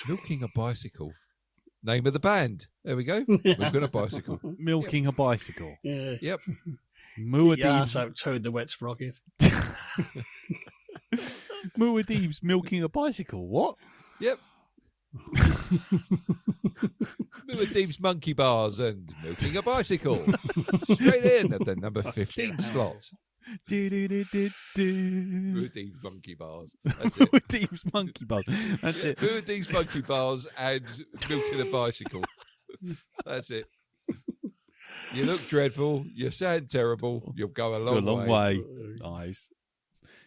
Milking a bicycle. Name of the band. There we go. Milking a bicycle. Milking a bicycle. Yeah. Yep. Yes, out Toad the Wet Sprocket. Muad'Dib's milking a bicycle. What? Yep. Muad'Dib's monkey bars and milking a bicycle. Straight in at the number 15 slot. Muad'Dib's monkey bars. That's it. Muad'Dib's monkey bars. That's it. Muad'Dib's monkey bars and milking a bicycle. That's it. You look dreadful. You sound terrible. You'll go a long way. Nice.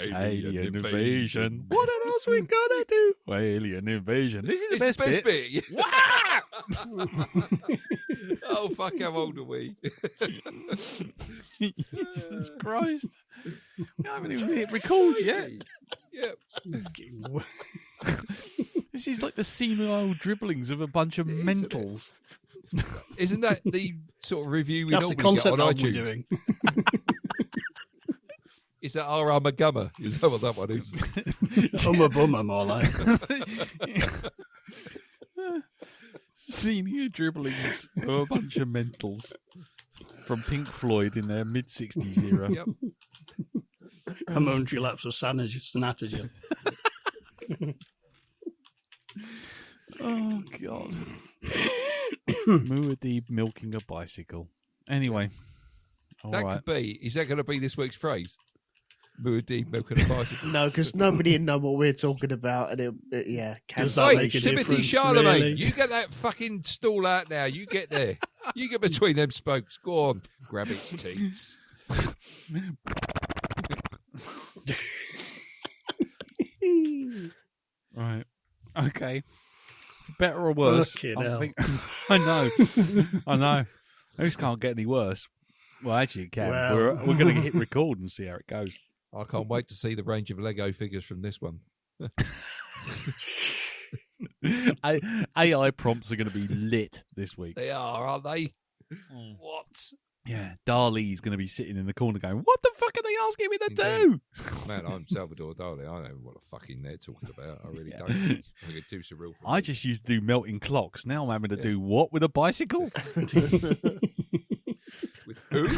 Alien invasion. What else we gonna do? Alien invasion. This is the best bit. Oh, fuck, how old are we? Jesus Christ. We haven't even hit record yet. Yep. This is like the senile dribblings of a bunch of mentals. Isn't that the sort of review we That's the normally get concept on album we're iTunes? doing. Is that our Gumma? Is that what that one is? Bummer bummer, more like. Senior dribblings of a bunch of mentals from Pink Floyd in their mid-60s era. Yep. A momentary lapse of sanatogen. Oh, God. Muad'Dib milking a bicycle. Anyway. All That right. could be. Is that going to be this week's phrase? Muad'Dib milking a bicycle. No, because nobody know what we're talking about, and Does cancel. that Wait, make a Timothy difference, Charlemagne, really? you get that fucking stool out now. You get there. You get between them spokes. Go on. Grab its teats. Right. Okay. For better or worse. Fucking hell. I know. I know. This can't get any worse. Well, actually, it can. Well. We're going to hit record and see how it goes. I can't wait to see the range of Lego figures from this one. AI prompts are going to be lit this week. They are, aren't they? What? Yeah, Dali's going to be sitting in the corner going, "What the fuck are they asking me to do?" Man, I'm Salvador Dali. I don't know what the fucking they're talking about. I really don't. It's fucking too surreal for me. I just used to do melting clocks. Now I'm having to do what with a bicycle? With who?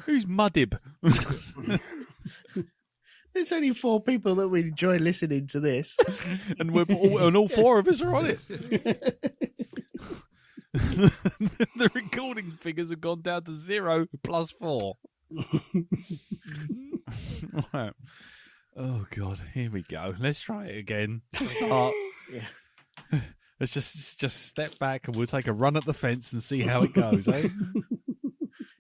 Who's Muad'Dib? There's only 4 people that would enjoy listening to this. And all 4 of us are on it. The recording figures have gone down to 0 plus 4. Right. Oh God, here we go. Let's try it again. Start. Yeah. Let's just step back and we'll take a run at the fence and see how it goes, eh?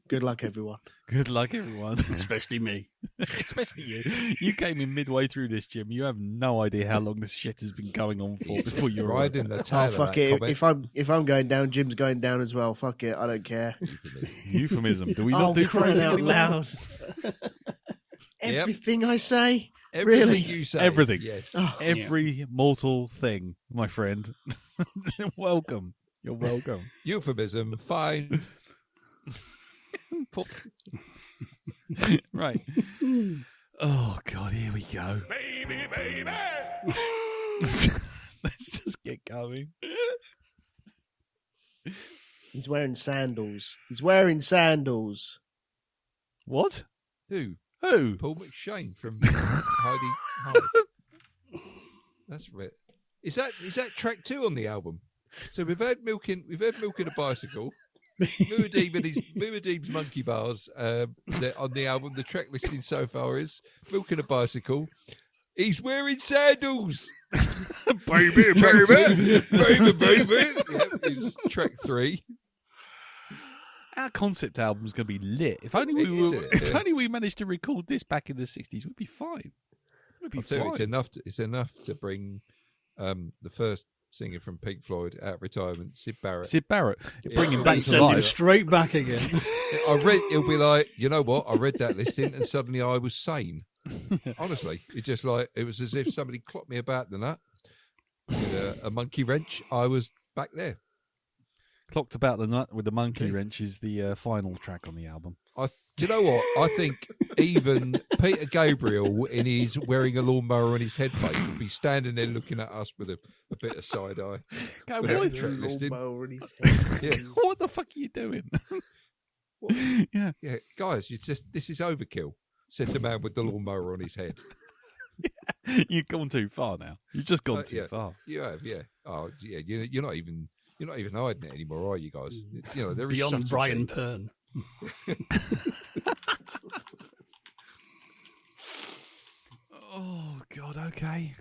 Good luck, everyone. Good luck, everyone. Especially me. Especially you. You came in midway through this, Jim. You have no idea how long this shit has been going on for before you arrived. Riding the tail Oh of fuck that it! comment. If I'm going down, Jim's going down as well. Fuck it, I don't care. Euphemism. Do we Oh, not do crying phrasing out anymore? loud! Everything I say. Everything Really? you say. Everything. Yes. Oh, Every mortal thing, my friend. Welcome. You're welcome. Euphemism, fine. Right. Oh God, here we go. Baby, baby. Let's just get going. he's wearing sandals. He's wearing sandals. What? Who? Who? Paul McShane from Heidi High. That's right. Is that track 2 on the album? So we've heard milking a bicycle. Muad'Dib's monkey bars on the album. The track listing so far is milking a bicycle. He's wearing sandals. Baby, Track 2, baby. Yep, is track 3. Our concept album's going to be lit. If only It is, isn't it? if Yeah. only we managed to record this back in the 60s, we'd be fine. We'd be I'll tell you, fine. it's enough to bring the first singer from Pink Floyd out of retirement, Sid Barrett. Sid Barrett, Yeah. bring him back to Send him life. straight back again. It'll be like, you know what? I read that listing and suddenly I was sane. Honestly, it was as if somebody clocked me about the nut with a monkey wrench. I was back there. Clocked about the nut with the monkey Okay. wrench is the final track on the album. I Do you know what? I think even Peter Gabriel, in his wearing a lawnmower on his headphones, would be standing there looking at us with a bit of side eye. Go With on. every track listed. Lawnmower in his head. Yeah. What the fuck are you doing? Yeah. Yeah, guys, this is overkill, said the man with the lawnmower on his head. You've gone too far now. You've just gone too Yeah. far. You have, yeah. Oh, yeah. You're not even hiding it anymore, are you guys? You know, there is Beyond subtlety. Brian Pern. Oh God. Okay.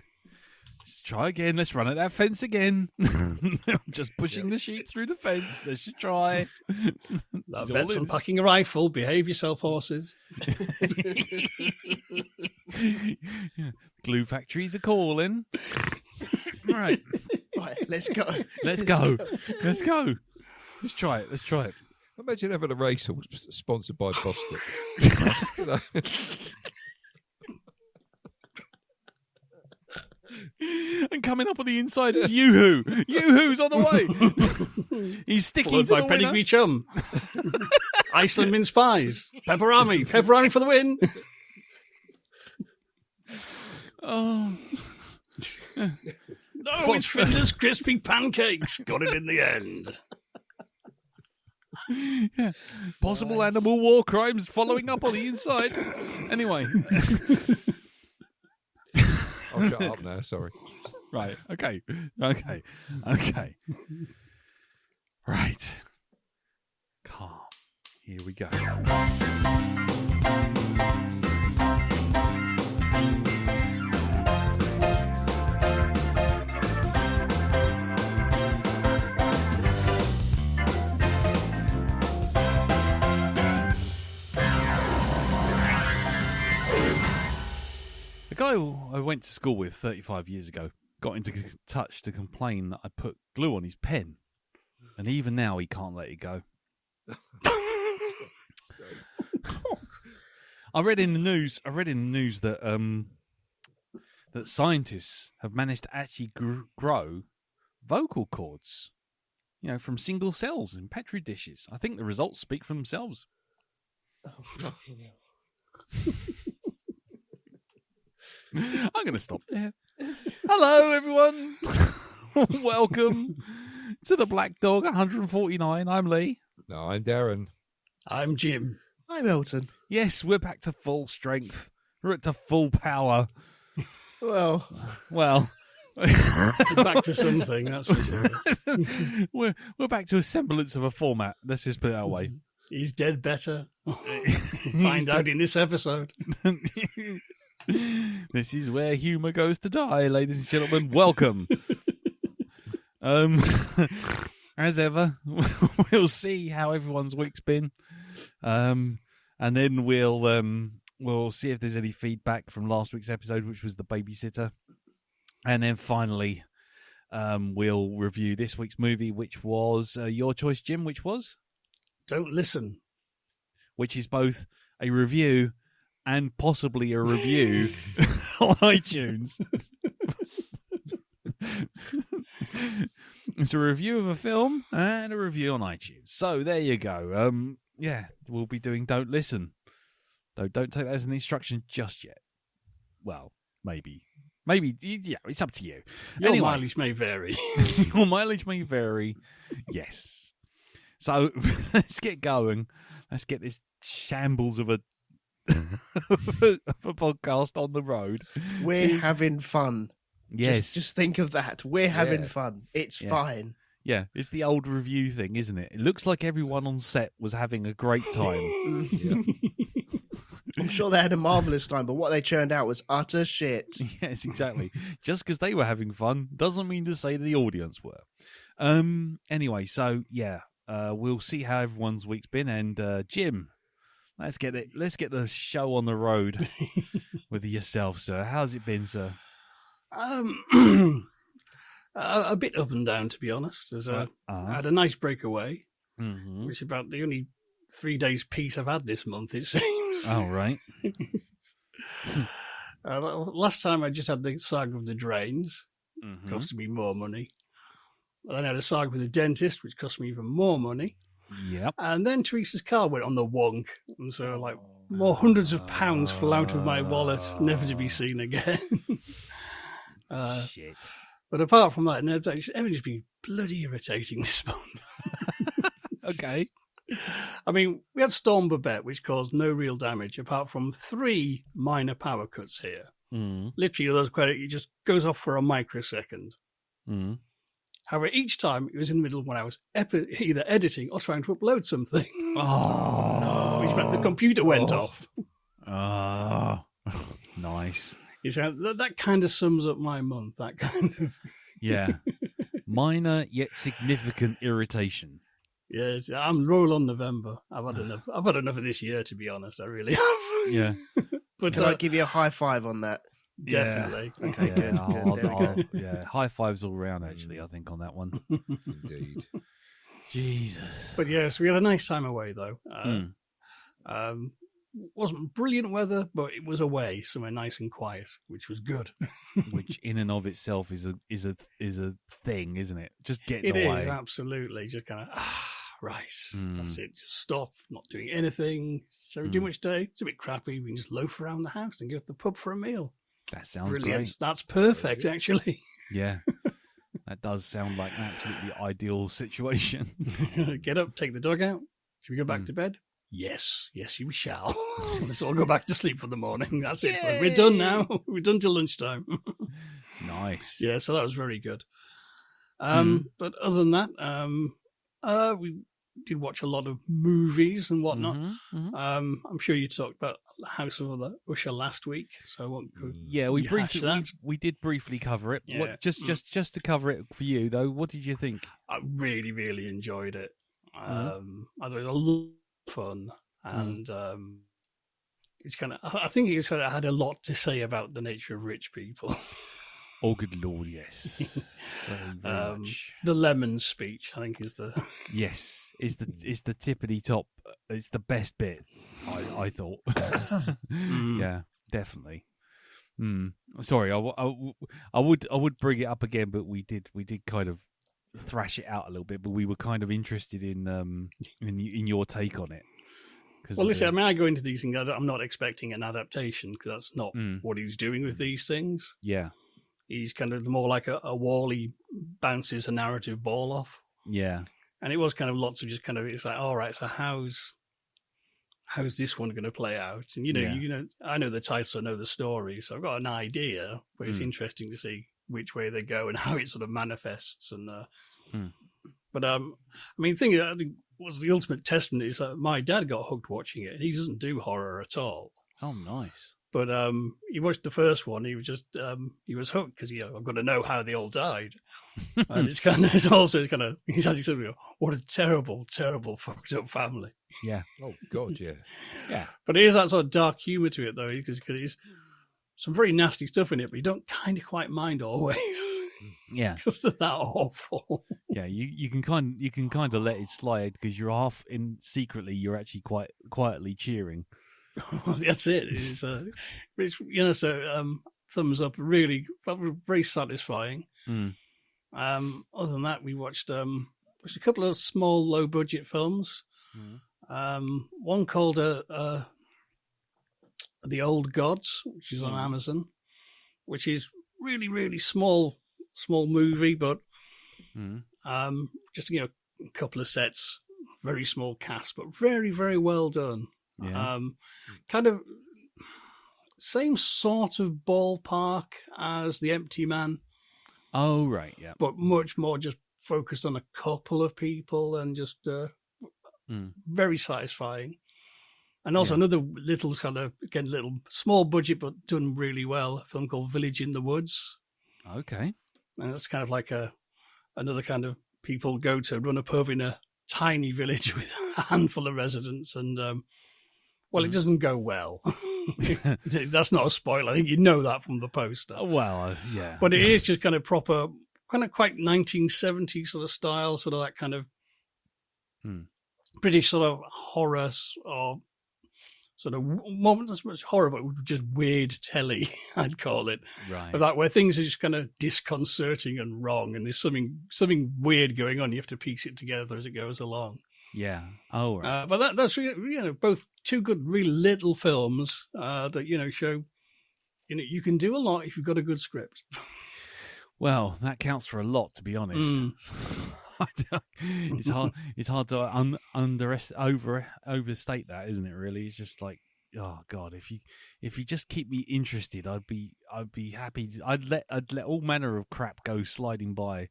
Let's try again. Let's run at that fence again. I'm just pushing the sheep through the fence. Let's just try. That He's all bet's in. unpacking a rifle. Behave yourself, horses. Yeah. Glue factories are calling. Right. Right, let's go. Let's go. Let's go. Let's try it. Let's try it. Imagine having a racehorse sponsored by Boston. You know? And coming up on the inside is Yoo-Hoo. Yoo-Hoo's on the way. He's sticking Followed to by the winner. Pedigree Chum. Iceland mince pies. Pepperami. Pepperami for the win. Oh. No, it's Finder's crispy pancakes. Got it in the end. Yeah. Possible animal war crimes following up on the inside. Anyway. I'll shut up now, sorry. Right. Okay. Right. Calm. Here we go. The guy I went to school with 35 years ago got into touch to complain that I put glue on his pen. And even now he can't let it go. I read in the news that that scientists have managed to actually grow vocal cords, from single cells in petri dishes. I think the results speak for themselves. I'm going to stop there. Hello, everyone. Welcome to the Black Dog 149. I'm Lee. No, I'm Darren. I'm Jim. I'm Elton. Yes, we're back to full strength. We're at to full power. Well, Well, Back to something, that's for sure. we're back to a semblance of a format. Let's just put it that way. He's dead better. Find out in this episode. This is where humour goes to die, ladies and gentlemen. Welcome. As ever, we'll see how everyone's week's been, and then we'll see if there's any feedback from last week's episode, which was the babysitter, and then finally, we'll review this week's movie, which was your choice, Jim. Which was? Don't listen. Which is both a review and possibly a review on iTunes. It's a review of a film and a review on iTunes. So there you go. We'll be doing Don't Listen. Though don't take that as an instruction just yet. Well, maybe. Yeah, it's up to you. Your Anyway. mileage may vary. Your mileage may vary. Yes. So let's get going. Let's get this shambles of a podcast on the road. we're having fun. Yes. Just think of that. We're having Yeah. fun. It's Yeah. fine. Yeah, it's the old review thing, isn't it? It looks like everyone on set was having a great time. I'm sure they had a marvellous time, but what they churned out was utter shit. Yes, exactly. Just because they were having fun doesn't mean to say the audience were. Anyway, so yeah, we'll see how everyone's week's been. And Jim, let's get the show on the road with yourself, sir. How's it been, sir? A bit up and down, to be honest. I had a nice breakaway, Mhm. which is about the only 3 days peace I've had this month, it seems. Oh, right. Last time I just had the saga of the drains, Mhm. costing me more money. And then I had a saga with the dentist, which cost me even more money. Yep. And then Teresa's car went on the wonk. And so, like, more hundreds of pounds fell out of my wallet, never to be seen again. Shit. But apart from that, everything's been bloody irritating this month. Okay. I mean, we had Storm Babette, which caused no real damage, apart from 3 minor power cuts here. Mm. Literally, those it just goes off for a microsecond. Mm. However, each time it was in the middle when I was either editing or trying to upload something, Oh. which meant the computer went off. Oh. Nice. That kind of sums up my month. That kind of Yeah. Minor yet significant irritation. yes. I'm roll on November. I've had enough. I've had enough of this year, to be honest. I really have. Yeah. But Can I give you a high five on that? definitely. Okay, Yeah, good. I'll- Good. There we I'll- go. yeah. High fives all around, actually, I think, on that one. Indeed. Jesus. But yes, we had a nice time away though. Mm. Wasn't brilliant weather, but it was away, somewhere nice and quiet, which was good. Which, in and of itself, is a thing, isn't it? Just getting It away. is absolutely just kind of right. Mm. That's it. Just stop, not doing anything. Shall we do much day? It's a bit crappy. We can just loaf around the house and go to the pub for a meal. That sounds Brilliant. great. That's perfect, actually. Yeah. That does sound like an absolutely ideal situation. Get up, take the dog out. Should we go back to bed? Yes, we shall. Let's all go back to sleep for the morning. That's it. We're done now. We're done till lunchtime. Nice. Yeah, so that was very good. But other than that, we did watch a lot of movies and whatnot. Mhm. I'm sure you talked about House of Usher last week, so I won't go. Yeah, we rehash briefly that. we did briefly cover it. Yeah. What, just to cover it for you though, what did you think? I really, really enjoyed it. I thought it was a lot of fun, and it's kind of. I think it sort of had a lot to say about the nature of rich people. Oh, good lord, yes. So very much. The lemon speech, I think, is the. Yes, is the tippity top. It's the best bit. I thought. Yeah, definitely. Sorry, I would bring it up again, but we did kind of thrash it out a little bit, but we were kind of interested in your take on it. Well, listen, I mean, I go into these things. I'm not expecting an adaptation because that's not Mm. what he's doing with these things. Yeah, He's kind of more like a wall. He bounces a narrative ball off, yeah, and it was kind of lots of just kind of. It's like, all right, so how's this one going to play out? And Yeah. I know the title, I know the story, so I've got an idea. But it's interesting to see which way they go and how it sort of manifests. And but I mean, the thing I think was the ultimate testament is that my dad got hooked watching it, and he doesn't do horror at all. Oh, nice. But he watched the first one. He was just he was hooked because I've got to know how they all died, and it's kind of he's actually sort of what a terrible, terrible fucked up family. Yeah, Oh God, yeah. yeah, But it is that sort of dark humour to it though, because there's some very nasty stuff in it, but you don't kind of quite mind always yeah, because they're that awful. yeah. You can kind of let it slide because you're half in secretly. You're actually quite quietly cheering. That's it. It's so thumbs up. Really, very satisfying. Other than that, we watched a couple of small, low budget films. One called The Old Gods, which is on Amazon, which is really, really small movie, but just a couple of sets, very small cast, but very, very well done. Yeah. Kind of same sort of ballpark as The Empty Man, Oh, right. Yeah. but much more just focused on a couple of people and just very satisfying. And also another little kind of, again, little small budget, but done really well, a film called Village in the Woods. Okay. And that's kind of like another kind of people go to run a pub in a tiny village with a handful of residents. And, it doesn't go well. That's not a spoiler. I think you know that from the poster. Well, yeah. But it is just kind of proper, kind of quite 1970s sort of style, sort of that kind of British sort of horror or sort of, not so much horror, but just weird telly, I'd call it. Right. Of that where things are just kind of disconcerting and wrong, and there's something weird going on. You have to piece it together as it goes along. Yeah. Oh, right. But that's both two good, really little films that show you can do a lot if you've got a good script. Well, that counts for a lot, to be honest. It's hard. It's hard to overstate that, isn't it? Really, it's just like, oh God, if you just keep me interested, I'd be happy. I'd let all manner of crap go sliding by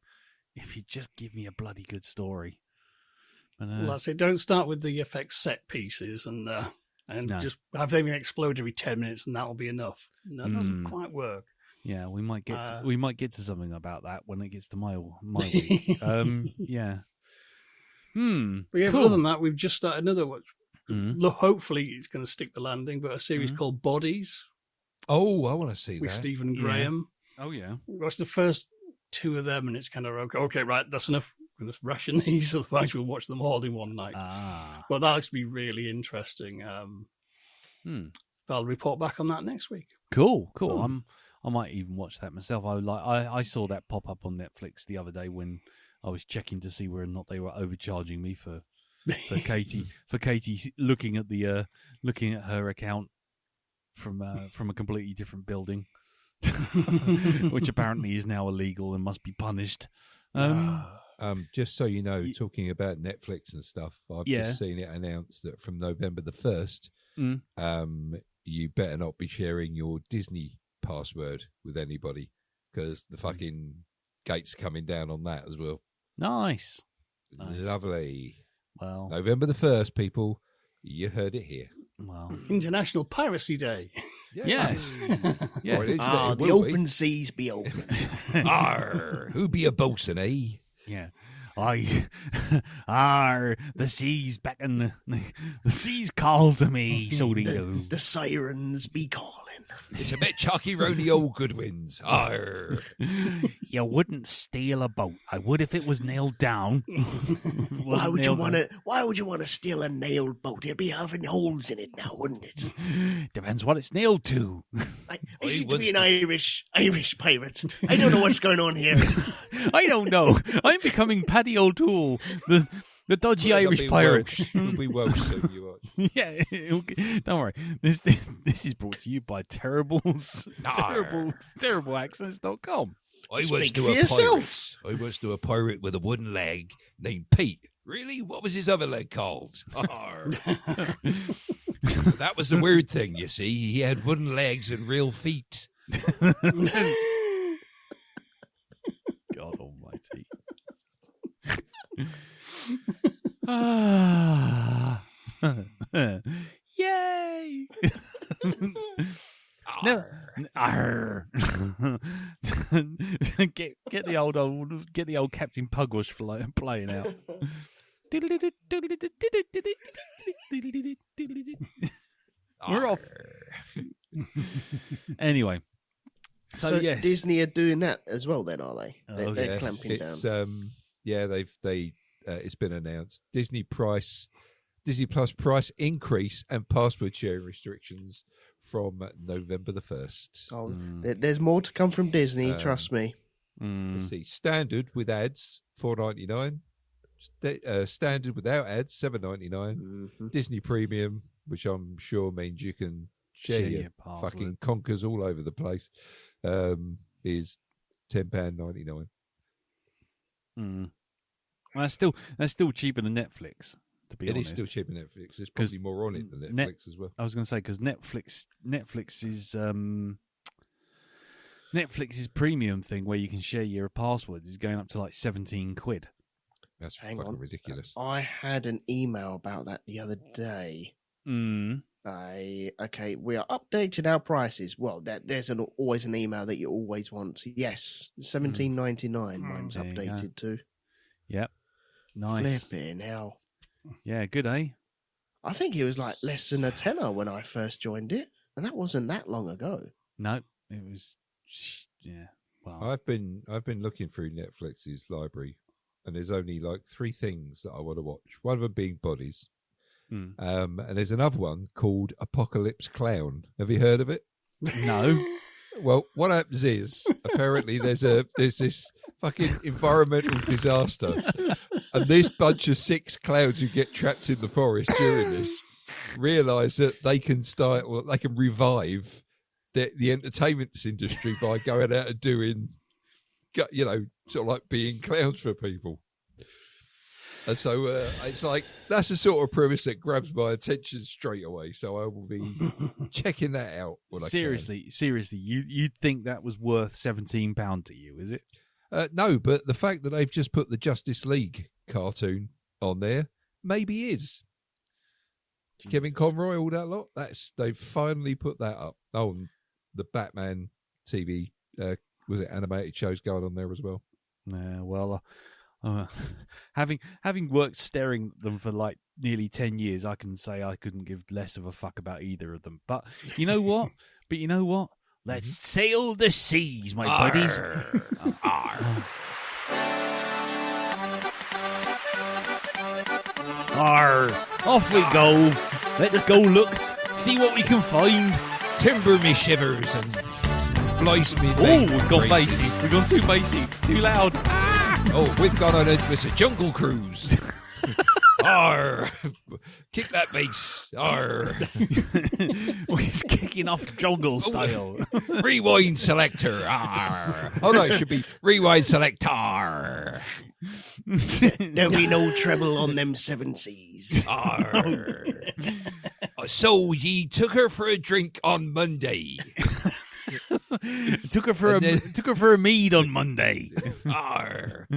if you just give me a bloody good story. And, well, I say, don't start with the effects set pieces and just have them explode every 10 minutes, and that'll be enough. No, it doesn't quite work. Yeah, we might get to something about that when it gets to my week. Yeah. But yeah, Cool. other than that, we've just started another one. Hopefully, it's going to stick the landing. But a series called Bodies Oh, I want to see with that. Stephen Graham. Oh yeah. We watched the first two of them, and it's kind of okay, right? That's enough. We're going to ration these, otherwise we'll watch them all in one night. But that looks to be really interesting. I'll report back on that next week. Cool. I might even watch that myself. I saw that pop up on Netflix the other day when I was checking to see whether or not they were overcharging me for Katie looking at her account from a completely different building, which apparently is now illegal and must be punished. Just so you know, talking about Netflix and stuff, I've just seen it announced that from November the 1st, you better not be sharing your Disney password with anybody, because the fucking gate's coming down on that as well. Nice. Lovely. Well, November the 1st, people, you heard it here. Well, International Piracy Day. yes. Yes. The open seas be open. Arr, who be a bosun, eh? Yeah. The seas beckon, the seas call to me, so they do. The sirens be calling. It's a bit chalky round the old Goodwins. Arr. You wouldn't steal a boat. I would if it was nailed down. Why would you want to steal a nailed boat? It'd be having holes in it now, wouldn't it? Depends what it's nailed to. I seem to be an Irish pirate. I don't know what's going on here. I don't know. I'm becoming Paddy O'Toole, the dodgy Irish pirate. It'll be Welsh soon, you watch. Yeah, don't worry. This is brought to you by terribleaccents.com. I was Speak to for a yourself. pirate. I was to a pirate with a wooden leg named Pete. Really? What was his other leg called? Arr. That was the weird thing, you see. He had wooden legs and real feet. God almighty. Yay! No. Arr. get the old Captain Pugwash playing out. We're off. Anyway. So yes. Disney are doing that as well then, are they? They're clamping down. It's been announced. Disney Plus price increase and password sharing restrictions from November the 1st. Oh, there's more to come from Disney, trust me. Let's see. Standard with ads, $4.99. Standard without ads, $7.99. Disney Premium, which I'm sure means you can share your fucking conkers all over the place, is £10.99. That's still cheaper than Netflix. To be honest, it is still cheaper than Netflix. There's probably more on it than Netflix as well. I was going to say because Netflix's premium thing where you can share your passwords is going up to like £17. That's fucking ridiculous. I had an email about that the other day. We are updating our prices. Well, there's always an email that you always want. Yes, $17.99. Mine's updated too. Yep, nice. Flipping hell. Yeah, good, eh? I think it was like less than a tenner when I first joined it, and that wasn't that long ago. No, it was. Yeah. Well, I've been looking through Netflix's library, and there's only like 3 things that I want to watch. One of them being Bodies, and there's another one called Apocalypse Clown. Have you heard of it? No. Well, what happens is apparently there's this fucking environmental disaster, And this bunch of 6 clowns who get trapped in the forest during this realise that they can start, or they can revive the entertainment industry by going out and doing, you know, sort of like being clowns for people. And so it's like, that's the sort of premise that grabs my attention straight away. So I will be checking that out. Seriously, you'd think that was worth £17 to you, is it? No, but the fact that they've just put the Justice League cartoon on there maybe is. Jesus. Kevin Conroy, all that lot. They've finally put that up. Oh, and the Batman TV, was it animated shows going on there as well? Yeah, well, having worked staring at them for like nearly 10 years, I can say I couldn't give less of a fuck about either of them. But you know what? Let's sail the seas, my buddies. Arr, off we go. Let's go look, see what we can find. Timber me shivers and splice me. Oh, we've gone bassy. We've gone too bassy. It's too loud. Oh, we've gone on a jungle cruise. Arr! Kick that bass. Arr! He's kicking off jungle style. Rewind selector. Arr! Oh no, it should be rewind selector. There'll be no treble on them 7 Cs. Arr! So ye took her for a drink on Monday. took her for a mead on Monday. Arr!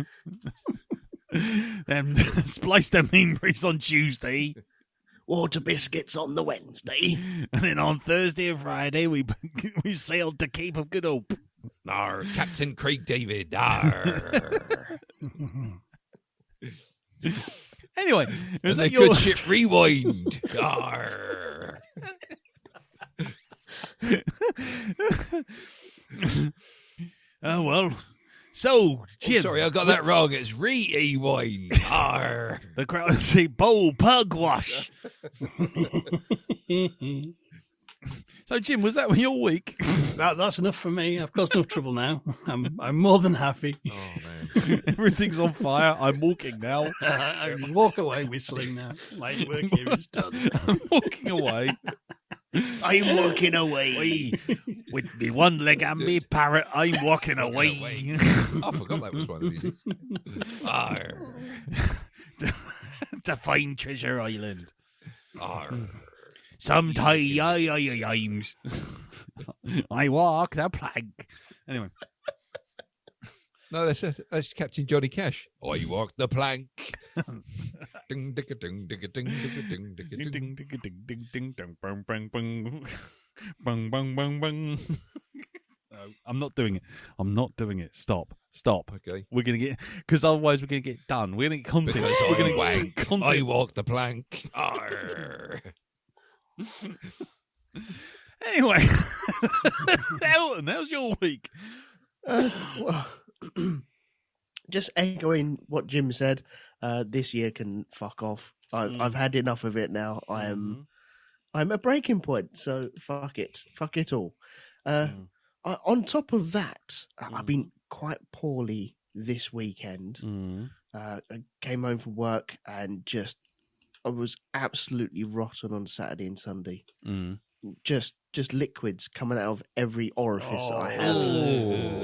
Then spliced them meanberries on Tuesday. Water biscuits on the Wednesday. And then on Thursday and Friday we sailed to Cape of Good Hope. Arr, Captain Craig David. Arr. Anyway, was that your good ship Rewind? Arr. Oh well. So, Jim. Sorry, I got that wrong. It's rewind. Arr. The crowd say bowl pug wash. So, Jim, was that your week? That's enough for me. I've caused enough trouble now. I'm more than happy. Oh man, everything's on fire. I'm walking now. I walk away whistling now. My work here is done. I'm walking away. I'm walking away. With me one leg and me parrot, I'm walking away. I forgot that was one of these. Arr. To find Treasure Island. Arr. Sometimes I walk the plank. Anyway. No, that's Captain Johnny Cash. I walk the plank. Ding ding ding ding ding ding ding ding ding ding ding bang bang bang bang bang bang bang. No, I'm not doing it. Stop. Okay. We're gonna get, because otherwise we're gonna get done. We're gonna get content. Because we're gonna get content. I walk the plank. Arr. Anyway, Elton, how's your week? Well, just echoing what Jim said, this year can fuck off. I've had enough of it now. I'm at breaking point, so fuck it all. On top of that, I've been quite poorly this weekend. I came home from work and I was absolutely rotten on Saturday and Sunday. Just liquids coming out of every orifice I have.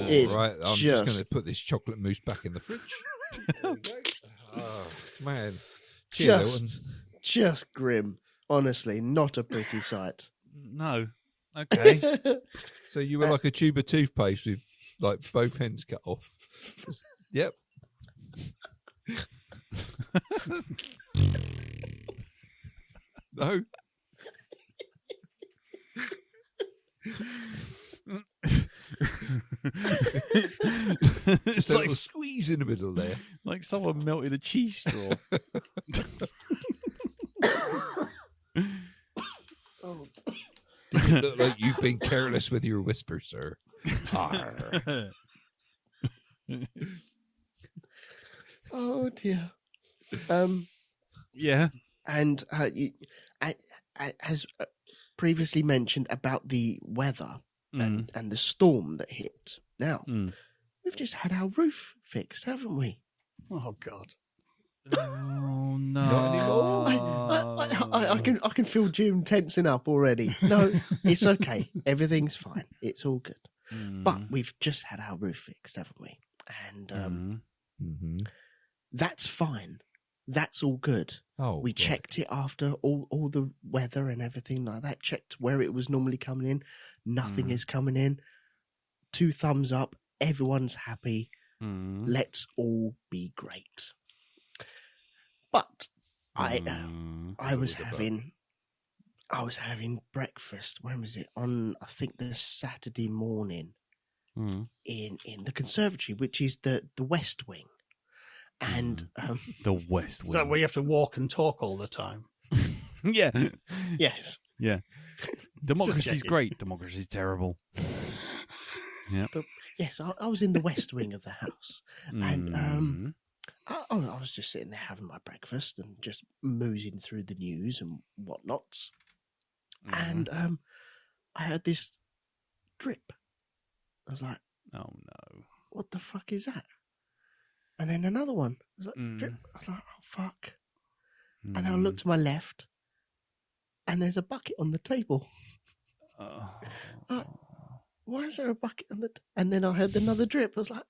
It's right, I'm just going to put this chocolate mousse back in the fridge. There we go. Oh, man. Just grim. Honestly, not a pretty sight. No. Okay. So you were like a tube of toothpaste with like both ends cut off. Yep. No. Just like squeeze in the middle there, like someone melted a cheese straw. You look like you've been careless with your whisper, sir. Oh dear. Yeah. And as previously mentioned about the weather and the storm that hit. Now, we've just had our roof fixed, haven't we? Oh, God. Oh no! Not anymore. I can feel June tensing up already. No, it's okay. Everything's fine. It's all good. But we've just had our roof fixed, haven't we? And that's fine. That's all good. We checked it after all the weather and everything like that. Checked where it was normally coming in. Nothing is coming in. 2 thumbs up. Everyone's happy. Let's all be great. But I was having breakfast. When was it? On, I think, the Saturday morning in the conservatory, which is the West Wing. And the West Wing. Is that where you have to walk and talk all the time? Yeah. Yes. Yeah. Democracy's great. Democracy's terrible. Yeah. But yes, I was in the West Wing of the house, and I was just sitting there having my breakfast and just moozing through the news and whatnots. And I heard this drip. I was like, "Oh no, what the fuck is that?" And then another one. I was like, drip. I was like, "Oh fuck!" And then I looked to my left, and there's a bucket on the table. Why is there a bucket on the? And then I heard another drip. I was like,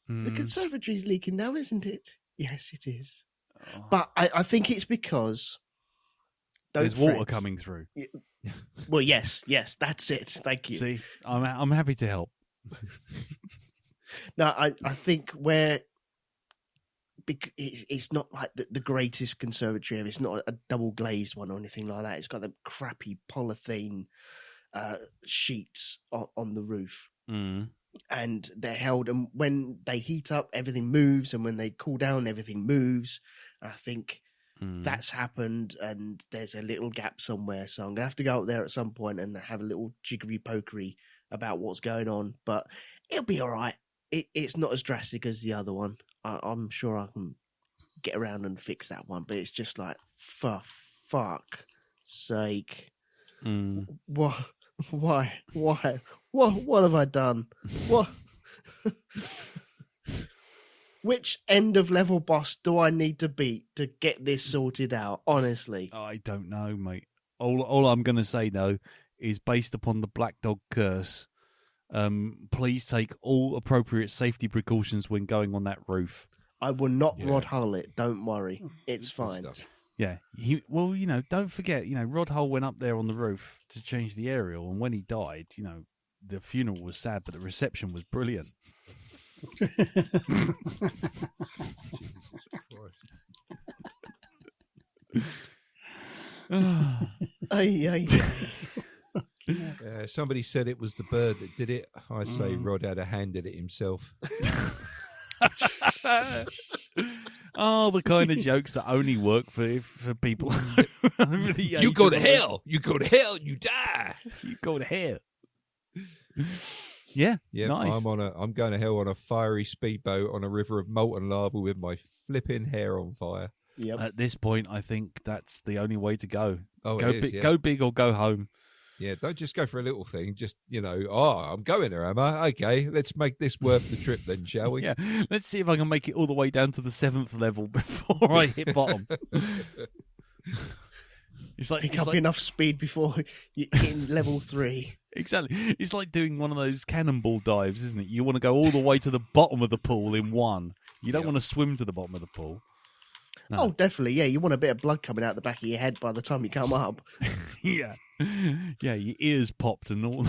"The conservatory's leaking now, isn't it?" Yes, it is. But I think it's because there's water coming through. Well, yes, that's it. Thank you. See, I'm happy to help. No, I think where it's not like the greatest conservatory ever. It's not a double glazed one or anything like that. It's got the crappy polythene sheets on the roof. And they're held, and when they heat up, everything moves, and when they cool down, everything moves. And I think that's happened, and there's a little gap somewhere. So I'm gonna have to go up there at some point and have a little jiggery pokery about what's going on. But it'll be all right. It's not as drastic as the other one. I'm sure I can get around and fix that one. But it's just like, for fuck's sake, what? Why? What have I done? What? Which end of level boss do I need to beat to get this sorted out? Honestly, I don't know, mate. All I'm going to say though is, based upon the Black Dog curse, please take all appropriate safety precautions when going on that roof. I will not Rod Hull it. Don't worry, it's fine. Yeah, don't forget, Rod Hull went up there on the roof to change the aerial, and when he died, the funeral was sad, but the reception was brilliant. Somebody said it was the bird that did it. I say Rod had a hand in it himself. Oh, the kind of jokes that only work for people over the age. You go to hell. You go to hell. You die. You go to hell. Yeah, nice. I'm going to hell on a fiery speedboat on a river of molten lava with my flipping hair on fire. Yep. At this point, I think that's the only way to go. Go go big or go home. Yeah, don't just go for a little thing. Just, I'm going there, am I? Okay, let's make this worth the trip then, shall we? Yeah, let's see if I can make it all the way down to the 7th level before I hit bottom. It's like, pick up enough speed before you hit level 3. Exactly. It's like doing one of those cannonball dives, isn't it? You want to go all the way to the bottom of the pool in one. You don't want to swim to the bottom of the pool. No. Oh, definitely. Yeah, you want a bit of blood coming out the back of your head by the time you come up. Yeah. Yeah, your ears popped and all.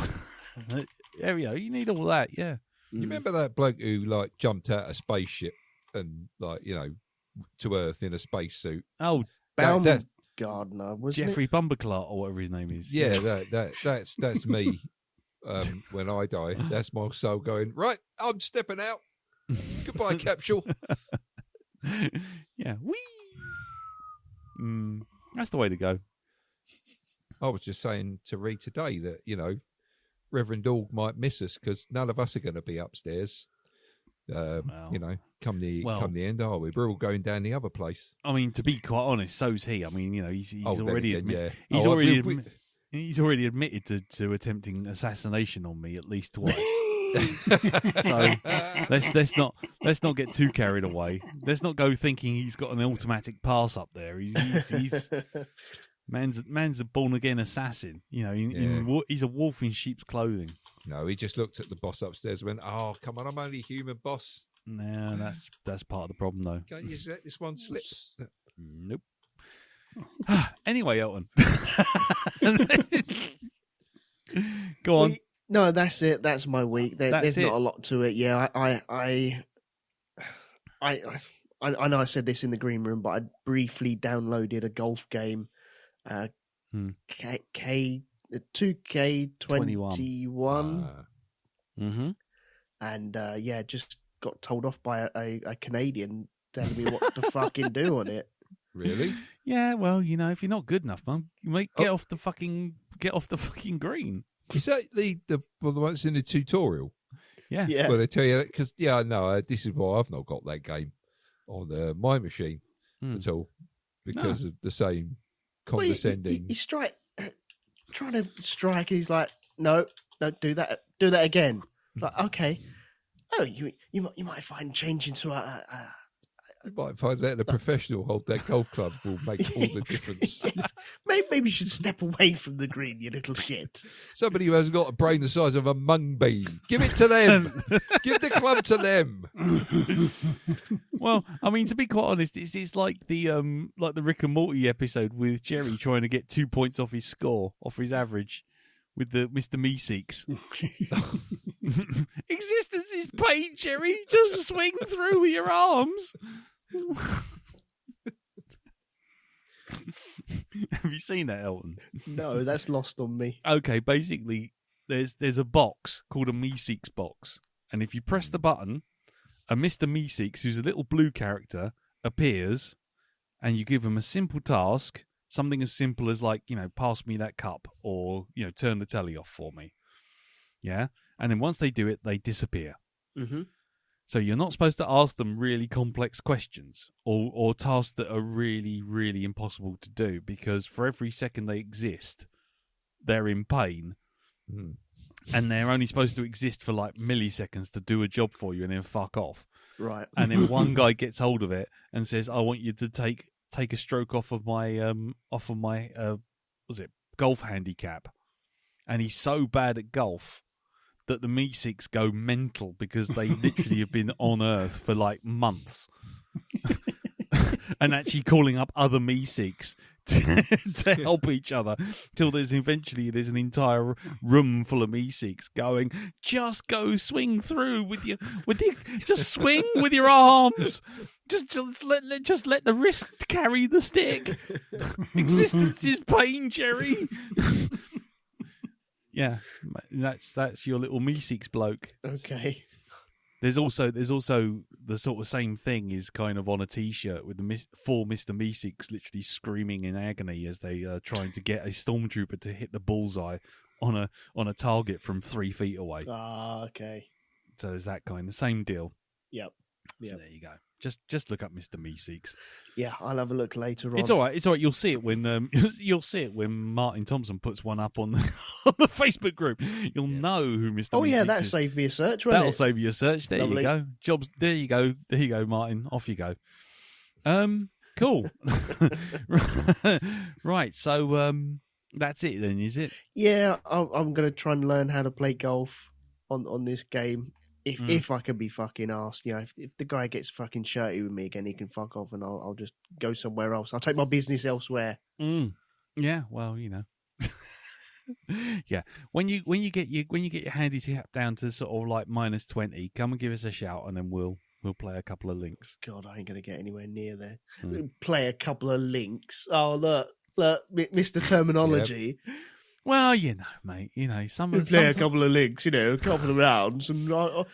There we go. You need all that, yeah. You remember that bloke who, jumped out a spaceship and, to Earth in a spacesuit? Oh, Baumgartner, wasn't Jeffrey it? Bumberclart, or whatever his name is. Yeah, that's me. When I die, that's my soul going, right, I'm stepping out. Goodbye, capsule. Yeah, whee! That's the way to go. I was just saying to Reed today that, Reverend Dog might miss us because none of us are going to be upstairs. Come the end, are we? We're all going down the other place. I mean, to be quite honest, so's he. I mean, he's already he's already admitted to attempting assassination on me at least twice. So let's not get too carried away. Let's not go thinking he's got an automatic pass up there. He's man's a born again assassin. You know, he's a wolf in sheep's clothing. No, he just looked at the boss upstairs and went, "Oh, come on, I'm only human, boss." No, that's part of the problem, though. Can't you just let this one slip? Nope. Anyway, Elton. Go on. No, that's it. That's my week. There's not a lot to it. Yeah, I know I said this in the green room, but I briefly downloaded a golf game, K 2K21, and just got told off by a Canadian telling me what to fucking do on it. Really? Yeah. Well, you know, if you're not good enough, man, get off the fucking green. Is that the ones in the tutorial? Yeah. Well, they tell you that because this is why I've not got that game on my machine at all because of the same condescending. He's trying to strike, and he's like, "No, do that again." It's like, okay, you might find change into a. You might find letting a professional hold their golf club will make all the difference. Maybe you should step away from the green, you little shit. Somebody who hasn't got a brain the size of a mung bean. Give it to them. Give the club to them. Well, I mean, to be quite honest, it's like the Rick and Morty episode with Jerry trying to get 2 points off his score, off his average, with the Mr. Meeseeks. Existence is pain, Jerry. Just swing through with your arms. Have you seen that, Elton? No, that's lost on me. Okay, basically, there's a box called a Meeseeks box, and if you press the button, a Mr. Meeseeks, who's a little blue character, appears, and you give him a simple task, something as simple as like, you know, pass me that cup, or, you know, turn the telly off for me. Yeah, and then once they do it, they disappear. Mm-hmm. So you're not supposed to ask them really complex questions or tasks that are really, really impossible to do, because for every second they exist, they're in pain. Mm. And they're only supposed to exist for like milliseconds to do a job for you and then fuck off. Right. And then one guy gets hold of it and says, "I want you to take a stroke off of my golf handicap." And he's so bad at golf that the Meeseeks go mental because they literally have been on Earth for like months. And actually calling up other Meeseeks to help each other, till there's an entire room full of Meeseeks going, "Just go swing through with your just swing with your arms. Just let the wrist carry the stick. Existence is pain, Jerry." Yeah, that's your little Meeseeks bloke. Okay. There's also the sort of same thing is kind of on a T-shirt with the four Mr. Meeseeks literally screaming in agony as they are trying to get a stormtrooper to hit the bullseye on a target from 3 feet away. Ah, okay. So there's that kind of same deal. Yep. So there you go. Just look up Mr. Meeseeks. Yeah, I'll have a look later on. It's all right. You'll see it when Martin Thompson puts one up on the Facebook group. You'll know who Mr. Meeseeks is. Oh yeah, that saved me a search. That'll save you a search. There Lovely. You go. Jobs. There you go, Martin. Off you go. Cool. Right. So that's it then, is it? Yeah, I'm going to try and learn how to play golf on this game. If I can be fucking asked, you know, if the guy gets fucking shirty with me again, he can fuck off, and I'll just go somewhere else. I'll take my business elsewhere. Yeah, well, you know, yeah. When you get your handicap down to sort of like -20, come and give us a shout, and then we'll play a couple of links. God, I ain't gonna get anywhere near there. Play a couple of links. Oh look, Mr. Terminology. Yep. Well, you know, mate. You know, play a couple of links. You know, a couple of rounds, and we'll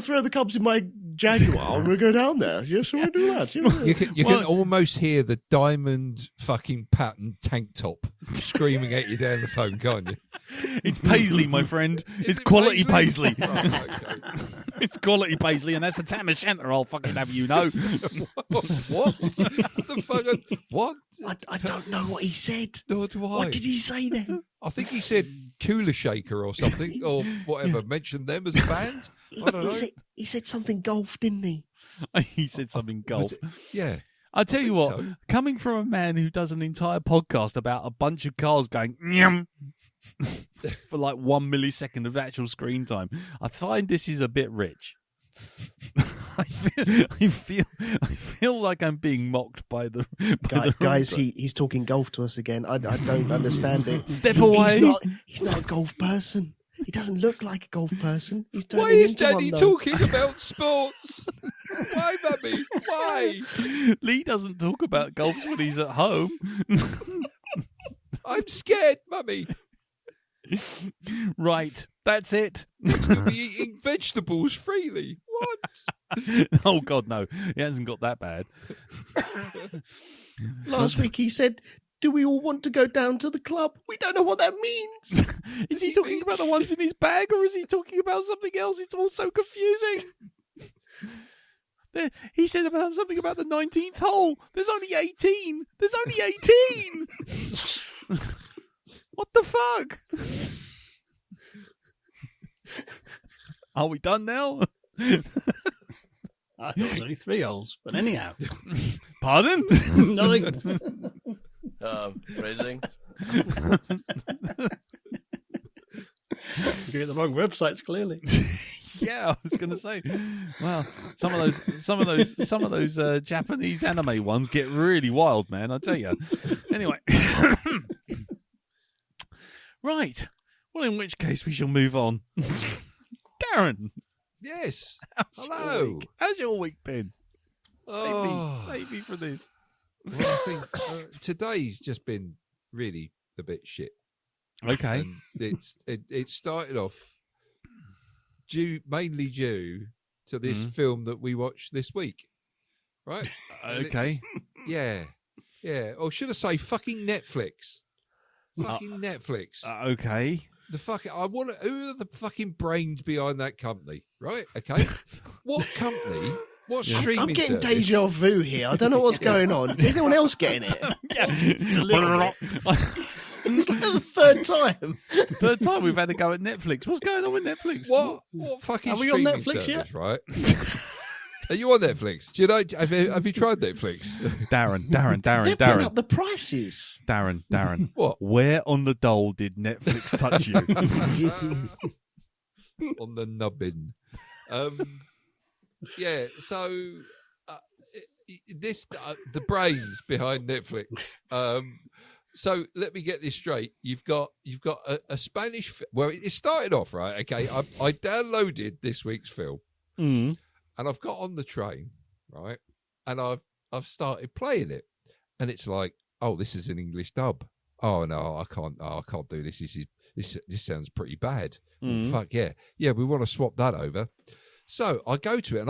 throw the cubs in my Jaguar and we'll go down there. Yes, we'll do that. You know? You can almost hear the diamond fucking pattern tank top screaming at you down the phone, can't you? It's Paisley, my friend. It's quality Paisley. Oh, okay. It's quality Paisley, and that's a Tam O'Shanter, I'll fucking have you know. What? The fucking what? I don't know what he said. Nor do I. What did he say then? I think he said Cooler Shaker or something, or whatever. Mentioned them as a band. I don't know. He said something golf, didn't he? He said something golf. Yeah. I tell you what, so. coming from a man who does an entire podcast about a bunch of cars going "nyam" for like 1 millisecond of actual screen time, I find this is a bit rich. I feel like I'm being mocked by the guys. He's talking golf to us again. I don't understand it. Step away. He's not a golf person. He doesn't look like a golf person. He's turning Why is into Daddy one, though. talking about sports? Why, Mummy? Why? Lee doesn't talk about golf when he's at home. I'm scared, Mummy. Right, that's it. You'll be eating vegetables freely. What? Oh God, no, he hasn't got that bad. Last week he said, "Do we all want to go down to the club?" We don't know what that means. Is he talking about the ones in his bag, or is he talking about something else? It's all so confusing. He said about something about the 19th hole. There's only 18. There's only 18. What the fuck? Are we done now? I thought it was only 3 holes, but anyhow. Pardon? Nothing. Phrasing. You're at the wrong websites, clearly. Yeah, I was going to say. Well, some of those Japanese anime ones get really wild, man. I tell you. Anyway, right. Well, in which case we shall move on. Darren. Yes. How's Hello. your week? How's your week been? Oh. Save me from this. Well, I think today's just been really a bit shit. Okay. And it started off mainly due to this film that we watched this week, right? Okay. Yeah. Or should I say, fucking Netflix? Fucking Netflix. Okay. Who are the fucking brains behind that company, right? Okay. What company? What streaming I'm getting service? deja vu here. I don't know what's going on. Is anyone else getting it? It's like the third time. Third time we've had to go at Netflix. What's going on with Netflix? What fucking Are we on streaming Netflix service, yet? right? Are you on Netflix? Do you know? Have you tried Netflix? Darren. They put up the prices. Darren. What? Where on the dole did Netflix touch you? On the nubbin. Yeah. So the brains behind Netflix. So let me get this straight. You've got a Spanish. Well, it started off right. Okay, I downloaded this week's film, and I've got on the train, right, and I've started playing it, and it's like, oh, this is an English dub. Oh no, I can't do this. This sounds pretty bad. Well, fuck yeah, we want to swap that over. So I go to it, and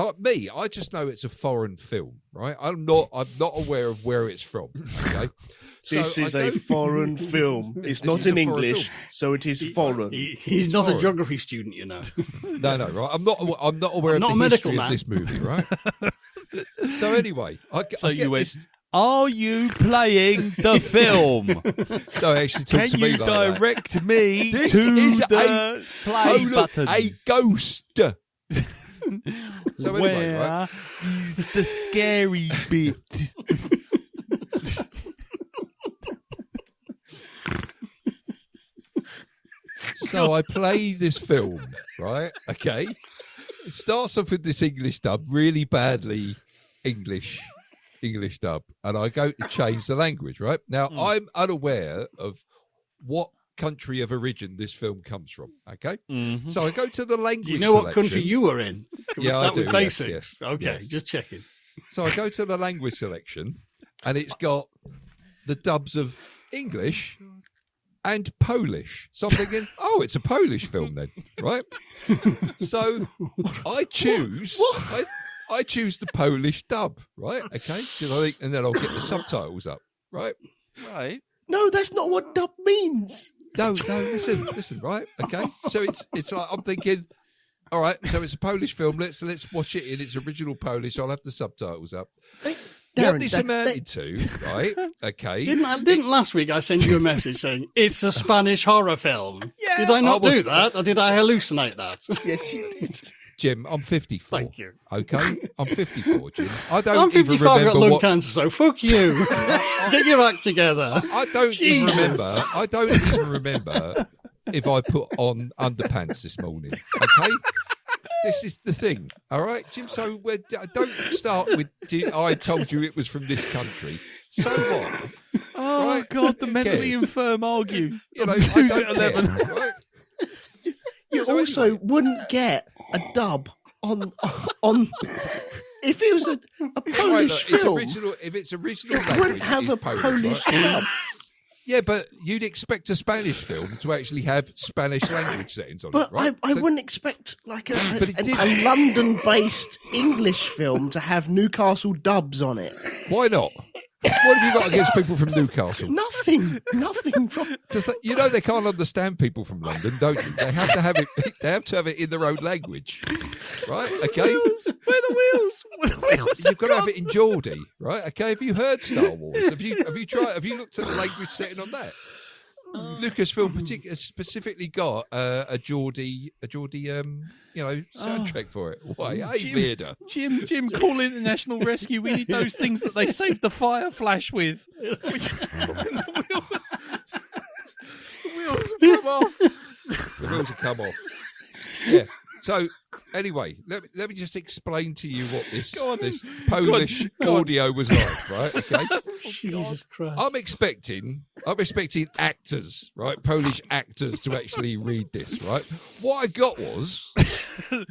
I just know it's a foreign film, right? I'm not aware of where it's from. Okay, This is a foreign film. It's not in English, so it is foreign. He's not a geography student, you know. No, right. I'm not aware of not the a medical history man. of this movie, right? So anyway, I you went, this... are you playing the film? No, it actually talks Can to me you like that. direct me This to is the play button? A ghost. So anyway, Where right? is the scary bit? So I play this film, right? Okay. It starts off with this English dub, really badly English dub, and I go to change the language, right? Now, I'm unaware of what country of origin this film comes from, okay? So I go to the language Do you know what selection. country you were in? Can we Yeah, I start do, with yes, basics? yes, Okay, yes. just checking. So I go to the language selection, and it's got the dubs of English and Polish. So I'm thinking, oh, it's a Polish film then, right? So I choose, I choose the Polish dub, right? Okay, and then I'll get the subtitles up, right? Right. No, that's not what dub means. No, listen, right? Okay, so it's like I'm thinking, all right, so it's a Polish film. Let's watch it in its original Polish. I'll have the subtitles up. what this amounted to, right? Okay. Didn't last week I send you a message saying it's a Spanish horror film? Yeah. Did I not do that, or did I hallucinate that? Yes, you did. Jim, I'm 54. Thank you. Okay? I'm 54, Jim. I don't I'm even 55, I've remember got lung what... cancer, so fuck you. Get your act together. I don't even Jesus. remember if I put on underpants this morning. Okay? This is the thing, all right, Jim? So don't start with, I told you it was from this country. So what? Oh, Right? God, the Who mentally cares? infirm argue. You know, I Who's don't at 11? care, right? You So also anyway. wouldn't get a dub on if it was a Right, Polish look, it's film. original, if it's original It language, wouldn't have it's a Polish right? dub. Yeah, but you'd expect a Spanish film to actually have Spanish language settings on But it, right? I So- wouldn't expect like But it did. a London-based English film to have Newcastle dubs on it. Why not? What have you got against people from Newcastle? Nothing. From, Because you know they can't understand people from London, don't you? They have to have it. They have to have it in their own language, right? Okay. Wheels? Where are the wheels? Where the wheels You've got to have it in Geordie, right? Okay. Have you heard Star Wars? Have you tried? Have you looked at the language setting on that? Lucasfilm specifically got a Geordie, soundtrack for it. Why? Hey, Jim. Vader. Jim, call International Rescue. We need those things that they saved the fire flash with. The wheels have come off. The wheels have come off. Yeah. So anyway, let me just explain to you what this Go on. Polish Go on. audio was like, right? Okay. Jesus Christ. I'm expecting actors, right? Polish actors to actually read this, right? What I got was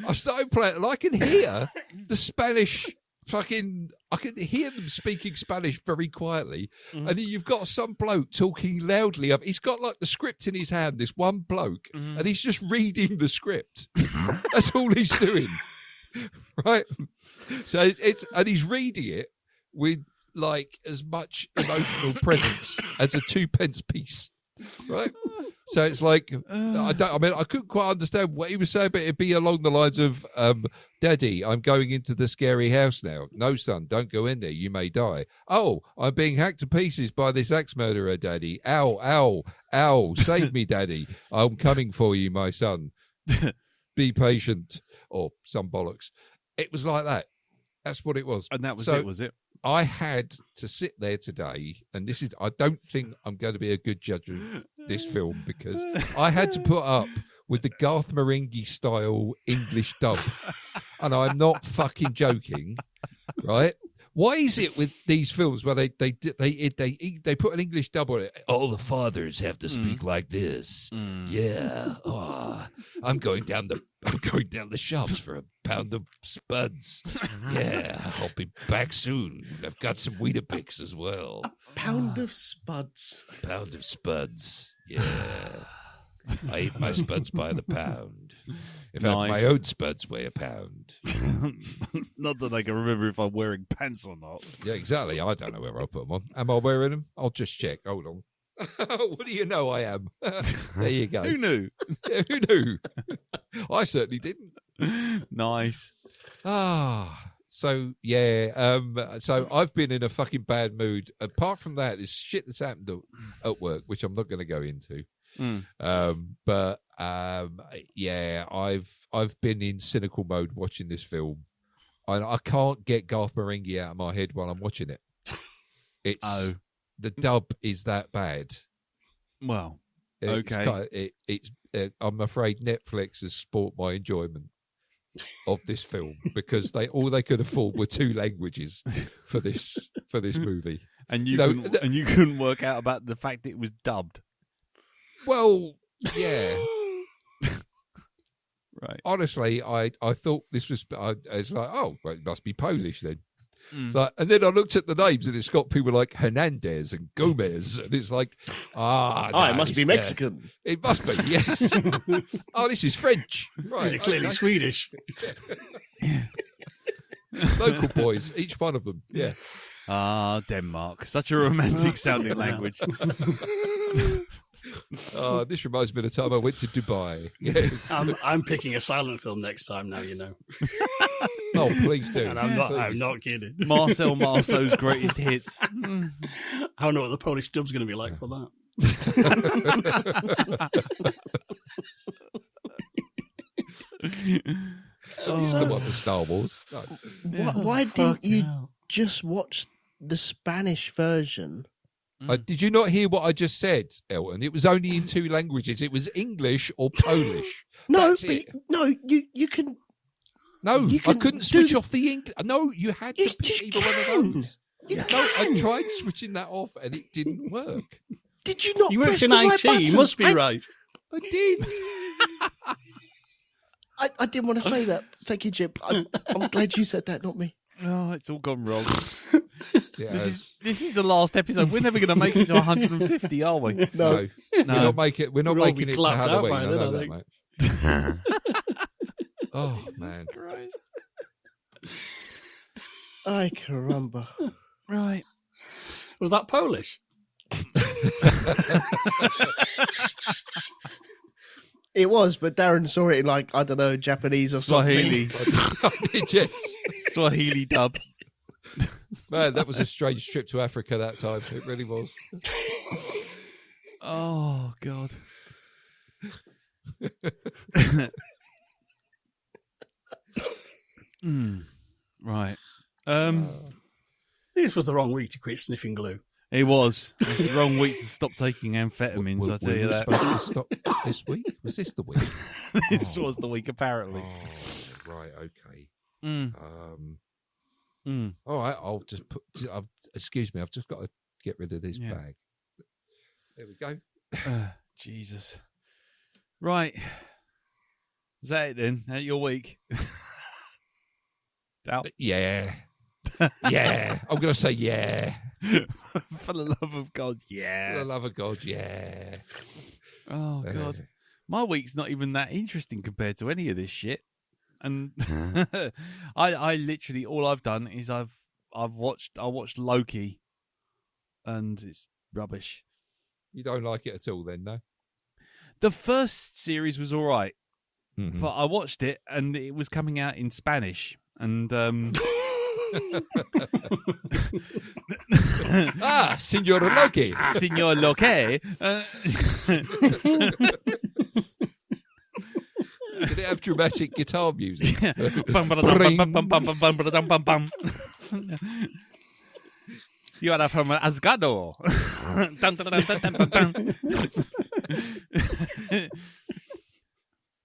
I started playing and I can hear the Spanish I can hear them speaking Spanish very quietly, and then you've got some bloke talking loudly. He's got like the script in his hand, this one bloke, and he's just reading the script. That's all he's doing, right? So and he's reading it with like as much emotional presence as a 2p piece, right? So it's like I couldn't quite understand what he was saying, but it'd be along the lines of, "Daddy, I'm going into the scary house now. No, son, don't go in there. You may die. Oh, I'm being hacked to pieces by this axe murderer, Daddy. Ow, ow, ow! Save me, Daddy. I'm coming for you, my son. Be patient," or some bollocks. It was like that. That's what it was. And that was So, it, was it? I had to sit there today, and I don't think I'm going to be a good judge of this film because I had to put up with the Garth Marenghi style English dub, and I'm not fucking joking, right? Why is it with these films where they put an English dub on it? All the fathers have to speak like this. Yeah. Oh, I'm going down the shops for a pound of spuds. Yeah, I'll be back soon. I've got some Weetabix as well. Pound of spuds. Pound of spuds. Yeah. I eat my spuds by the pound. In fact, my own spuds weigh a pound. Not that I can remember if I'm wearing pants or not. Yeah, exactly. I don't know whether I put them on. Am I wearing them? I'll just check. Hold on. What do you know I am? There you go. Who knew? Yeah, who knew? I certainly didn't. Nice. So yeah, so I've been in a fucking bad mood. Apart from that, there's shit that's happened at work, which I'm not going to go into. But yeah, I've been in cynical mode watching this film. I can't get Garth Marenghi out of my head while I'm watching it. It's the dub is that bad. Well, It's okay. I'm afraid Netflix has spoilt my enjoyment of this film because all they could afford were 2 languages for this movie. And you couldn't work out about the fact that it was dubbed. Well, yeah. Right. Honestly, I thought this was. It's like, oh, well, it must be Polish then. Like, and then I looked at the names, and it's got people like Hernandez and Gomez, and it's like, it must be Mexican. It must be, yes. Oh, this is French, right? Is it clearly Swedish? Local boys, each one of them, yeah. Denmark, such a romantic sounding language. This reminds me of the time I went to Dubai. Yes. I'm picking a silent film next time. Now you know. Oh, please do. And I'm not. Please. I'm not kidding. Marcel Marceau's greatest hits. I don't know what the Polish dub's going to be like for that. It's the one for Star Wars. No. Why didn't you just watch the Spanish version? Did you not hear what I just said, Elton? It was only in 2 languages. It was English or Polish. No, That's but it. no, you can. No, You I can couldn't do switch the- off the English. No, you had You to pick just either one can. of those. You No, can. I tried switching that off and it didn't work. Did you not? You press works in the right IT. You button? must be right. I did. I didn't want to say that. Thank you, Jim. I'm glad you said that, not me. Oh, it's all gone wrong. Yeah, This is the last episode. We're never going to make it to 150, are we? no, we're not making it. We're not We'll all making be it to clapped out Halloween. by I then, know I that, think. mate. Oh man, Christ. Ay, caramba. Right. Was that Polish? It was, but Darren saw it in, like, I don't know, Japanese or Swahili. I did, yes. Swahili dub. Man, that was a strange trip to Africa that time. It really was. Oh, God. Right. This was the wrong week to quit sniffing glue. It was. It's the wrong week to stop taking amphetamines, I'll tell you we that. supposed to stop this week? Was this the week? This was the week, apparently. Oh, right, okay. Mm. All right, I'll just put. Excuse me, I've just got to get rid of this bag. There we go. Jesus. Right. Is that it then? That your week? Out. Yeah. Yeah. I'm going to say yeah. For the love of God, For yeah. the love of God, yeah. Oh, God. My week's not even that interesting compared to any of this shit. And I literally, all I've done is I watched Loki, and it's rubbish. You don't like it at all then, no? The first series was all right, Mm-hmm. but I watched it and it was coming out in Spanish, and Signor Loki. Signor Loki. Did it have dramatic guitar music? You are from Asgado.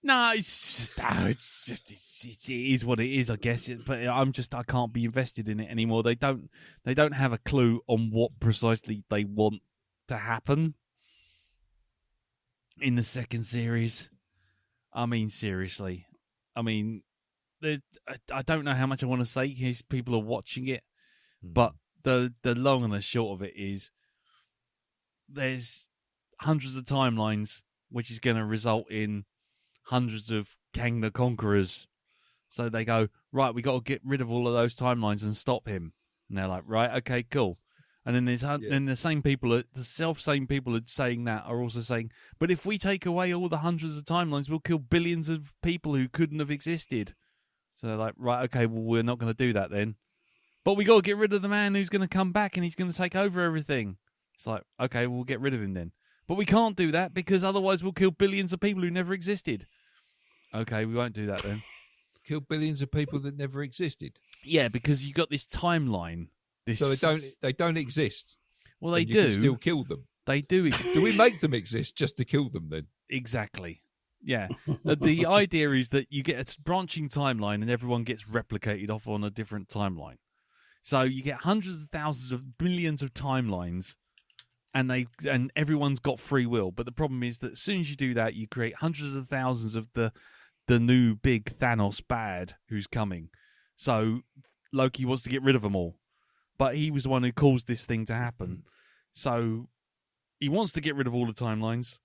No, it is what it is, I guess. But I can't be invested in it anymore. They don't have a clue on what precisely they want to happen in the second series. I mean, seriously. I mean, I don't know how much I want to say because people are watching it, but the long and the short of it is there's hundreds of timelines, which is going to result in hundreds of Kang the Conquerors. So they go, right, we got to get rid of all of those timelines and stop him. And they're like, right, okay, cool. And then then the same people, the self-same people are saying that are also saying, but if we take away all the hundreds of timelines, we'll kill billions of people who couldn't have existed. So they're like, right, okay, well, we're not going to do that then. But we got to get rid of the man who's going to come back and he's going to take over everything. It's like, okay, we'll get rid of him then. But we can't do that because otherwise we'll kill billions of people who never existed. Okay, we won't do that then. Kill billions of people that never existed. Yeah, because you got this timeline. So they don't exist. Well, they and do. You can still kill them. They do. Do we make them exist just to kill them then? Exactly. Yeah. The idea is that you get a branching timeline and everyone gets replicated off on a different timeline. So you get hundreds of thousands of billions of timelines and everyone's got free will. But the problem is that as soon as you do that, you create hundreds of thousands of the new big Thanos bad who's coming. So Loki wants to get rid of them all. But he was the one who caused this thing to happen. So he wants to get rid of all the timelines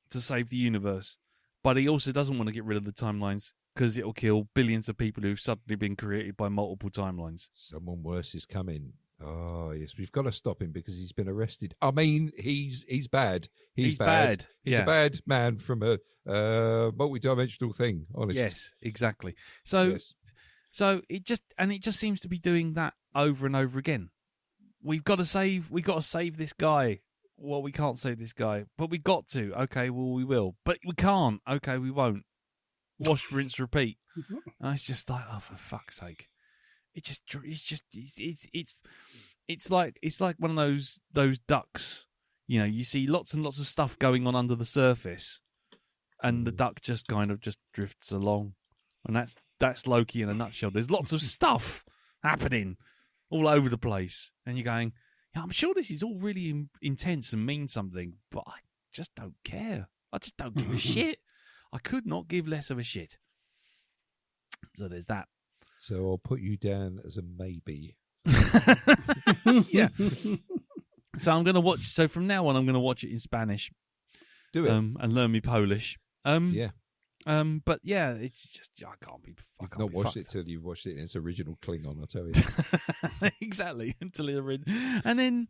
to save the universe. But he also doesn't want to get rid of the timelines because it'll kill billions of people who've suddenly been created by multiple timelines. Someone worse is coming. Oh yes, we've got to stop him because he's been arrested. I mean, he's bad. He's bad. He's Yeah. a bad man from a multi-dimensional thing. Honest. Yes, exactly. So it just seems to be doing that over and over again. We've got to save this guy. Well, we can't save this guy, but we got to. Okay, well, we will, but we can't. Okay, we won't. Wash, rinse, repeat. And it's just like, oh, for fuck's sake! It's like one of those ducks. You know, you see lots and lots of stuff going on under the surface, and the duck just kind of just drifts along, and that's Loki in a nutshell. There's lots of stuff happening all over the place, and you're going, yeah, I'm sure this is all really intense and means something, but I just don't care. I just don't give a shit. I could not give less of a shit. So there's that. So I'll put you down as a maybe. Yeah. So I'm going to watch. So from now on, I'm going to watch it in Spanish. Do it. And learn me Polish. Yeah. But yeah, it's just I can't be. You've not watched it till you've watched it in its original Klingon. I tell you. Exactly, until it's read, and then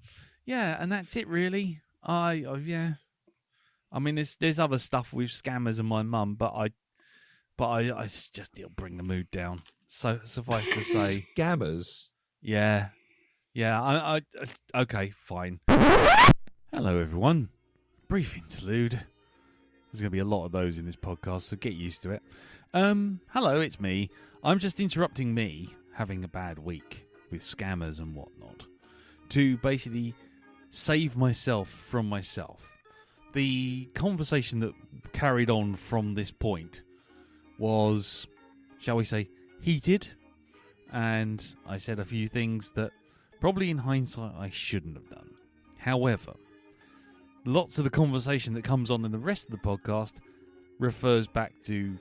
and that's it really. I mean, there's other stuff with Scammers and my mum, but I just it'll bring the mood down. So suffice to say, Scammers. Yeah. I okay, fine. Hello, everyone. Brief interlude. There's going to be a lot of those in this podcast, so get used to it. Hello, it's me. I'm just interrupting me having a bad week with scammers and whatnot to basically save myself from myself. The conversation that carried on from this point was, shall we say, heated, and I said a few things that probably in hindsight I shouldn't have done. However, lots of the conversation that comes on in the rest of the podcast refers back to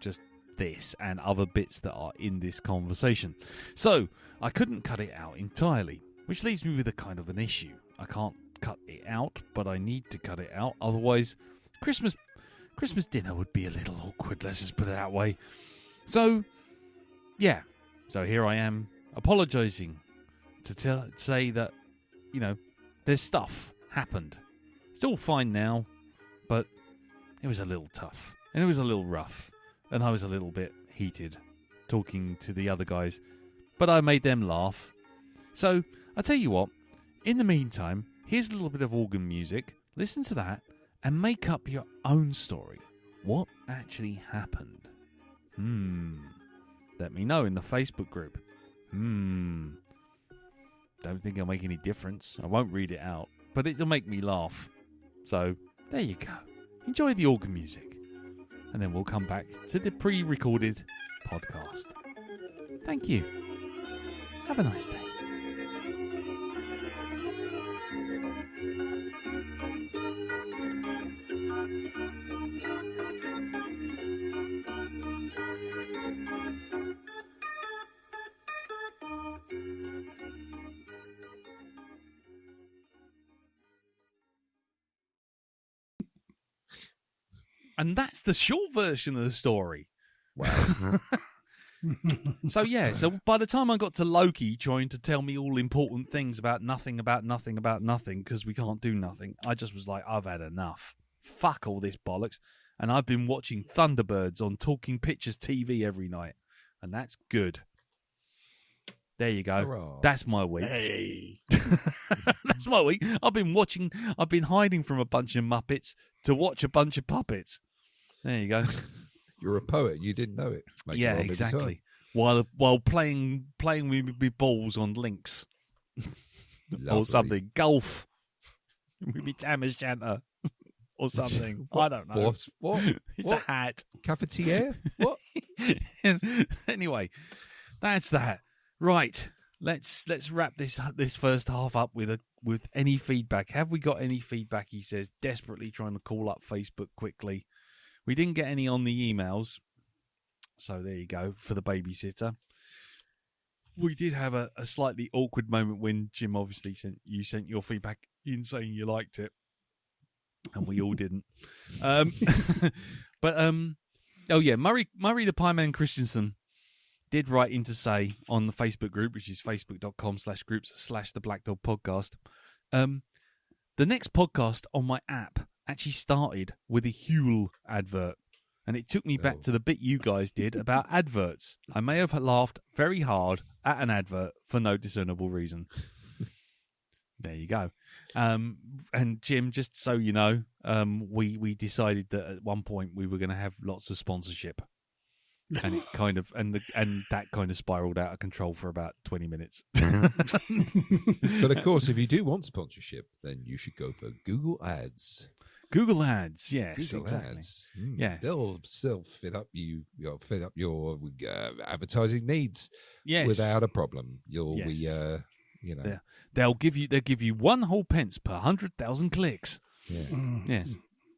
just this and other bits that are in this conversation. So, I couldn't cut it out entirely, which leaves me with a kind of an issue. I can't cut it out, but I need to cut it out, otherwise Christmas dinner would be a little awkward, let's just put it that way. So, yeah. So here I am, apologising to say that, you know, there's stuff happened. It's all fine now, but it was a little tough, and it was a little rough, and I was a little bit heated talking to the other guys, but I made them laugh. So, I'll tell you what, in the meantime, here's a little bit of organ music, listen to that, and make up your own story. What actually happened? Let me know in the Facebook group. Don't think it'll make any difference. I won't read it out, but it'll make me laugh. So, there you go. Enjoy the organ music. And then we'll come back to the pre-recorded podcast. Thank you. Have a nice day. And that's the short version of the story. Wow. So by the time I got to Loki trying to tell me all important things about nothing, because we can't do nothing, I just was like, I've had enough. Fuck all this bollocks. And I've been watching Thunderbirds on Talking Pictures TV every night. And that's good. There you go. Hurrah. That's my week. Hey. That's my week. I've been hiding from a bunch of Muppets to watch a bunch of puppets. There you go. You're a poet and you didn't know it. Make Yeah, it all exactly. While playing with balls on links or something, golf with me Tamas Janter or something. I don't know. What? It's What? a hat. Cafetiere? What? Anyway, that's that. Right. Let's wrap this first half up with any feedback. Have we got any feedback? He says, desperately trying to call up Facebook quickly. We didn't get any on the emails, so there you go for the babysitter. We did have a slightly awkward moment when Jim obviously sent your feedback in saying you liked it, and we all didn't. But oh yeah, Murray the Pieman Christensen did write in to say on the Facebook group, which is facebook.com/groups/the Black Dog Podcast, the next podcast on my app actually started with a Huel advert. And it took me back to the bit you guys did about adverts. I may have laughed very hard at an advert for no discernible reason. There you go. And Jim, just so you know, we decided that at one point we were going to have lots of sponsorship, and it kind of and that kind of spiraled out of control for about 20 minutes. But of course, if you do want sponsorship, then you should go for Google Ads. Google Ads, yes, Google exactly. Ads. Yes. They'll still fit up your advertising needs. Yes, without a problem. You'll Yes. you know. Yeah. They'll give you 1 whole pence per 100,000 clicks. Yeah. Yes.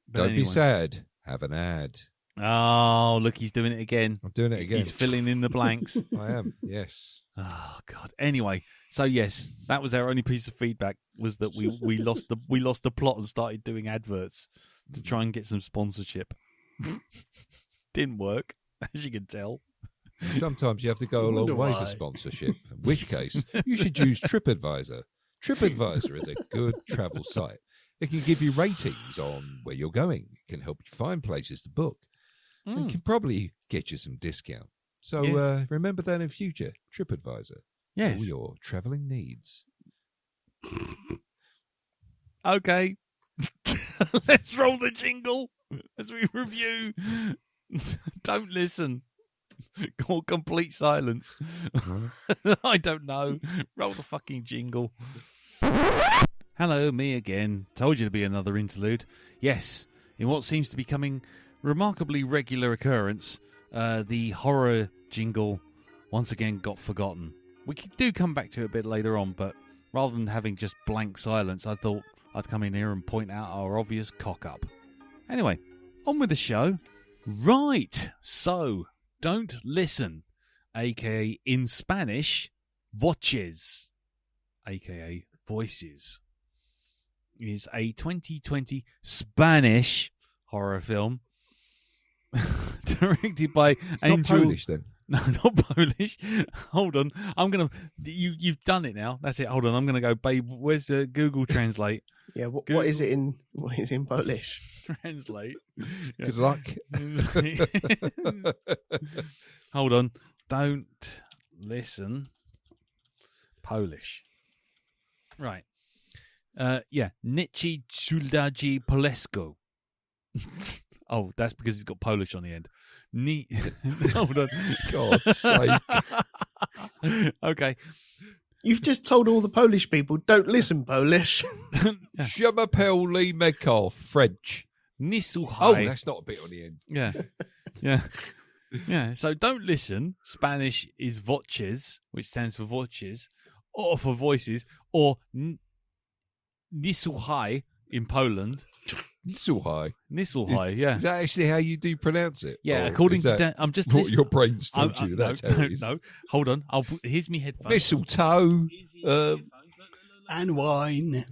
But Don't anyway. be sad. Have an ad. Oh, look, he's doing it again. I'm doing it again. He's filling in the blanks. I am. Yes. Oh God. Anyway, so yes, that was our only piece of feedback, was that we lost the plot and started doing adverts to try and get some sponsorship. Didn't work, as you can tell. Sometimes you have to go a long Wonder way why. for sponsorship. In which case, you should use TripAdvisor. TripAdvisor is a good travel site. It can give you ratings on where you're going. It can help you find places to book. And can probably get you some discount. So Yes. remember that in future. TripAdvisor. Yes. All your travelling needs. Okay. Let's roll the jingle as we review. Don't listen. Or complete silence. I don't know. Roll the fucking jingle. Hello, me again. Told you to be another interlude. Yes, in what seems to be becoming remarkably regular occurrence, the horror jingle once again got forgotten. We do come back to it a bit later on, but rather than having just blank silence, I thought I'd come in here and point out our obvious cock-up. Anyway, on with the show. Right, so, Don't Listen, a.k.a. in Spanish, Voces, a.k.a. Voices, is a 2020 Spanish horror film directed by It's Angel... not Polish then. No, not Polish. Hold on. I'm going to... You've done it now. That's it. Hold on. I'm going to go, babe, where's Google Translate? Yeah, what is it in Polish? Translate. Good luck. Hold on. Don't listen. Polish. Right. Nici Ciudaji Polesko. Oh, that's because it's got Polish on the end. Hold on. God's sake. Okay. You've just told all the Polish people, don't listen Polish. Je m'appelle Mekov, French. Nisuhai. Oh, that's not a bit on the end. Yeah. Yeah. Yeah. So don't listen. Spanish is voces, which stands for voces, or for voices, or Nisuhai in Poland. Nisuhai. Nisuhai, yeah. Is that actually how you do pronounce it? Yeah, Or according is to that Dan, I'm just what listening. your brain's told you. That's no, how it is. No, hold on. Here's me headphones. Mistletoe. And wine.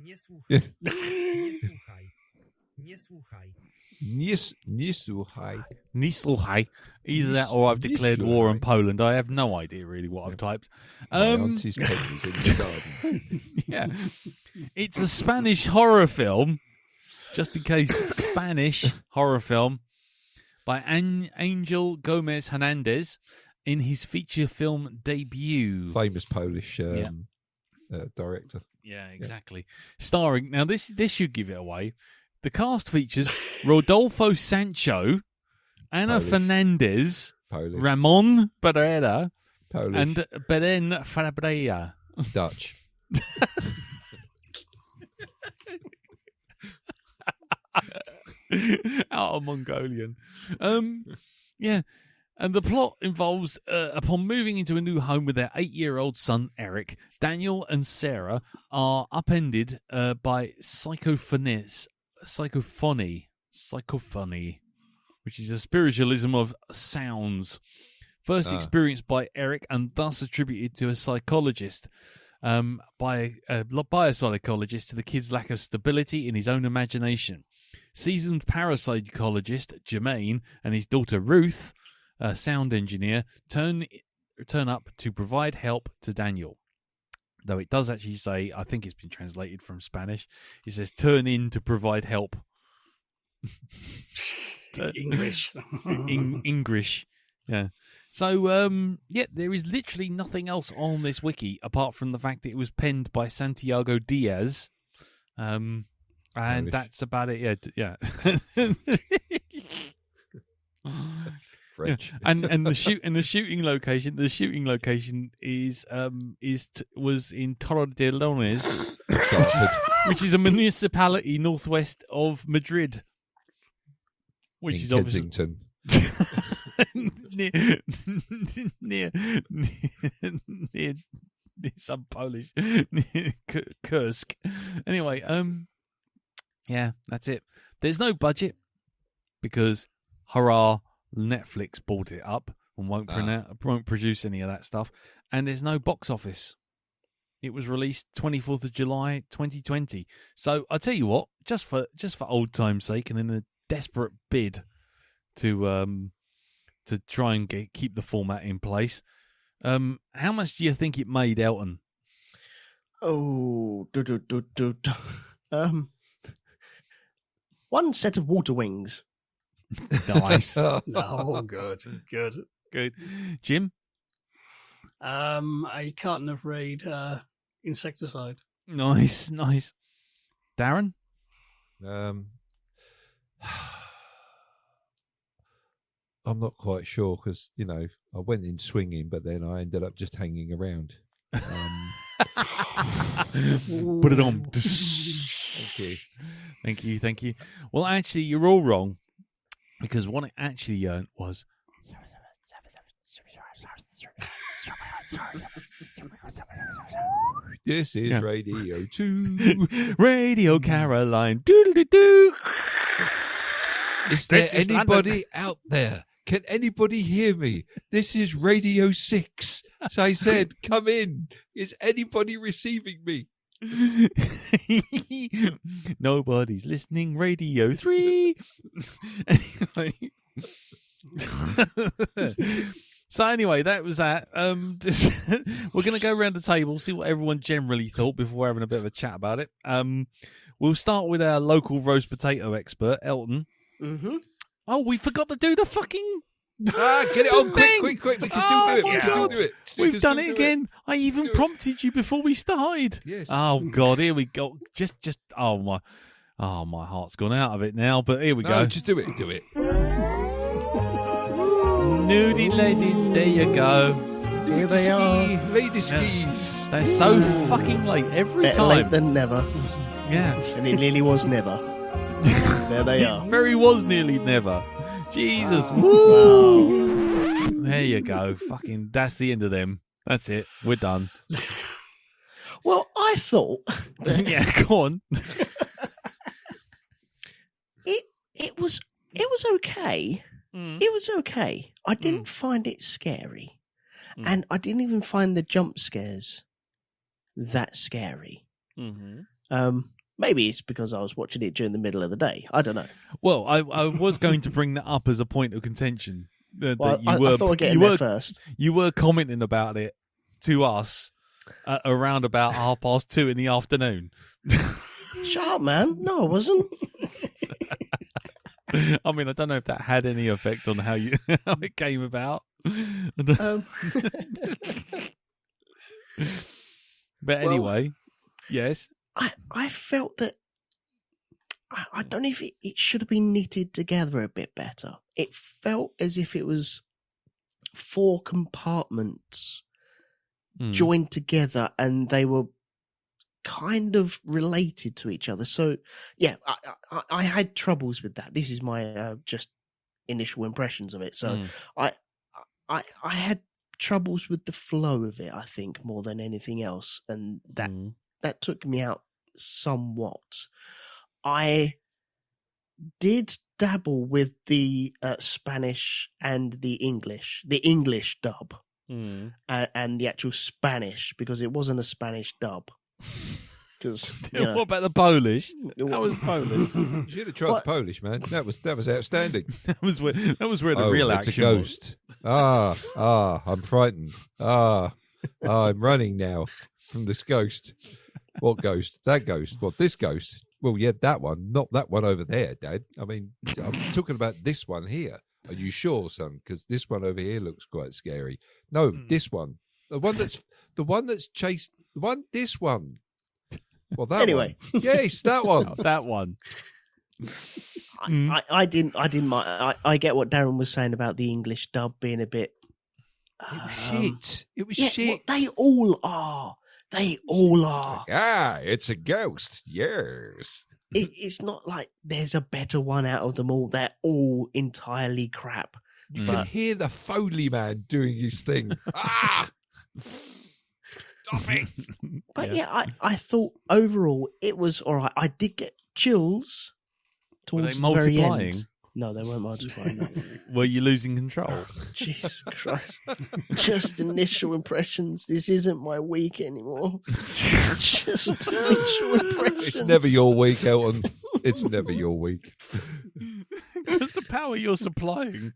Nisuhai. Nisuhai. Either that or I've declared war on Nisuhai. Poland. I have no idea really what I've typed. My auntie's pennies in the garden. Yeah. It's a Spanish horror film, just in case, Spanish horror film by Angel Gomez Hernandez in his feature film debut. Famous Polish director. Yeah, exactly. Starring, now this should give it away. The cast features Rodolfo Sancho, Ana Polish. Fernandez, Polish. Ramon Pereira, Polish. and Beren Fabreira. Dutch. Out of Mongolian. Yeah. And the plot involves, upon moving into a new home with their 8-year-old son, Eric, Daniel and Sarah are upended by psychophony, which is a spiritualism of sounds, first experienced by Eric and thus attributed to a psychologist, by a psychologist, to the kid's lack of stability in his own imagination. Seasoned parapsychologist Jermaine and his daughter Ruth, a sound engineer, turn turn up to provide help to Daniel. Though it does actually say, I think it's been translated from Spanish. It says turn in to provide help. English. English. Yeah. So, there is literally nothing else on this wiki apart from the fact that it was penned by Santiago Diaz. And Irish. that's about it. Yeah. French. And the shooting location was in Torrelodones, which is a municipality northwest of Madrid, which in is obviously Kensington. near some Polish near Kursk. Anyway, yeah, that's it. There's no budget because hurrah, Netflix bought it up and won't produce any of that stuff. And there's no box office. It was released 24th of July 2020. So I tell you what, just for old time's sake, and in a desperate bid to try and keep the format in place, how much do you think it made, Elton? Oh, one set of water wings. Nice. Oh, good. Jim? A carton of Raid insecticide. Nice. Darren? I'm not quite sure because, I went in swinging, but then I ended up just hanging around. Put it on. Thank you. Thank you. Well, actually, you're all wrong because what it actually earned was... This is Radio 2. Radio Caroline. Doodle-doo-doo. Is there anybody out there? Can anybody hear me? This is Radio 6. So I said, come in. Is anybody receiving me? Nobody's listening. Radio 3. Anyway. So anyway, that was that. We're going to go around the table, see what everyone generally thought before we're having a bit of a chat about it. We'll start with our local roast potato expert, Elton. Mm-hmm. Oh, we forgot to do the fucking... Get it on quick. We can still do it. We've done it again. I even prompted you before we started. Yes. Oh, God, here we go. Just, my heart's gone out of it now, but here we go. Just do it. Nudie ladies, there you go. Here they are. Lady skis. They're so fucking late every Better time. late than never. Yeah. And it nearly was never. There they are. It very was nearly never. Jesus. Woo! There you go. Fucking, that's the end of them. That's it. We're done. Well, I thought... Yeah, go on. It was okay. It was okay. I didn't find it scary. And I didn't even find the jump scares that scary. Mm-hmm. Maybe it's because I was watching it during the middle of the day. I don't know. Well, I was going to bring that up as a point of contention. I thought I'd get in there first. You were commenting about it to us around about 2:30 in the afternoon. Shut up, man. No, I wasn't. I mean, I don't know if that had any effect on how it came about. But anyway, yes. I felt that I don't know if it should have been knitted together a bit better. It felt as if it was 4 compartments joined together and they were kind of related to each other. So, yeah, I had troubles with that. This is my just initial impressions of it. So I had troubles with the flow of it, I think, more than anything else. And that took me out somewhat. I did dabble with the Spanish and the English dub and the actual Spanish, because it wasn't a Spanish dub. because What about the Polish? That was Polish. You should have tried the Polish, man. That was outstanding. That was where the real it's action a ghost. I'm frightened. I'm running now from this ghost. What ghost? That ghost. What, this ghost? Well, yeah, that one, not that one over there, Dad. I mean, I'm talking about this one here. Are you sure, son? Because this one over here looks quite scary. No, this one. The one that's chased. This one. Well, that Anyway. one. Yes, that one. Oh, that one. I didn't mind. I get what Darren was saying about the English dub being a bit. It was shit. It was Yeah, shit. well, they all are. They all are. It's a ghost. Yes. It's not like there's a better one out of them all. They're all entirely crap. You can hear the Foley man doing his thing. Stop it. But yeah, I thought overall it was all right. I did get chills towards the very end. No, they weren't multiplying. No. Were you losing control? Jesus Christ. Just initial impressions. This isn't my week anymore. Just initial impressions. It's never your week, Elton. It's never your week. Because the power you're supplying.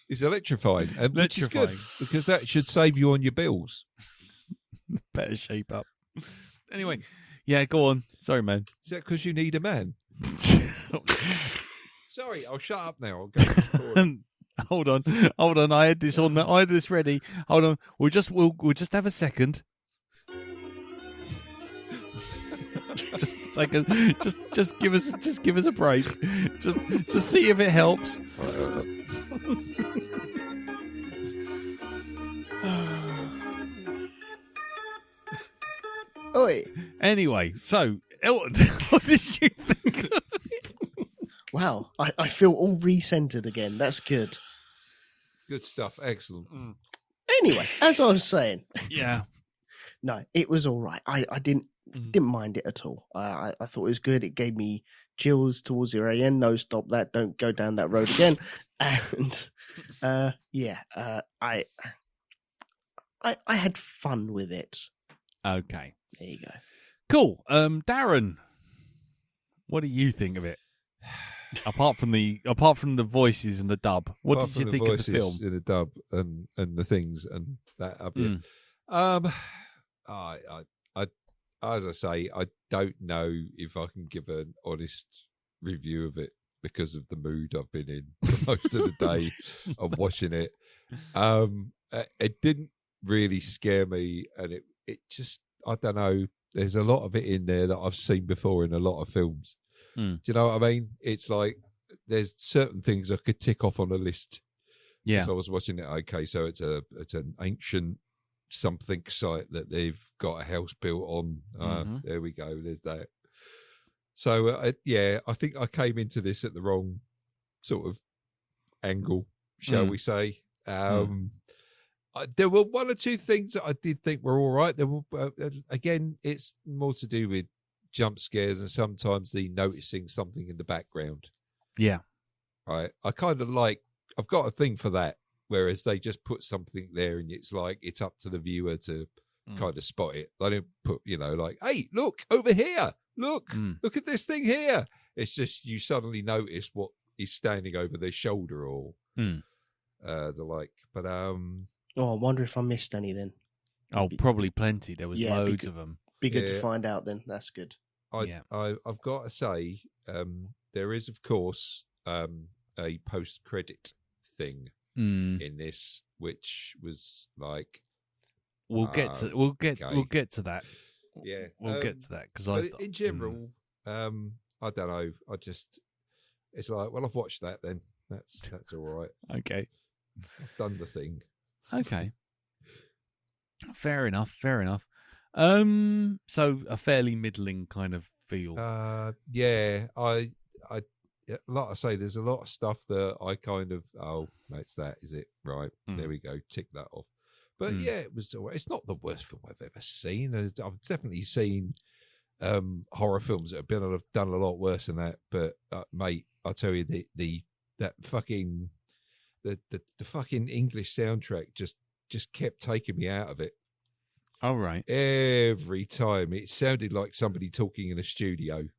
It's electrifying. And which is good, because that should save you on your bills. Better shape up. Anyway, yeah, go on. Sorry, man. Is that because you need a man? Sorry, I'll shut up now. I'll go forward. Hold on. I had this on. I had this ready. Hold on. We'll just have a second. Just give us a break. Just see if it helps. Oi. Anyway, so Elton, what did you think of it? Wow, I feel all recentered again. That's good. Good stuff. Excellent. Anyway, as I was saying, Yeah. no, it was all right. I didn't mind it at all. I thought it was good. It gave me chills towards the very end. No, stop that. Don't go down that road again. And I had fun with it. Okay. There you go. Cool. Darren, what do you think of it? Apart from the voices and the dub, what did you think of the film? In the dub and the things and that up here. I as I say, I don't know if I can give an honest review of it because of the mood I've been in for most of the day of watching it. It didn't really scare me, and it just, I don't know. There's a lot of it in there that I've seen before in a lot of films. Do you know what I mean? It's like there's certain things I could tick off on a list. Yeah. So I was watching it. Okay, so it's an ancient something site that they've got a house built on. There we go. There's that. So I think I came into this at the wrong sort of angle, shall we say? There were one or two things that I did think were all right. There were again, it's more to do with jump scares and sometimes the noticing something in the background. Yeah. Right. I kind of like, I've got a thing for that, whereas they just put something there and it's like, it's up to the viewer to kind of spot it. They don't put, like, hey, look over here. Look at this thing here. It's just, you suddenly notice what is standing over their shoulder or the like. But, I wonder if I missed any then. Oh, probably plenty. There was loads of them. Be good to find out then. That's good. I've got to say, there is, of course, a post-credit thing in this, which was like, we'll get to that. Yeah, we'll get to that because in general, I don't know. It's like, well, I've watched that. Then that's all right. Okay, I've done the thing. Okay, fair enough. So a fairly middling kind of feel. I like I say, there's a lot of stuff that I kind of, that's that, is it? Right. There we go. Tick that off. But it was, it's not the worst film I've ever seen. I've definitely seen horror films that have done a lot worse than that. But mate, I'll tell you, the fucking English soundtrack just kept taking me out of it. Oh, right. Every time it sounded like somebody talking in a studio.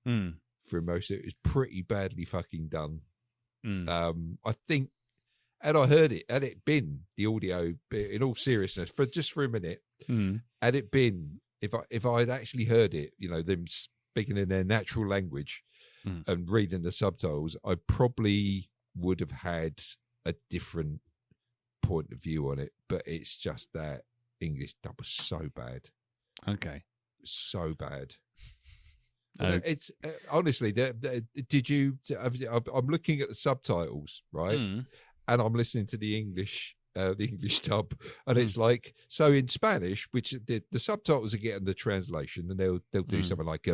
Mm. For most of it was pretty badly fucking done. Mm. I think, had I heard it, had it been the audio, in all seriousness, for a minute, had it been, if I had actually heard it, them speaking in their natural language and reading the subtitles, I probably would have had a different point of view on it. But it's just that English dub was so bad. Okay. So bad. Oh. It's honestly, did you? I'm looking at the subtitles, right, and I'm listening to the English dub, and it's like, so in Spanish, which the subtitles are getting the translation, and they'll do something like,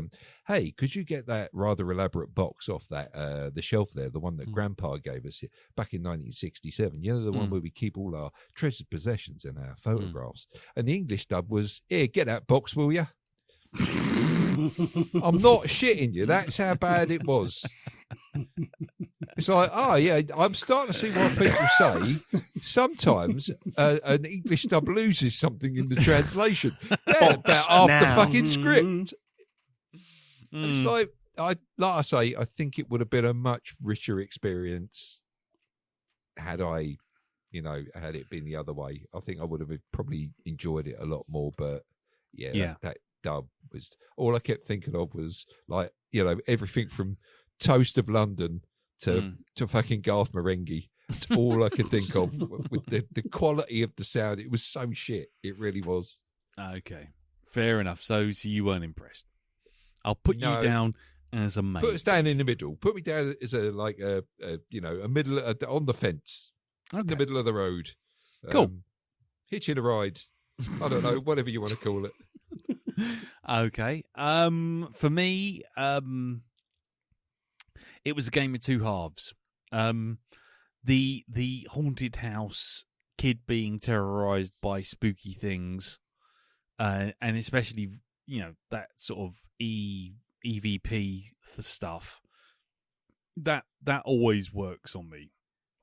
"Hey, could you get that rather elaborate box off that the shelf there, the one that Grandpa gave us back in 1967? You know, the one where we keep all our treasured possessions and our photographs." And the English dub was, "Here, get that box, will you?" I'm not shitting you. That's how bad it was. It's like, oh yeah, I'm starting to see what people say. Sometimes an English dub loses something in the translation. They're about half the fucking script. It's like I say, I think it would have been a much richer experience had I, had it been the other way. I think I would have probably enjoyed it a lot more. But yeah. That dub was, all I kept thinking of was, like, everything from Toast of London to fucking Garth Marenghi. It's all I could think of with the quality of the sound. It was so shit. It really was. Okay, fair enough. So you weren't impressed. I'll put you down as a mate. Put us down in the middle. Put me down as a middle on the fence, in the middle of the road. Cool. Hitching a ride. I don't know, whatever you want to call it. Okay. For me, it was a game of two halves. The haunted house, kid being terrorized by spooky things, and especially that sort of EVP stuff. That always works on me.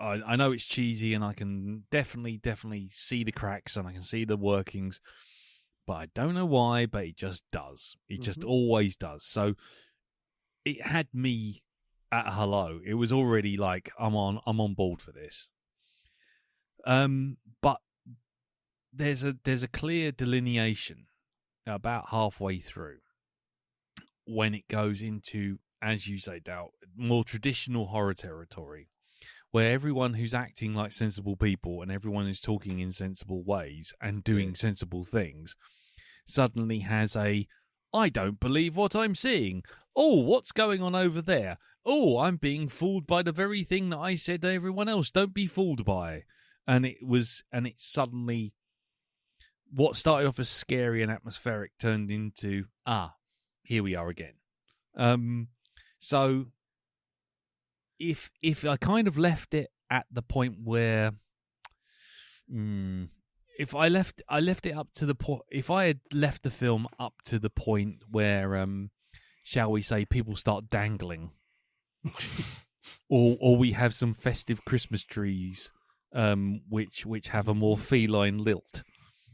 I know it's cheesy, and I can definitely see the cracks, and I can see the workings. But I don't know why, but it just does. It just always does. So it had me at hello. It was already like, I'm on board for this. But there's a clear delineation about halfway through when it goes into, as you say, Dal, more traditional horror territory, where everyone who's acting like sensible people and everyone who's talking in sensible ways and doing sensible things suddenly has a, I don't believe what I'm seeing. Oh, what's going on over there? Oh, I'm being fooled by the very thing that I said to everyone else. Don't be fooled by. And it's suddenly, what started off as scary and atmospheric turned into, here we are again. So if I kind of left it at the point where, if I left it up to the point, if I had left the film up to the point where, shall we say, people start dangling, or we have some festive Christmas trees, which have a more feline lilt,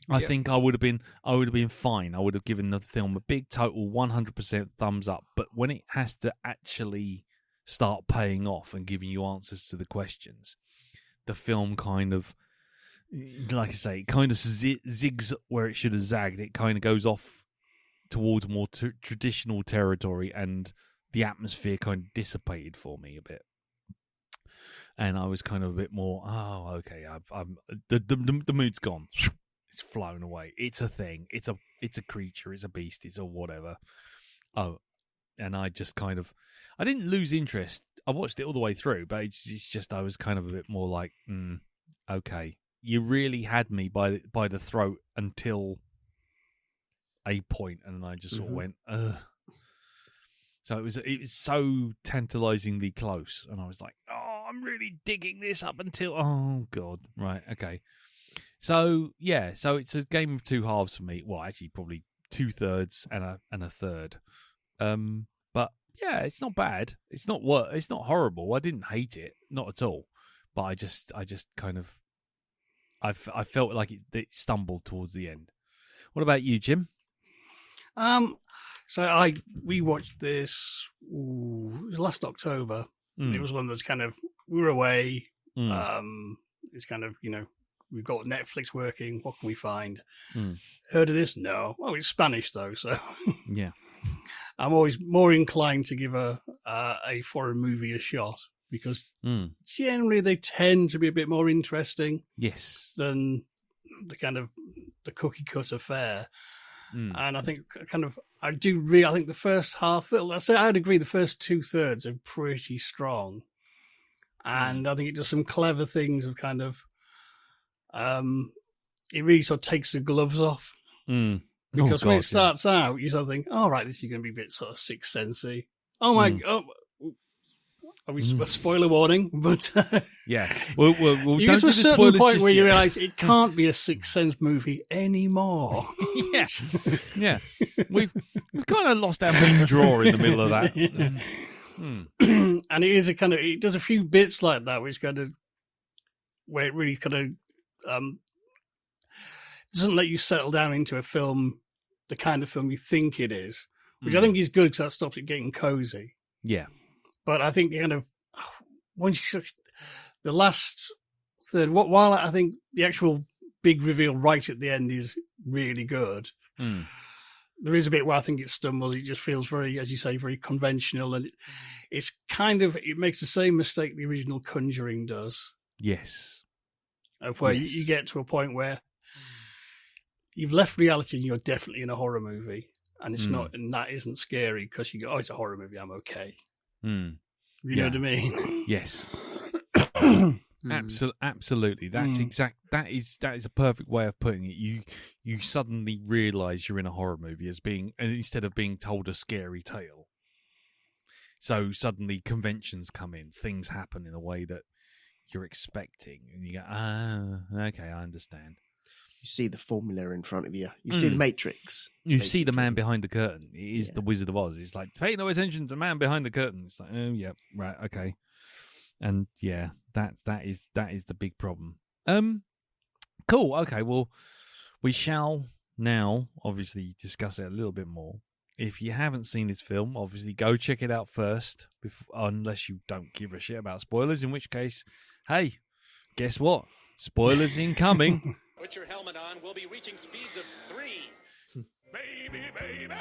I think I would have been fine. I would have given the film a big total 100% thumbs up. But when it has to actually start paying off and giving you answers to the questions, the film kind of, like I say, it kind of zigs where it should have zagged. It kind of goes off towards more traditional territory, and the atmosphere kind of dissipated for me a bit. And I was kind of a bit more, okay, the mood's gone. It's flown away. It's a thing. It's a creature. It's a beast. It's a whatever. Oh, and I just kind of, I didn't lose interest. I watched it all the way through, but it's just, I was kind of a bit more like, okay, you really had me by the throat until a point, and I just sort of went, ugh. So it was so tantalizingly close, and I was like, oh, I'm really digging this up until, oh god, right, okay. So yeah, so it's a game of two halves for me. Well, actually, probably 2/3 and a third. But yeah, it's not bad. It's not horrible. I didn't hate it, not at all. But I just kind of, I felt like it stumbled towards the end. What about you, Jim? So we watched this last October. It was one that's kind of, we were away. It's kind of, we've got Netflix working. What can we find? Heard of this? No. Oh, it's Spanish though, so yeah. I'm always more inclined to give a foreign movie a shot because generally they tend to be a bit more interesting. Yes. Than the kind of the cookie cutter fare. And I think I think the first half, I'd agree the first 2/3 are pretty strong. And I think it does some clever things of kind of, it really sort of takes the gloves off. Because when it starts out, you sort of think, all right, this is going to be a bit sort of Sixth Sense-y. Oh my God. Are we a spoiler warning? But yeah, well, you get to a certain point where you realise it can't be a Sixth Sense movie anymore. yeah. We've kind of lost our main draw in the middle of that. And it is it does a few bits like that, which where it really doesn't let you settle down into a film, the kind of film you think it is, which I think is good because that stops it getting cozy. Yeah. But I think once the last third, while I think the actual big reveal right at the end is really good, there is a bit where I think it stumbles. It just feels very, as you say, very conventional, and it's it makes the same mistake the original Conjuring does. Yes. Of where you get to a point where you've left reality and you're definitely in a horror movie, and it's not, and that isn't scary because you go, oh, it's a horror movie, I'm okay. You know what I mean? Yes. Absolutely. That's that is a perfect way of putting it. You suddenly realise you're in a horror movie instead of being told a scary tale. So suddenly conventions come in, things happen in a way that you're expecting, and you go, okay, I understand. You see the formula in front of you. You see the Matrix. You see the man behind the curtain. It is the Wizard of Oz. It's like, pay no attention to the man behind the curtain. It's like, oh, yeah, right, okay. And yeah, that is the big problem. Cool. Okay, well, we shall now obviously discuss it a little bit more. If you haven't seen this film, obviously go check it out first, unless you don't give a shit about spoilers, in which case, hey, guess what? Spoilers incoming. Put your helmet on. We'll be reaching speeds of 3. Baby, baby.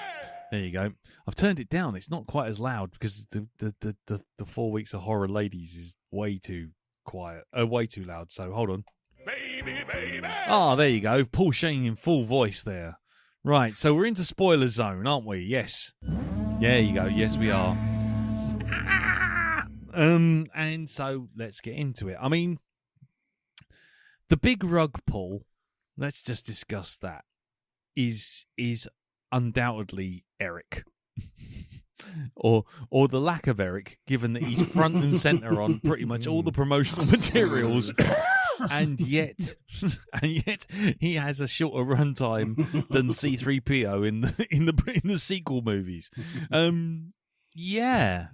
There you go. I've turned it down. It's not quite as loud because the 4 weeks of horror ladies is way too quiet. Way too loud. So hold on. Baby, baby. Ah, there you go. Paul Shane in full voice there. Right. So we're into spoiler zone, aren't we? Yes. There you go. Yes, we are. And so let's get into it. I mean, the big rug pull. Let's just discuss that. Is undoubtedly Eric, or the lack of Eric, given that he's front and center on pretty much all the promotional materials, and yet he has a shorter runtime than C-3PO in the sequel movies. Yeah.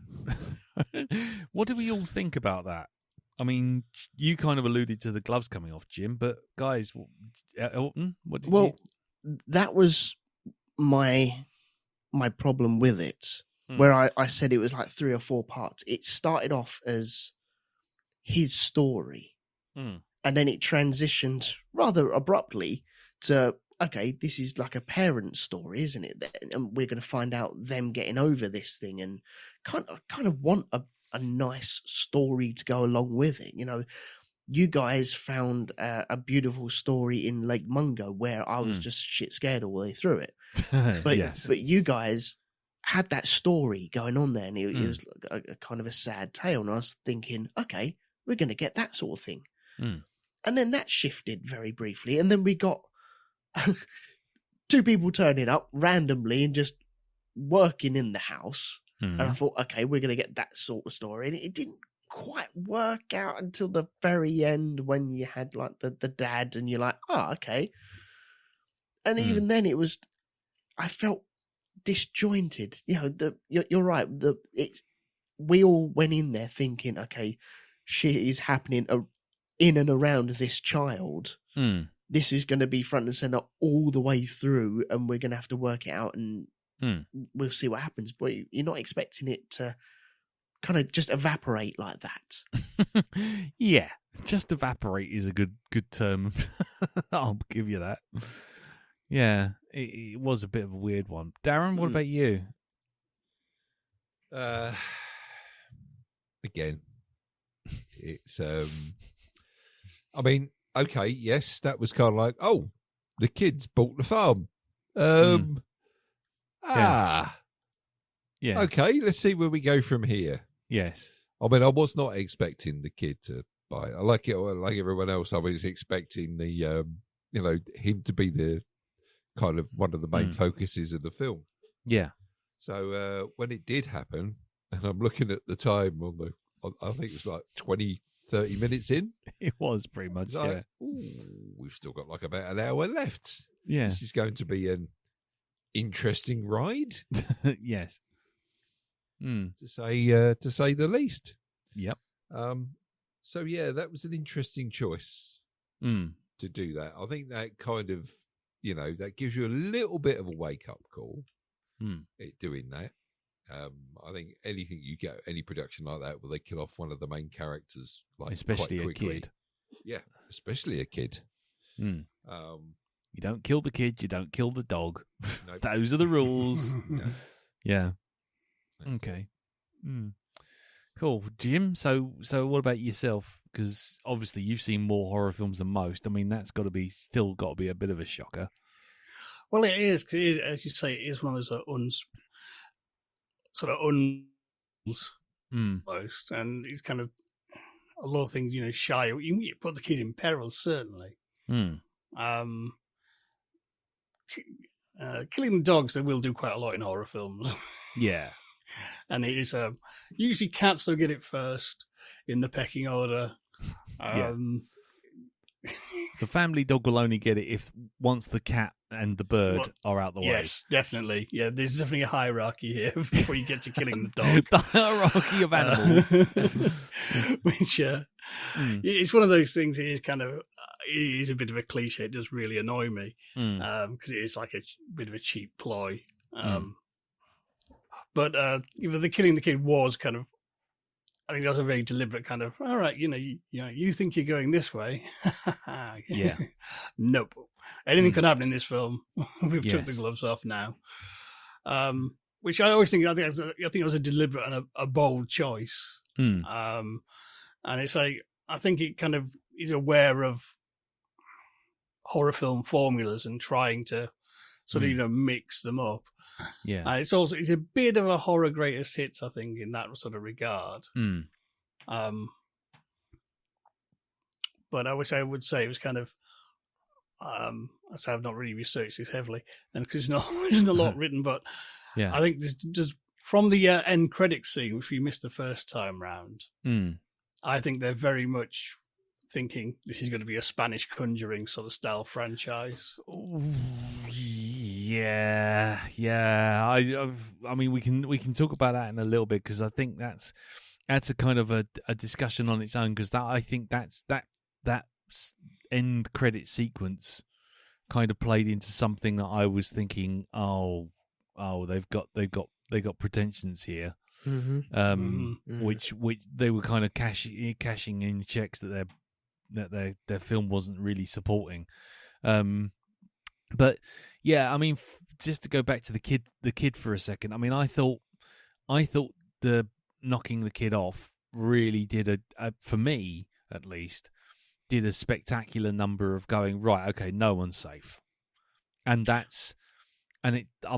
What do we all think about that? I mean, you kind of alluded to the gloves coming off, Jim, but guys, Elton, what did you... that was my problem with it, where I said it was like 3 or 4 parts. It started off as his story, and then it transitioned rather abruptly to, okay, this is like a parent's story, isn't it? And we're going to find out them getting over this thing, and kind of want a nice story to go along with it. You know, you guys found a beautiful story in Lake Mungo where I was just shit scared all the way through it. But yes. But you guys had that story going on there, and it was a kind of a sad tale. And I was thinking, okay, we're going to get that sort of thing. And then that shifted very briefly, and then we got 2 people turning up randomly and just working in the house. And I thought, okay, we're going to get that sort of story. And it didn't quite work out until the very end when you had like the dad, and you're like, oh, okay. And even then it was, I felt disjointed. You know, you're right. We all went in there thinking, okay, shit is happening in and around this child. this is going to be front and center all the way through, and we're going to have to work it out, and we'll see what happens. But you're not expecting it to kind of just evaporate like that. Yeah, just evaporate is a good term. I'll give you that. Yeah, it was a bit of a weird one. Darren, what about you? Again, it's I mean, okay, yes, that was kind of like, oh, the kids bought the farm. Yeah. Okay, let's see where we go from here. Yes. I mean, I was not expecting the kid to buy it. I like it like everyone else. I was expecting the him to be the kind of one of the main focuses of the film. Yeah. So when it did happen, and I'm looking at the time I think it was like 20, 30 minutes in. It was pretty much, like, we've still got like about an hour left. Yeah. This is going to be an interesting ride. Yes. To say the least. Yep. So yeah, that was an interesting choice to do that. I think that kind of, that gives you a little bit of a wake up call. It doing that. I think anything you get, any production like that, where they kill off one of the main characters, like especially quite quickly. A kid. Yeah, especially a kid. You don't kill the kid, you don't kill the dog. Nope. Those are the rules. Yeah. Okay. Cool. Jim, so what about yourself? Because obviously you've seen more horror films than most. I mean, that's still got to be a bit of a shocker. Well, it is, because as you say, it is one of those most, and it's kind of a lot of things, shy. You put the kid in peril, certainly. Killing the dogs, they will do quite a lot in horror films. Yeah. And it is usually cats still get it first in the pecking order. The family dog will only get it once the cat and the bird are out the way. Yes, definitely. Yeah, there's definitely a hierarchy here before you get to killing the dog. The hierarchy of animals. Which it's one of those things. It is kind of it is a bit of a cliche. It does really annoy me because it is like a bit of a cheap ploy. But the killing the kid was kind of, I think that was a very deliberate kind of, all right, you think you're going this way. Yeah. Nope. Anything could happen in this film. We've took the gloves off now. Which I always think, I think it was a deliberate and a bold choice. And it's like, I think it kind of is aware of horror film formulas and trying to sort of, mix them up. Yeah. It's a bit of a horror greatest hits, I think, in that sort of regard. But I would say it was kind of, I say I've not really researched this heavily, and because there isn't a lot written, but I think just from the end credits scene, which we missed the first time round, I think they're very much thinking this is going to be a Spanish Conjuring sort of style franchise. Yeah. I mean, we can talk about that in a little bit, because I think that's a kind of a discussion on its own. Because I think that end credit sequence kind of played into something that I was thinking, oh, they've got pretensions here, which they were kind of cashing in checks that their film wasn't really supporting. But yeah, I mean, just to go back to the kid for a second. I mean, I thought the knocking the kid off really did for me at least, did a spectacular number of going, right, okay, no one's safe, and I've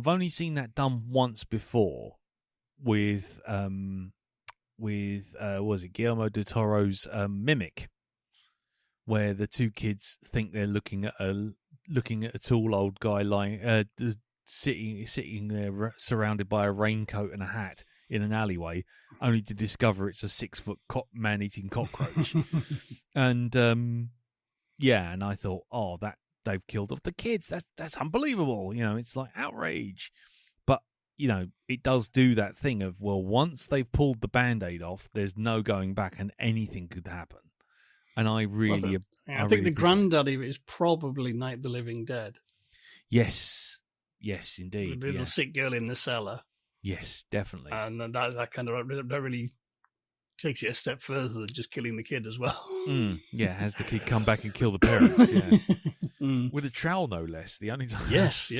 only seen that done once before with was it Guillermo del Toro's Mimic, where the two kids think they're looking at a tall old guy lying sitting there surrounded by a raincoat and a hat in an alleyway, only to discover it's a 6-foot man-eating cockroach. And and I thought, oh, that they've killed off the kids. That's unbelievable. It's like outrage. But it does do that thing of, well, once they've pulled the Band-Aid off, there's no going back, and anything could happen. and I really, I think really the appreciate it. granddaddy of it is probably Night of the Living Dead. Yes, With indeed, the little sick girl in the cellar. yes, definitely. And that kind of that really takes it a step further than just killing the kid as well. Yeah, has the kid come back and kill the parents? Yeah, Mm. with a trowel, no less. The only time. Yes.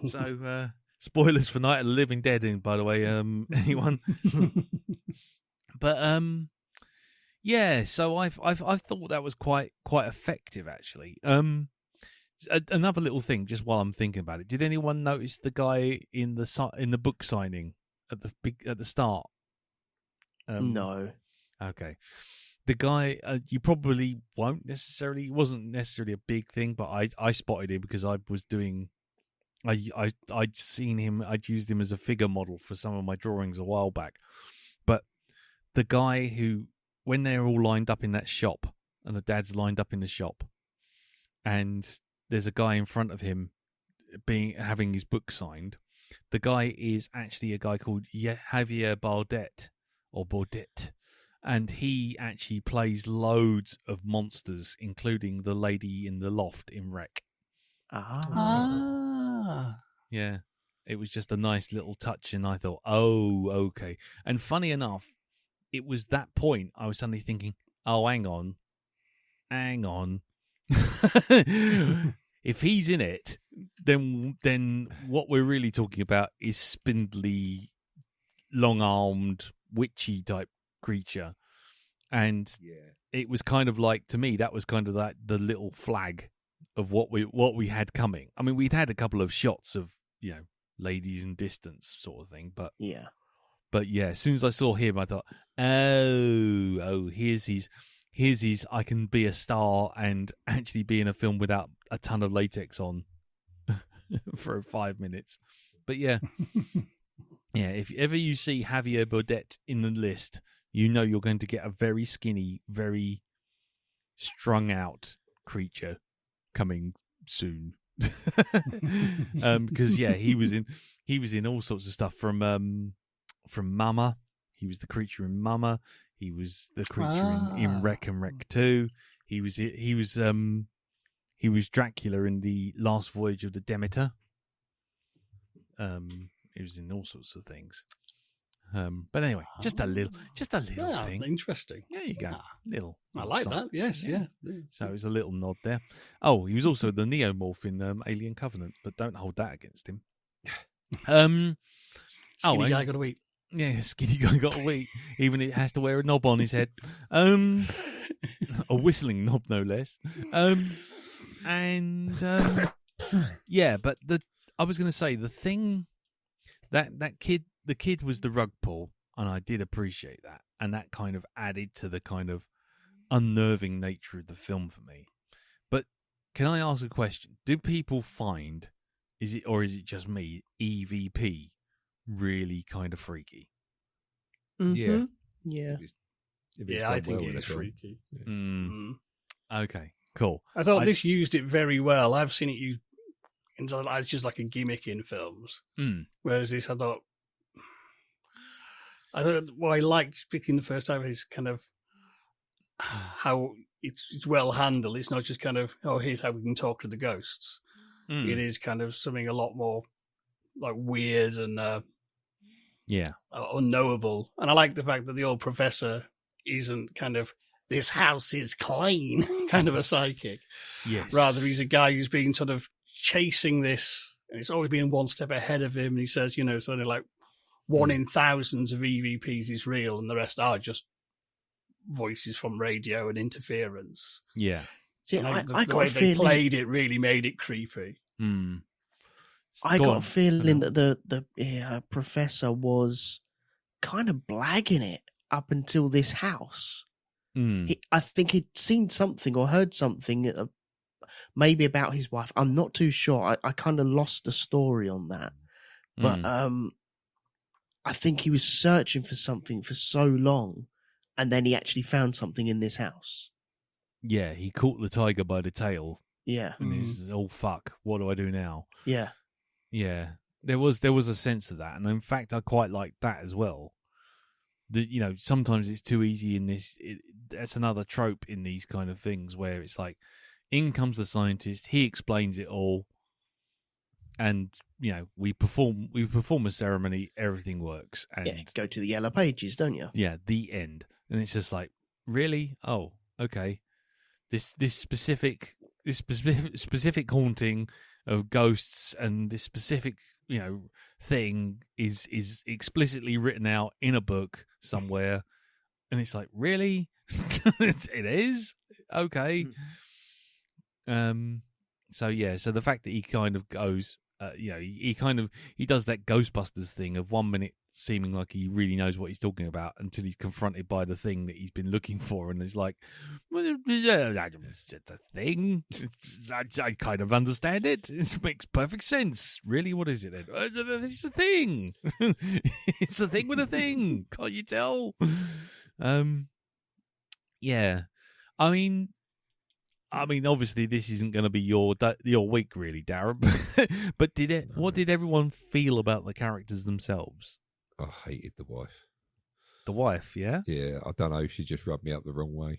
So, spoilers for Night of the Living Dead, by the way, anyone? But yeah. So I've thought that was quite effective, actually. Another little thing, just while I'm thinking about it, did anyone notice the guy in the book signing at the start? No. Okay. The guy, you probably won't necessarily. It wasn't necessarily a big thing, but I spotted him because I was doing. I'd seen him. I'd used him as a figure model for some of my drawings a while back. But the guy who, when they're all lined up in that shop, and the dad's lined up in the shop, and there's a guy in front of him having his book signed. The guy is actually a guy called Javier Bodet, and he actually plays loads of monsters, including the lady in the loft in Wreck. Yeah, it was just a nice little touch, and I thought, oh, okay. And funny enough, it was that point I was suddenly thinking, oh, hang on. If he's in it, then what we're really talking about is spindly, long-armed, witchy type creature. And it was kind of like, to me, that was kind of like the little flag of what we had coming. I mean, we'd had a couple of shots of, ladies in distance sort of thing, but Yeah. As soon as I saw him, I thought, oh, here's his I can be a star and actually be in a film without a ton of latex on for 5 minutes. But yeah, if ever you see Javier Bodet in the list, you know you're going to get a very skinny, very strung out creature coming soon. Because he was in all sorts of stuff from Mama. He was the creature in Mama. He was the creature in Wreck and Wreck 2. He was Dracula in the Last Voyage of the Demeter. He was in all sorts of things. But anyway, just a little thing. Interesting. There you go. Little. I like that. Yes, yeah. So it was a little nod there. Oh, he was also the Neomorph in Alien Covenant, but don't hold that against him. Skinny guy got to eat. Yeah, skinny guy got to eat, even if it has to wear a knob on his head. A whistling knob, no less. Yeah, but I was going to say, the thing that the kid was the rug pull, and I did appreciate that, and that kind of added to the kind of unnerving nature of the film for me. But can I ask a question? Do people find, is it just me, EVP really kind of freaky? Mm-hmm. Yeah. Yeah, I think it is freaky. Okay, cool. I thought this used it very well. I've seen it used as just like a gimmick in films. Whereas this, I thought what I liked picking the first time is kind of how it's well handled. It's not just kind of, here's how we can talk to the ghosts. It is kind of something a lot more like weird and unknowable. And I like the fact that the old professor isn't kind of, this house is clean kind of a psychic. Yes. Rather, he's a guy who's been sort of chasing this, and it's always been one step ahead of him. And he says, sort of like 1 in thousands of EVPs is real, and the rest are just voices from radio and interference. Yeah. See, I got the way a they feeling played it really made it creepy. I got a feeling that the professor was kind of blagging it up until this house. I think he'd seen something or heard something, maybe about his wife. I'm not too sure. I kind of lost the story on that. But I think he was searching for something for so long, and then he actually found something in this house. Yeah, he caught the tiger by the tail. Yeah. And he's, oh, fuck, what do I do now? Yeah. Yeah. There was a sense of that. And in fact, I quite liked that as well. sometimes it's too easy in this. That's another trope in these kind of things where it's like, in comes the scientist, he explains it all, and we perform a ceremony, everything works, and go to the yellow pages, don't you? Yeah, the end, and it's just like, really? Oh, okay. This specific haunting of ghosts and this specific thing is explicitly written out in a book somewhere, and it's like, really? It is? Okay. So the fact that he kind of goes, he does that Ghostbusters thing of 1 minute seeming like he really knows what he's talking about until he's confronted by the thing that he's been looking for, and he's like, well, it's just a thing. I kind of understand it. It makes perfect sense. Really, what is it then? It's a thing. It's a thing with a thing. Can't you tell? Yeah. I mean, obviously, this isn't going to be your week, really, Darren. But what did everyone feel about the characters themselves? I hated the wife. The wife, yeah? Yeah, I don't know. She just rubbed me up the wrong way.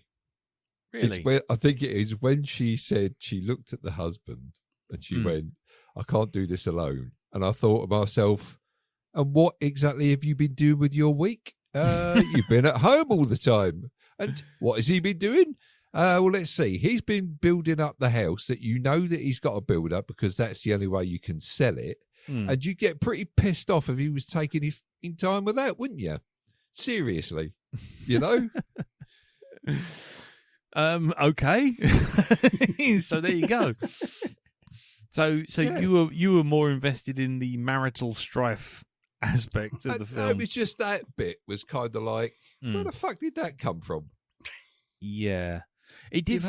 Really? I think it is when she said she looked at the husband and she went, I can't do this alone. And I thought to myself, and what exactly have you been doing with your week? You've been at home all the time. And what has he been doing? Well, let's see. He's been building up the house that that he's got to build up because that's the only way you can sell it. And you get pretty pissed off if he was taking his in time with that, wouldn't you? Seriously, Okay. So there you go. So yeah. you were more invested in the marital strife aspect of the film. It was just that bit was kind of like, where the fuck did that come from? Yeah. It did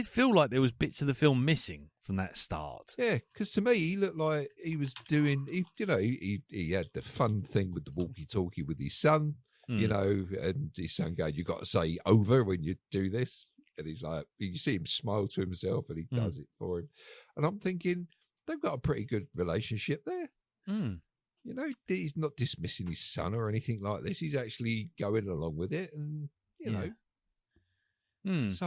feel like there was bits of the film missing from that start. Yeah, because to me, he looked like he was doing, he had the fun thing with the walkie-talkie with his son, and his son going, you got to say over when you do this. And he's like, you see him smile to himself and he does it for him. And I'm thinking, they've got a pretty good relationship there. He's not dismissing his son or anything like this. He's actually going along with it. And, So,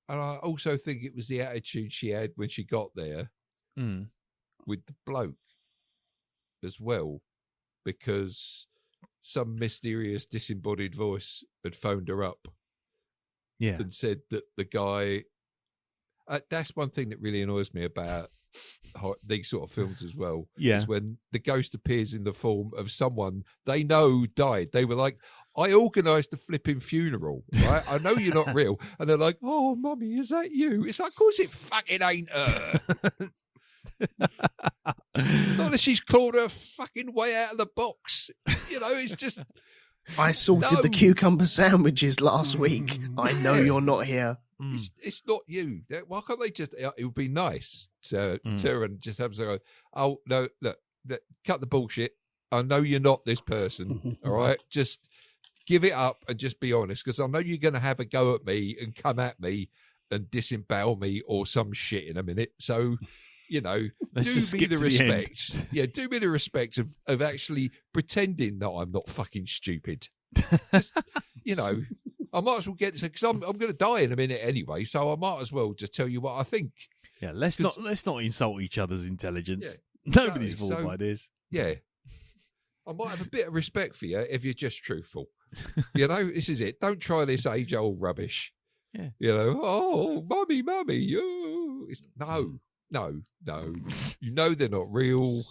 and I also think it was the attitude she had when she got there with the bloke as well, because some mysterious disembodied voice had phoned her up and said that the guy... that's one thing that really annoys me about these sort of films as well, is when the ghost appears in the form of someone they know died. They were like, I organised the flipping funeral, right? I know you're not real. And they're like, oh, mummy, is that you? It's like, of course it fucking ain't her. Not that she's clawed her fucking way out of the box. It's just... I sorted the cucumber sandwiches last week. I know you're not here. It's not you. Why can't they just... It would be nice to and just have to go, oh, no, look, cut the bullshit. I know you're not this person, all right? Just give it up and just be honest, because I know you're going to have a go at me and come at me and disembowel me or some shit in a minute. So, do me the respect. Yeah, do me the respect of actually pretending that I'm not fucking stupid. Just, I might as well get this, because I'm going to die in a minute anyway, so I might as well just tell you what I think. Yeah, let's not insult each other's intelligence. Yeah, nobody's fooled by this. Yeah. I might have a bit of respect for you if you're just truthful. This is it. Don't try this age-old rubbish. Yeah. Oh, mummy. Oh. No. They're not real.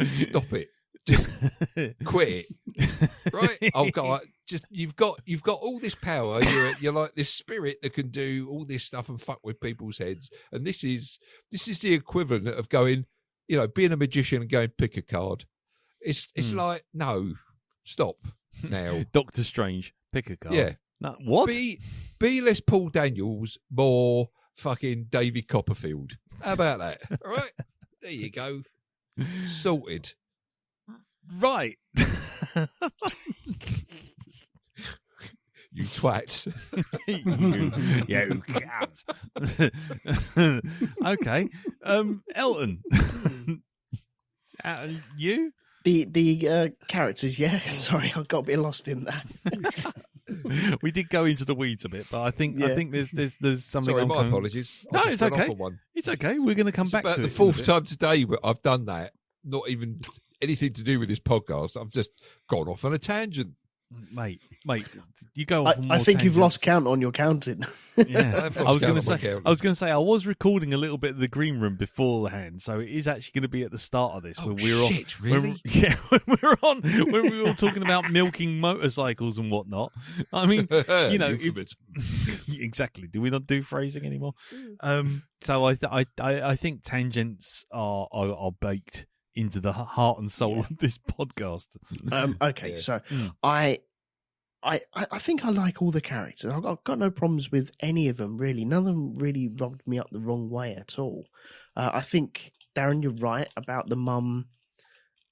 Stop it. Just quit it. Right? Oh God, you've got all this power. You're like this spirit that can do all this stuff and fuck with people's heads. And this is the equivalent of going, being a magician and going pick a card. It's like, no, stop now. Doctor Strange, pick a card. Yeah. No, what? Be less Paul Daniels, more fucking David Copperfield. How about that? All right? There you go. Sorted. Right. You twat. you cat. Okay. Elton. You? The characters, yeah. Sorry, I got a bit lost in that. We did go into the weeds a bit, but I think there's something. Sorry, I'm my coming- apologies. I No, just it's went okay. off on one. It's okay. We're going to come It's back about to the it. fourth time today I've done that. Not even anything to do with this podcast. I've just gone off on a tangent. Mate, you go. On for I more think you've lost tangents. count on your counting. Yeah, I've I lost was going to count on my say. count. I was going to say I was recording a little bit of the green room beforehand, so it is actually going to be at the start of this Oh, when we're shit, on. When, really? yeah, when we were all talking about milking motorcycles and whatnot. I mean, you know, Euphemism. exactly. Do we not do phrasing anymore? So I think tangents are baked into the heart and soul of this podcast. Okay, Yeah. so Mm. I think I like all the characters. I've got no problems with any of them, really. None of them really rubbed me up the wrong way at all. I think, Darren, you're right about the mum,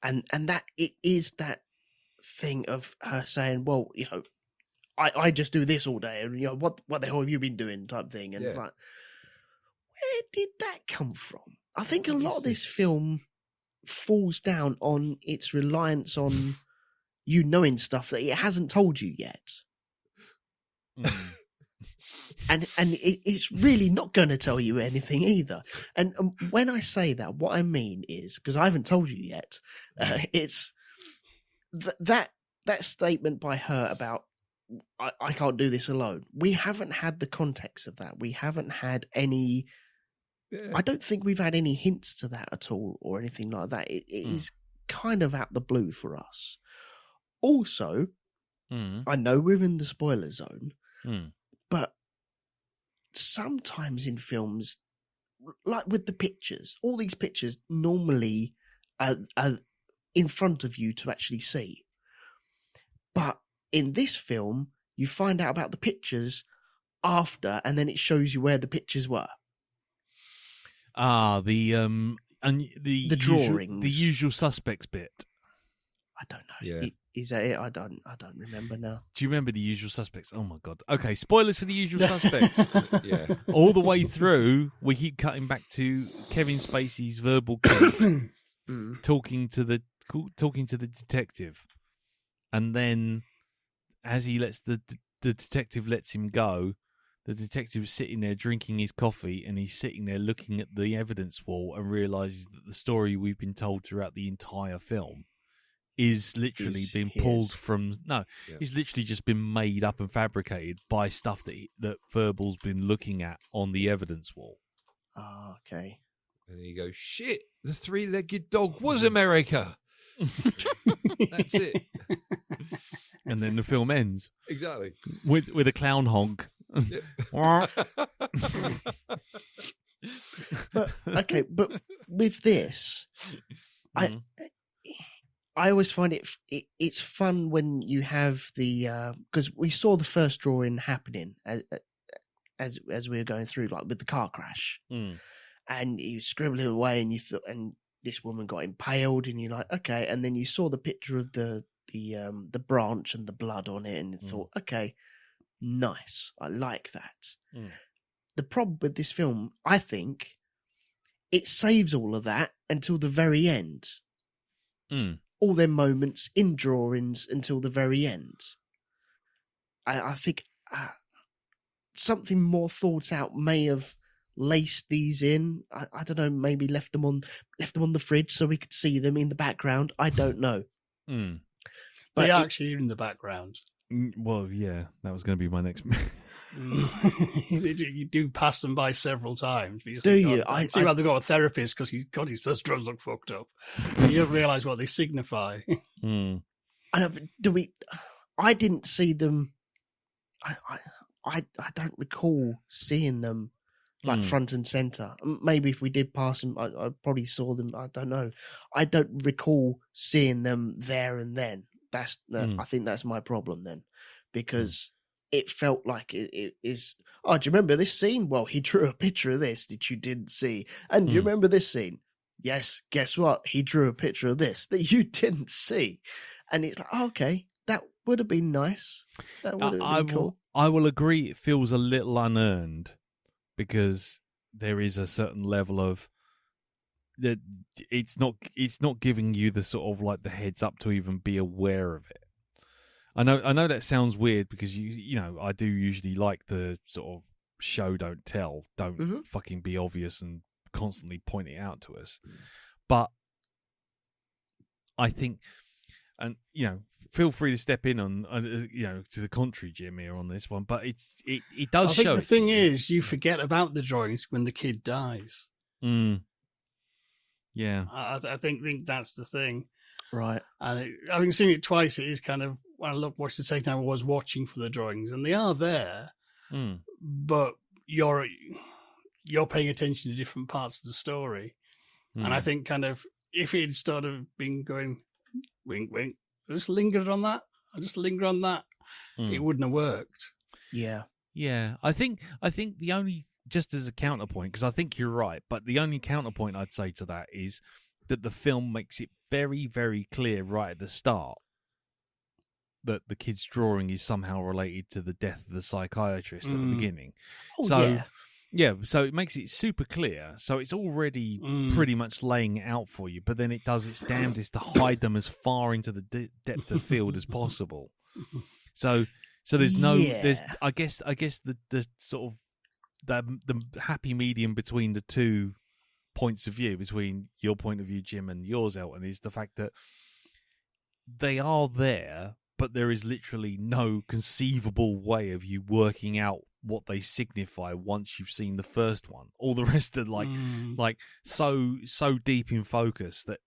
and that it is that thing of her saying, well, you know, I just do this all day, and, you know, what the hell have you been doing, type thing. And it's Yeah. like, where did that come from? I think a lot of this film falls down on its reliance on you knowing stuff that it hasn't told you yet. And it's really not going to tell you anything either. And when I say that, what I mean is, because I haven't told you yet, it's that statement by her about I can't do this alone. We haven't had the context of that. We haven't had any. Yeah. I don't think we've had any hints to that at all or anything like that. It is kind of out the blue for us. Also, I know we're in the spoiler zone, but sometimes in films, like with the pictures, all these pictures normally are in front of you to actually see. But in this film, you find out about the pictures after, and then it shows you where the pictures were. The drawings. the usual suspects bit. I don't know. Yeah. Is that it? I don't remember now. Do you remember the usual suspects? Oh my god. Okay, spoilers for the usual suspects. Yeah. All the way through, we keep cutting back to Kevin Spacey's verbal kid talking to the detective, and then as he lets the detective lets him go, the detective's sitting there drinking his coffee, and he's sitting there looking at the evidence wall and realizes that the story we've been told throughout the entire film is literally been pulled from it's literally just been made up and fabricated by stuff that Verbal's been looking at on the evidence wall. Oh, okay. And you go, shit, the three-legged dog was America. That's it. And then the film ends Exactly. with a clown honk. But okay, but with this, I always find it's fun when you have the because we saw the first drawing happening as we were going through, like with the car crash, and he was scribbling away, and you thought, and this woman got impaled, and you're like, okay, and then you saw the picture of the branch and the blood on it, and you thought, okay, nice, I like that. The problem with this film, I think, it saves all of that until the very end. All their moments in drawings until the very end. I think something more thought out may have laced these in. I don't know, maybe left them on the fridge so we could see them in the background. I don't know. But But they are actually in the background. Well, yeah, that was going to be my next. You do pass them by several times. But Do you? I see why they've got a therapist because his those drugs look fucked up. And you don't realise what they signify. I didn't see them. I don't recall seeing them like front and center. Maybe if we did pass them, I probably saw them. I don't know. I don't recall seeing them there and then. I think that's my problem then, because it felt like it is. Oh, do you remember this scene? Well, he drew a picture of this that you didn't see. And do you remember this scene? Yes. Guess what? He drew a picture of this that you didn't see. And it's like, oh, okay, that would have been nice. That would have been cool. I will agree. It feels a little unearned because there is a certain level of that it's not giving you the sort of like the heads up to even be aware of it. I know that sounds weird because you know I do usually like the sort of show don't tell, don't fucking be obvious and constantly point it out to us. But I think, and you know, feel free to step in on you know, to the contrary, Jim, here on this one. But it does show. I think the thing is, you forget about the drawings when the kid dies. Yeah, I think that's the thing. Right. And having seen it twice, it is kind of, when I watched the second time, I was watching for the drawings, and they are there, but you're paying attention to different parts of the story. And I think kind of, if it had started being going, wink, wink, I just lingered on that, it wouldn't have worked. Yeah. Yeah. I think the only, just as a counterpoint, because I think you're right, but the only counterpoint I'd say to that is that the film makes it very, very clear right at the start that the kid's drawing is somehow related to the death of the psychiatrist at the beginning. Oh, so, yeah, so it makes it super clear. So it's already pretty much laying it out for you, but then it does its damnedest to hide them as far into the depth of field as possible. So there's no, there's I guess the sort of the happy medium between the two points of view, between your point of view, Jim, and yours, Elton, is the fact that they are there, but there is literally no conceivable way of you working out what they signify once you've seen the first one. All the rest are like so deep in focus that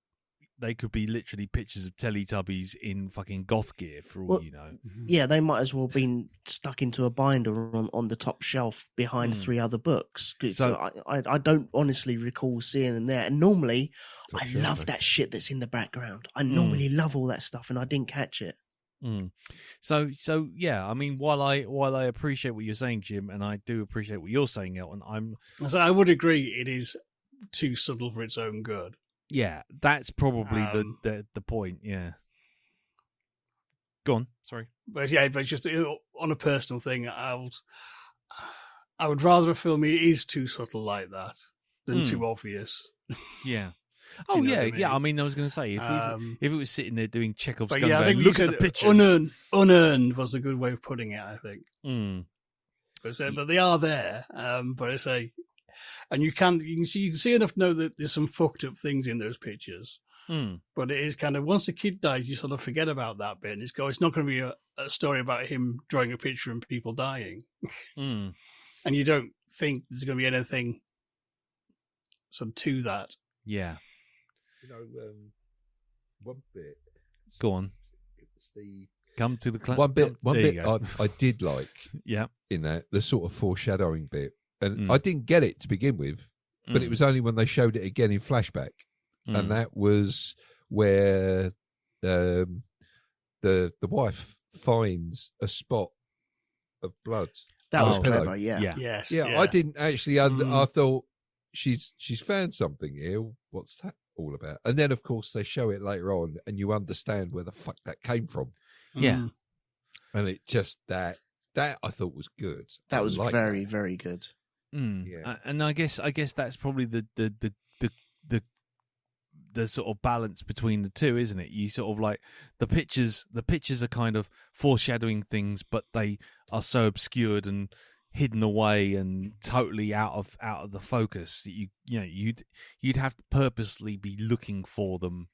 they could be literally pictures of Teletubbies in fucking goth gear for all you know. Yeah, they might as well have been stuck into a binder on the top shelf behind 3 other books. So I don't honestly recall seeing them there. And normally, I love that shit that's in the background. I normally love all that stuff, and I didn't catch it. So yeah, I mean, while I appreciate what you're saying, Jim, and I do appreciate what you're saying, Elton, I would agree it is too subtle for its own good. Yeah, that's probably the point. Yeah. Go on. Sorry. But just on a personal thing, I would rather a film is too subtle like that than too obvious. Yeah. Oh, yeah, yeah. I mean, I was going to say, if it was sitting there doing Chekhov's gun, I think look at the pictures. Unearned was a good way of putting it, I think. But they are there. But I say, and you can see enough to know that there's some fucked up things in those pictures. But it is kind of, once the kid dies, you sort of forget about that bit. And it's not going to be a story about him drawing a picture and people dying. And you don't think there's going to be anything sort of to that. Yeah. You know, one bit. Go on. It was the come to the one bit I did like. Yeah. In that, the sort of foreshadowing bit, and I didn't get it to begin with, but it was only when they showed it again in flashback, and that was where the wife finds a spot of blood. That was clever. Yeah. Yes. Yeah. I didn't actually. I thought she's found something here. What's that all about? And then, of course, they show it later on, and you understand where the fuck that came from. Yeah. And it just that I thought was good. That was very, very good. Yeah. And I guess that's probably the sort of balance between the two, isn't it? You sort of like the pictures are kind of foreshadowing things, but they are so obscured and hidden away and totally out of the focus that you'd have to purposely be looking for them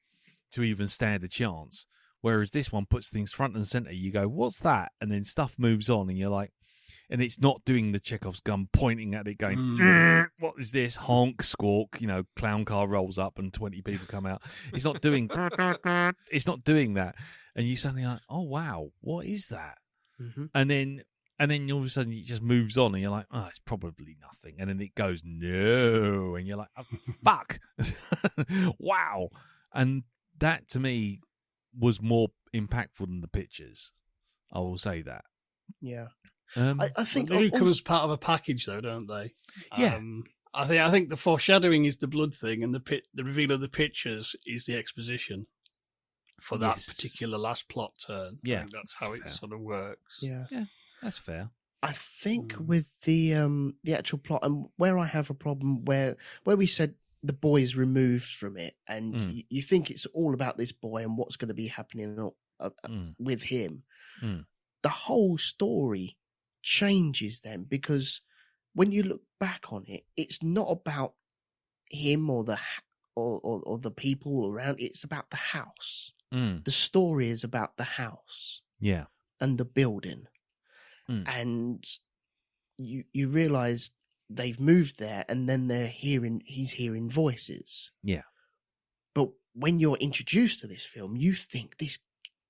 to even stand a chance. Whereas this one puts things front and center. You go, what's that? And then stuff moves on, and you're like, and it's not doing the Chekhov's gun, pointing at it, going, what is this? Honk, squawk, clown car rolls up and 20 people come out. It's not doing that. And you suddenly like, oh, wow, what is that? And then all of a sudden it just moves on, and you're like, oh, it's probably nothing. And then it goes, no. And you're like, oh, fuck. Wow. And that, to me, was more impactful than the pictures. I will say that. Yeah. I think they do come as part of a package, though, don't they? Yeah. I think the foreshadowing is the blood thing, and the reveal of the pictures is the exposition for that particular last plot turn. Yeah, I think that's how it sort of works. Yeah, that's fair. I think with the actual plot, and where I have a problem, where we said the boy's removed from it, and you think it's all about this boy and what's going to be happening with him. The whole story changes then, because when you look back on it, it's not about him or the people around. It's about the house. The story is about the house, and the building, and you realize they've moved there, and then he's hearing voices. Yeah. But when you're introduced to this film, you think this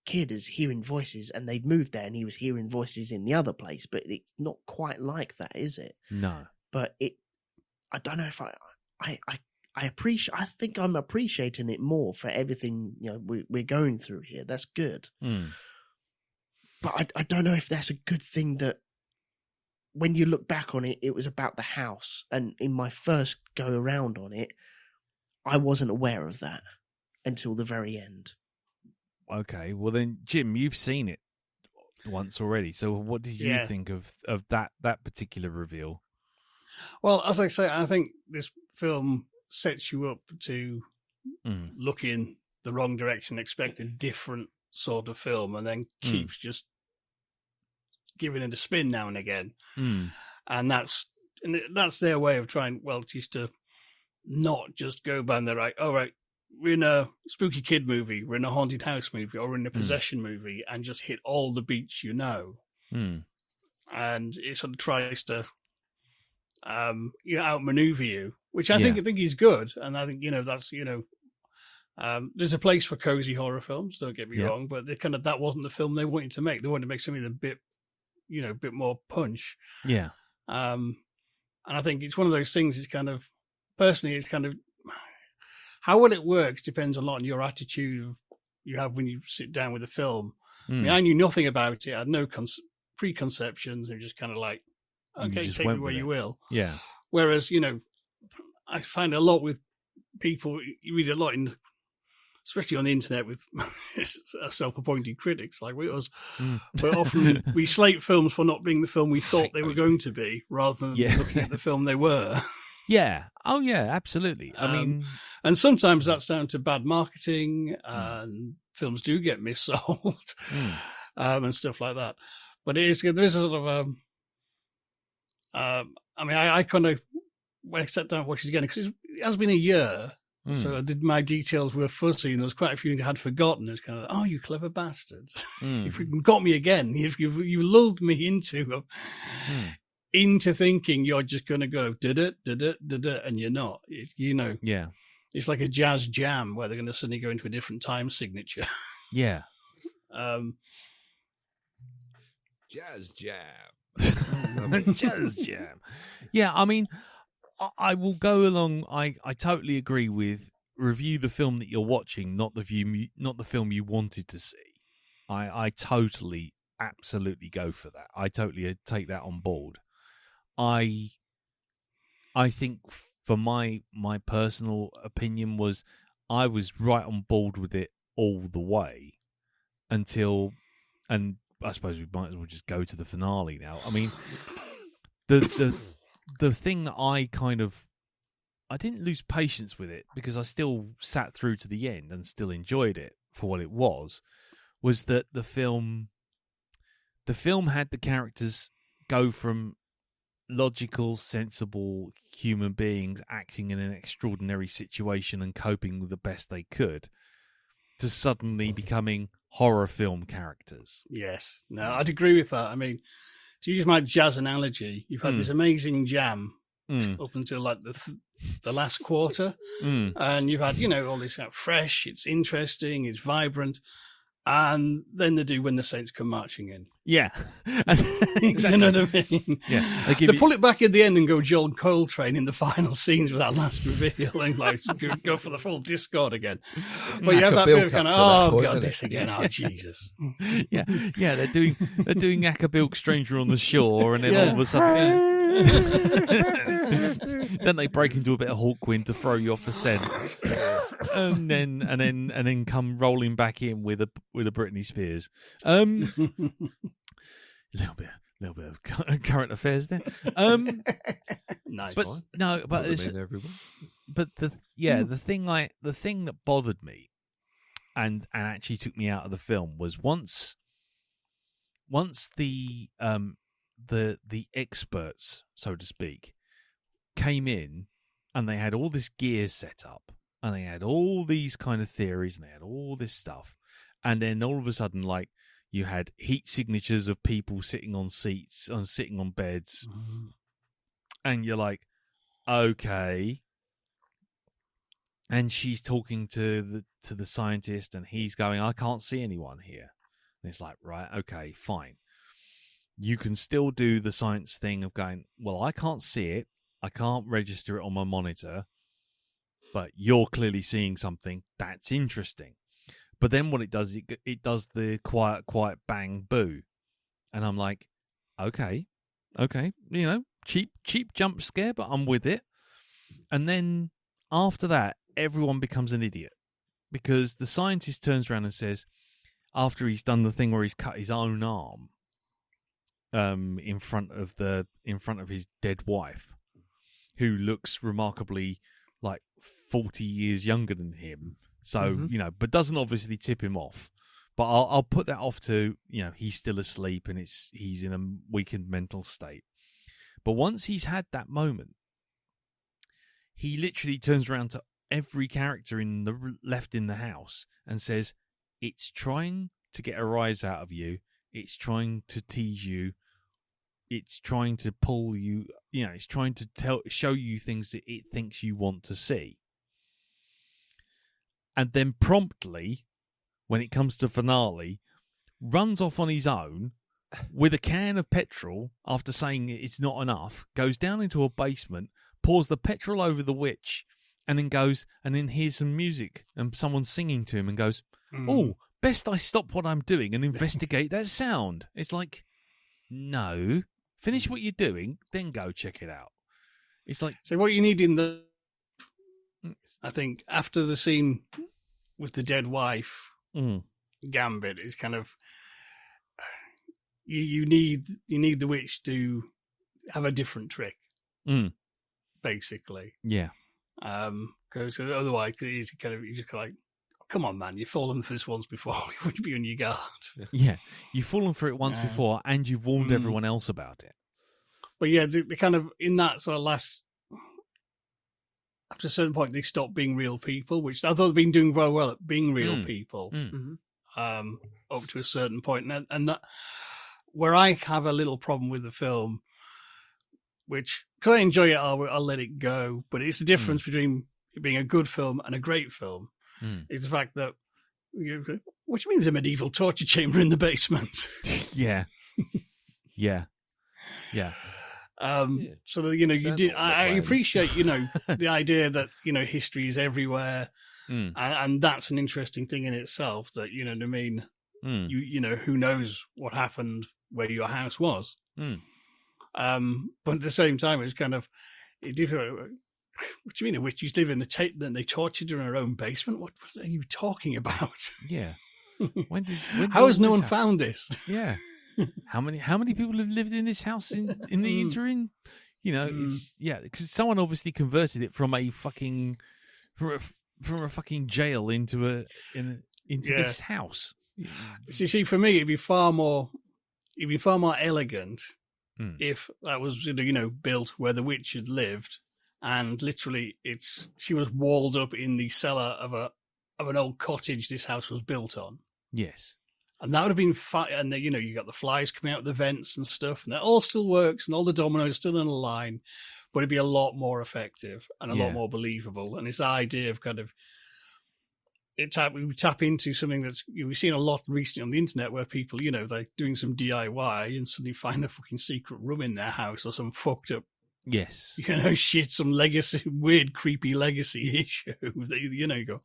kid is hearing voices, and they've moved there, and he was hearing voices in the other place. But it's not quite like that, is it? No. But I don't know if I appreciate. I think I'm appreciating it more for everything we're going through here. That's good. But I don't know if that's a good thing that when you look back on it, it was about the house. And in my first go around on it, I wasn't aware of that until the very end. Okay, well then, Jim, you've seen it once already. So what did you think of that particular reveal? Well, as I say, I think this film sets you up to look in the wrong direction, expect a different sort of film, and then keeps just giving it a spin now and again. And that's their way of trying, just to not just go by the right, all right, we're in a spooky kid movie, we're in a haunted house movie, or we're in a possession movie, and just hit all the beats And it sort of tries to outmaneuver you, which I think is good. And I think, that's, there's a place for cozy horror films, don't get me wrong, but that wasn't the film they wanted to make. They wanted to make something a bit more punch. Yeah. And I think it's one of those things, personally, it's how well it works depends a lot on your attitude you have when you sit down with a film. I mean, I knew nothing about it. I had no preconceptions. They're just kind of like, okay, take me where you will. Yeah. Whereas, I find a lot with people, you read a lot especially on the internet with self-appointed critics like us, but often we slate films for not being the film we thought they were going to be, rather than looking at the film they were. Yeah. Oh, yeah, absolutely. I mean... And sometimes that's down to bad marketing, and films do get missold, and stuff like that. But there is a sort of... I kind of, when I sat down and watched it again, because it has been a year, so my details were fuzzy, and there was quite a few things I had forgotten. It was kind of, oh, you clever bastard. You got me again. You lulled me into thinking you're just going to go, did it, and you're not. Yeah. It's like a jazz jam where they're going to suddenly go into a different time signature. Yeah. Jazz jam. Jazz jam. Yeah, I mean, I will go along. I totally agree with review the film that you're watching, not the film you wanted to see. I totally, absolutely go for that. I totally take that on board. I think for my personal opinion was I was right on board with it all the way until, and I suppose we might as well just go to the finale now. I mean, the thing that I didn't lose patience with it, because I still sat through to the end and still enjoyed it for what it was that the film had the characters go from logical, sensible human beings acting in an extraordinary situation and coping with the best they could to suddenly becoming horror film characters. Yes. No, I'd agree with that. I mean, to use my jazz analogy, you've had this amazing jam up until like the last quarter, and you've had, all this fresh, it's interesting, it's vibrant, and then they do When the Saints Come Marching In. Yeah. Exactly. You know what I mean? Yeah. They pull it back at the end and go John Coltrane in the final scenes with that last reveal and go for the full Discord again. But you have that bit of kind of, oh, God, this again. Oh, Jesus. Yeah. Yeah, they're doing Acapulco Stranger on the Shore, and then all of a sudden... then they break into a bit of Hawkwind to throw you off the scent. And then come rolling back in with a Britney Spears. A little bit of current affairs there. Nice. But no, but it's, everyone. the thing that bothered me and actually took me out of the film was once the experts, so to speak, came in and they had all this gear set up and they had all these kind of theories and they had all this stuff, and then all of a sudden, like, you had heat signatures of people sitting on seats and sitting on beds, and you're like, okay. And she's talking to the scientist, and he's going, I can't see anyone here. And it's like, right, okay, fine. You can still do the science thing of going, well, I can't see it. I can't register it on my monitor, but you're clearly seeing something. That's interesting. But then what it does, it does the quiet, bang, boo. And I'm like, okay, cheap jump scare, but I'm with it. And then after that, everyone becomes an idiot because the scientist turns around and says, after he's done the thing where he's cut his own arm in front of his dead wife, who looks remarkably like 40 years younger than him, so but doesn't obviously tip him off. But I'll put that off to, he's still asleep and he's in a weakened mental state. But once he's had that moment, he literally turns around to every character left in the house and says, it's trying to get a rise out of you. It's trying to tease you. It's trying to pull you, it's trying to show you things that it thinks you want to see. And then promptly, when it comes to finale, runs off on his own with a can of petrol after saying it's not enough, goes down into a basement, pours the petrol over the witch, and then hears some music and someone singing to him and goes, oh, best I stop what I'm doing and investigate that sound. It's like, no, finish what you're doing, then go check it out. It's like, so what you need I think after the scene with the dead wife, Gambit is kind of, you need the witch to have a different trick, basically. Yeah. Because otherwise, it's kind of, you're just like, come on, man, you've fallen for this once before. You would be on your guard. Yeah, you've fallen for it once before, and you've warned everyone else about it. But yeah, they kind of, in that sort of last, after a certain point, they stopped being real people, which I thought they'd been doing very well at being real people, up to a certain point. And that, where I have a little problem with the film, which, because I enjoy it, I'll let it go. But it's the difference between it being a good film and a great film. Is the fact that, what do you mean there's a medieval torture chamber in the basement? Yeah. So that, you did. I appreciate, the idea that history is everywhere, and that's an interesting thing in itself. That you know what I mean. Who knows what happened where your house was. But at the same time, it's kind of what do you mean a witch used to live in then they tortured her in her own basement? What are you talking about? Yeah. When How has no one found this? Yeah. How many people have lived in this house in the interim? It's because someone obviously converted it from a fucking jail into this house. So you see, for me, it'd be far more elegant if that was built where the witch had lived. And literally, she was walled up in the cellar of an old cottage this house was built on. Yes, and that would have been fine. And you got the flies coming out of the vents and stuff, and that all still works, and all the dominoes are still in a line, but it'd be a lot more effective and a lot more believable. And it's the idea of kind of we tap into something that's we've seen a lot recently on the internet where people they're doing some DIY and suddenly find a fucking secret room in their house or some fucked up. Yes. Some legacy, weird, creepy legacy issue that, you go,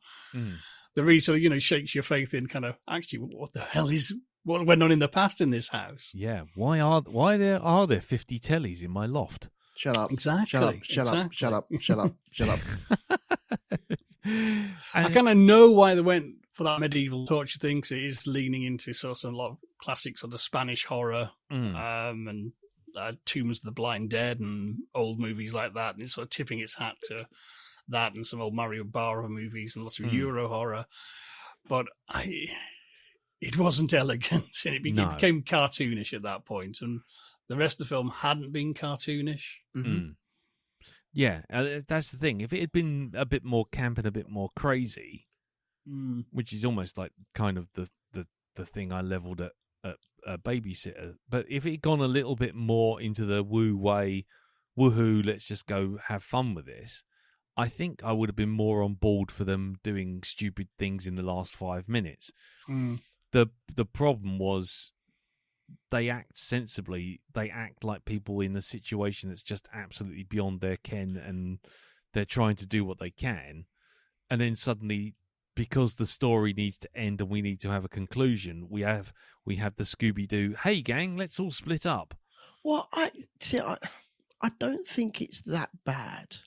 the reason, shakes your faith in kind of, actually, what the hell what went on in the past in this house? Yeah. Why are there 50 tellies in my loft? Shut up. Exactly. Shut up. I kind of know why they went for that medieval torture thing, because it is leaning into sort of a lot of classic sort of Spanish horror, and Tombs of the Blind Dead and old movies like that, and it's sort of tipping its hat to that and some old Mario Bava movies and lots of Mm. Euro horror. But it wasn't elegant, and it became cartoonish at that point, and the rest of the film hadn't been cartoonish. Mm. Yeah, that's the thing. If it had been a bit more camp and a bit more crazy, which is almost like kind of the thing I leveled at Babysitter, but if it had gone a little bit more into the woohoo, let's just go have fun with this, I think I would have been more on board for them doing stupid things in the last 5 minutes. The problem was they act sensibly. They act like people in a situation that's just absolutely beyond their ken, and they're trying to do what they can. And then suddenly, because the story needs to end and we need to have a conclusion, we have the Scooby-Doo, hey gang, let's all split up. Well, I don't think it's that bad.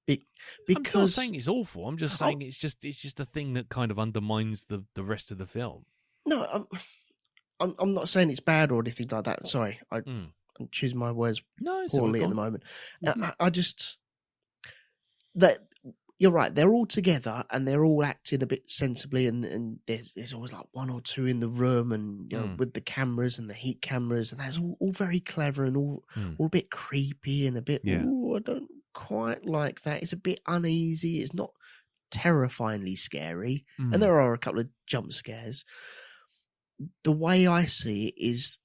I'm not saying it's awful. I'm just saying it's just a thing that kind of undermines the rest of the film. No, I'm not saying it's bad or anything like that. Sorry, I'm choosing my words poorly at the moment. I just that you're right. They're all together and they're all acting a bit sensibly, and there's always like one or two in the room, and you know, with the cameras and the heat cameras, and that's all very clever and all a bit creepy and a bit. Ooh, I don't quite like that. It's a bit uneasy. It's not terrifyingly scary, and there are a couple of jump scares. The way I see it is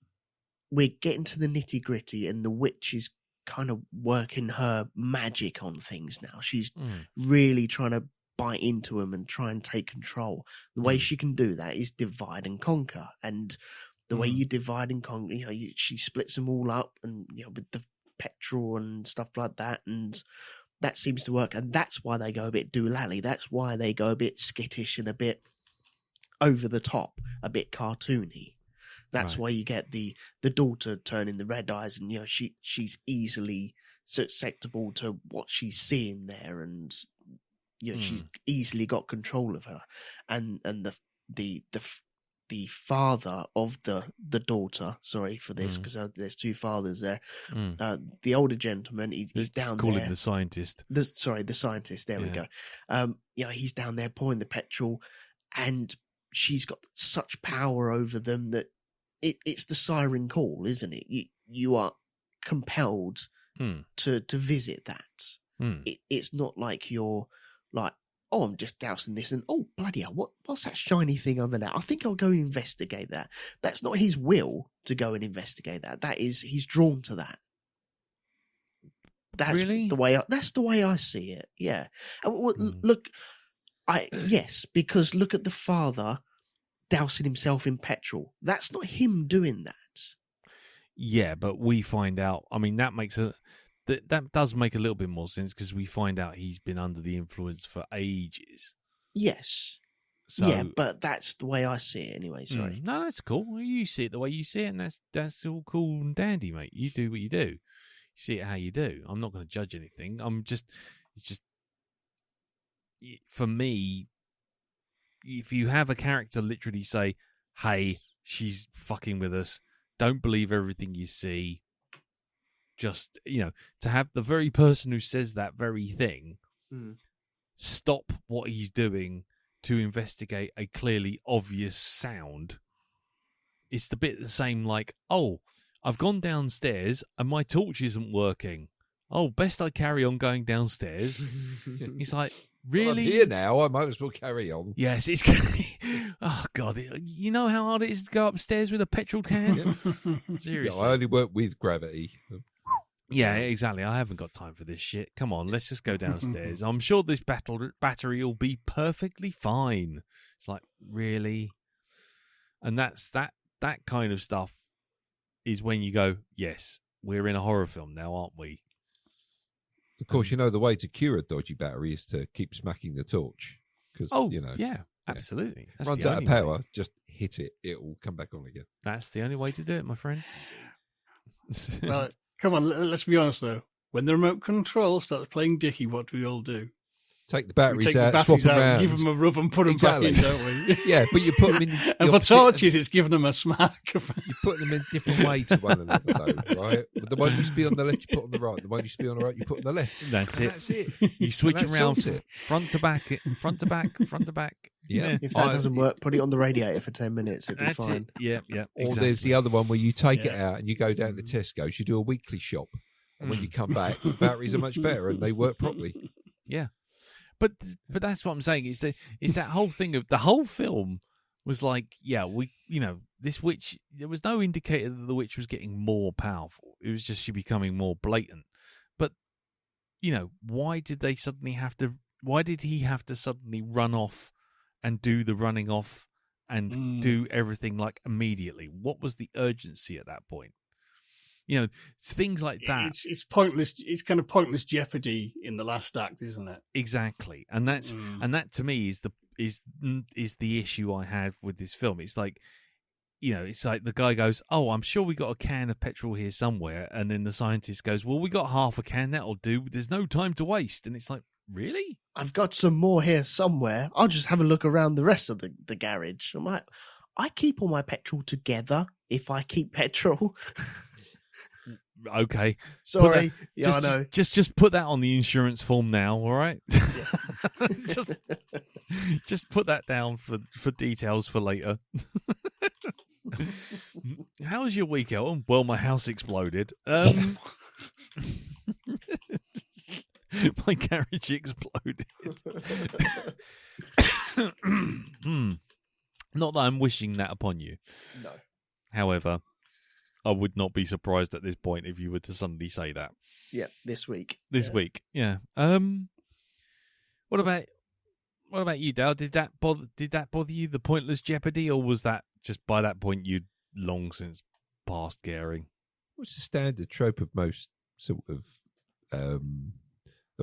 we're getting to the nitty gritty, and the witch is kind of working her magic on things now. She's really trying to bite into them and try and take control. The way she can do that is divide and conquer. And the way you divide and conquer, you know, she splits them all up, and you know, with the petrol and stuff like that, and that seems to work. And that's why they go a bit doolally. That's why they go a bit skittish and a bit over the top, a bit cartoony. That's why you get the daughter turning the red eyes, and you know she's easily susceptible to what she's seeing there, and you know she's easily got control of her, and the father of the daughter. Sorry for this, because there's two fathers there. The older gentleman, he's down call there. him the scientist. The scientist. There we go. You know, he's down there pouring the petrol, and she's got such power over them that it's the siren call, isn't it? You are compelled to visit that. It's not like you're like, oh, I'm just dousing this, and oh, bloody hell, what's that shiny thing over there? I think I'll go investigate that. That's not his will to go and investigate that. That is, he's drawn to that. That's really that's the way I see it. Yeah. Look, yes, because look at the father dousing himself in petrol. That's not him doing that. Yeah, but we find out. I mean, that does make a little bit more sense, because we find out he's been under the influence for ages. Yes. So, yeah, but that's the way I see it anyway. Sorry. No, that's cool. You see it the way you see it, and that's all cool and dandy, mate. You do what you do. You see it how you do. I'm not going to judge anything. It's just for me, if you have a character literally say, hey, she's fucking with us, don't believe everything you see. Just, you know, to have the very person who says that very thing stop what he's doing to investigate a clearly obvious sound. It's the bit the same like, oh, I've gone downstairs and my torch isn't working. Oh, best I carry on going downstairs. He's like, really? Well, I'm here now. I might as well carry on. Yes, it's. Oh God! You know how hard it is to go upstairs with a petrol can. Seriously, I only work with gravity. Yeah, exactly. I haven't got time for this shit. Come on, let's just go downstairs. I'm sure this battery will be perfectly fine. It's like, really? And that kind of stuff is when you go, yes, we're in a horror film now, aren't we? Of course, you know the way to cure a dodgy battery is to keep smacking the torch. Because, you know, yeah, absolutely. That's runs out of power, just hit it. It will come back on again. That's the only way to do it, my friend. Well, come on, let's be honest though. When the remote control starts playing Dickie, what do we all do? take the We batteries take the out, swap batteries them out, around. give them a rub and put them Exactly. back in, don't we? Yeah, but you put them in. And the for opposite- torches, it's giving them a smack. You put them in different way to one another, though, right? The one used to be on the left, you put on the right. The one used to be on the right, you put on the left. That's And it. That's it. You switch And that around sorts it. front to back, front to back, front to back. Yeah. If that I- doesn't work, put it on the radiator for 10 minutes. It'll be That's fine. it. Yeah, yeah. Or Exactly. there's the other one where you take it Yeah. out and you go down to Tesco's, you do a weekly shop. And when you come back, the batteries are much better and they work properly. Yeah, but that's what I'm saying. Is that whole thing of the whole film was like, yeah, this witch. There was no indicator that the witch was getting more powerful. It was just she becoming more blatant. But why did they suddenly have to? Why did he have to suddenly run off and do the running off and do everything like immediately? What was the urgency at that point? It's things like that. It's pointless. It's kind of pointless jeopardy in the last act, isn't it? Exactly, and that's and that to me is the issue I have with this film. It's like, it's like the guy goes, "Oh, I'm sure we got a can of petrol here somewhere," and then the scientist goes, "Well, we got half a can. That'll do. There's no time to waste." And it's like, really? I've got some more here somewhere. I'll just have a look around the rest of the garage. I'm like, I keep all my petrol together if I keep petrol. Okay, Sorry. Yeah, I know. Just put that on the insurance form now. All right. just put that down for details for later. How was your week, Elton? Well, my house exploded. My garage exploded. Not that I'm wishing that upon you. No. However, I would not be surprised at this point if you were to suddenly say that. Yeah, this week. This week, yeah. What about you, Dale? Did that bother you, the pointless jeopardy, or was that just by that point you'd long since passed caring? What's the standard trope of most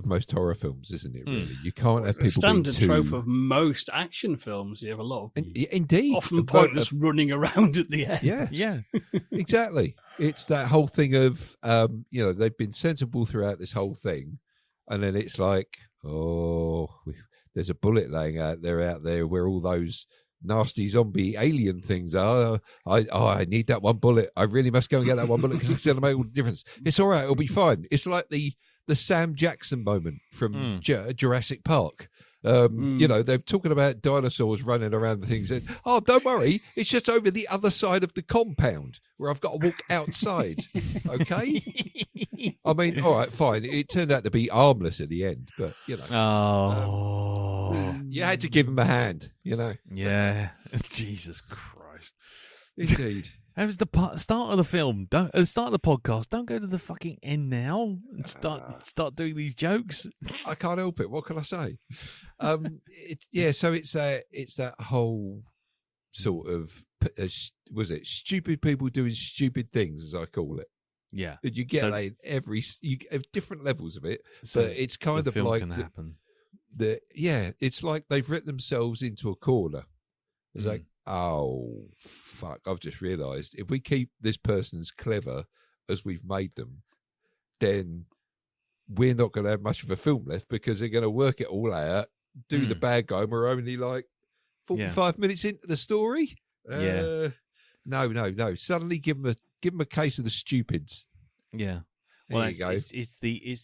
most horror films, isn't it? Really, you can't have The people standard being too... trope of most action films. You have a lot of Indeed, often pointless running around at the end. Yeah, Yeah. exactly. It's that whole thing of they've been sensible throughout this whole thing, and then it's like, there's a bullet laying out there where all those nasty zombie alien things are. I need that one bullet. I really must go and get that one bullet because it's going to make all the difference. It's all right. It'll be fine. It's like the Sam Jackson moment from Jurassic Park. They're talking about dinosaurs running around the things. And, don't worry, it's just over the other side of the compound where I've got to walk outside. Okay? I mean, all right, fine. It turned out to be harmless at the end, but you had to give him a hand. Yeah. Jesus Christ. Indeed. That was the start of the film. Start of the podcast. Don't go to the fucking end now and start doing these jokes. I can't help it. What can I say? So it's that whole sort of stupid people doing stupid things, as I call it. Yeah, And you get you have different levels of it, so but it's kind the of film like can happen. it's like they've written themselves into a corner. It's like, oh fuck! I've just realised if we keep this person as clever as we've made them, then we're not going to have much of a film left because they're going to work it all out, do the bad guy, and we're only like 45 minutes into the story. No. Suddenly give them a case of the stupids. Yeah. Well, There you go. it's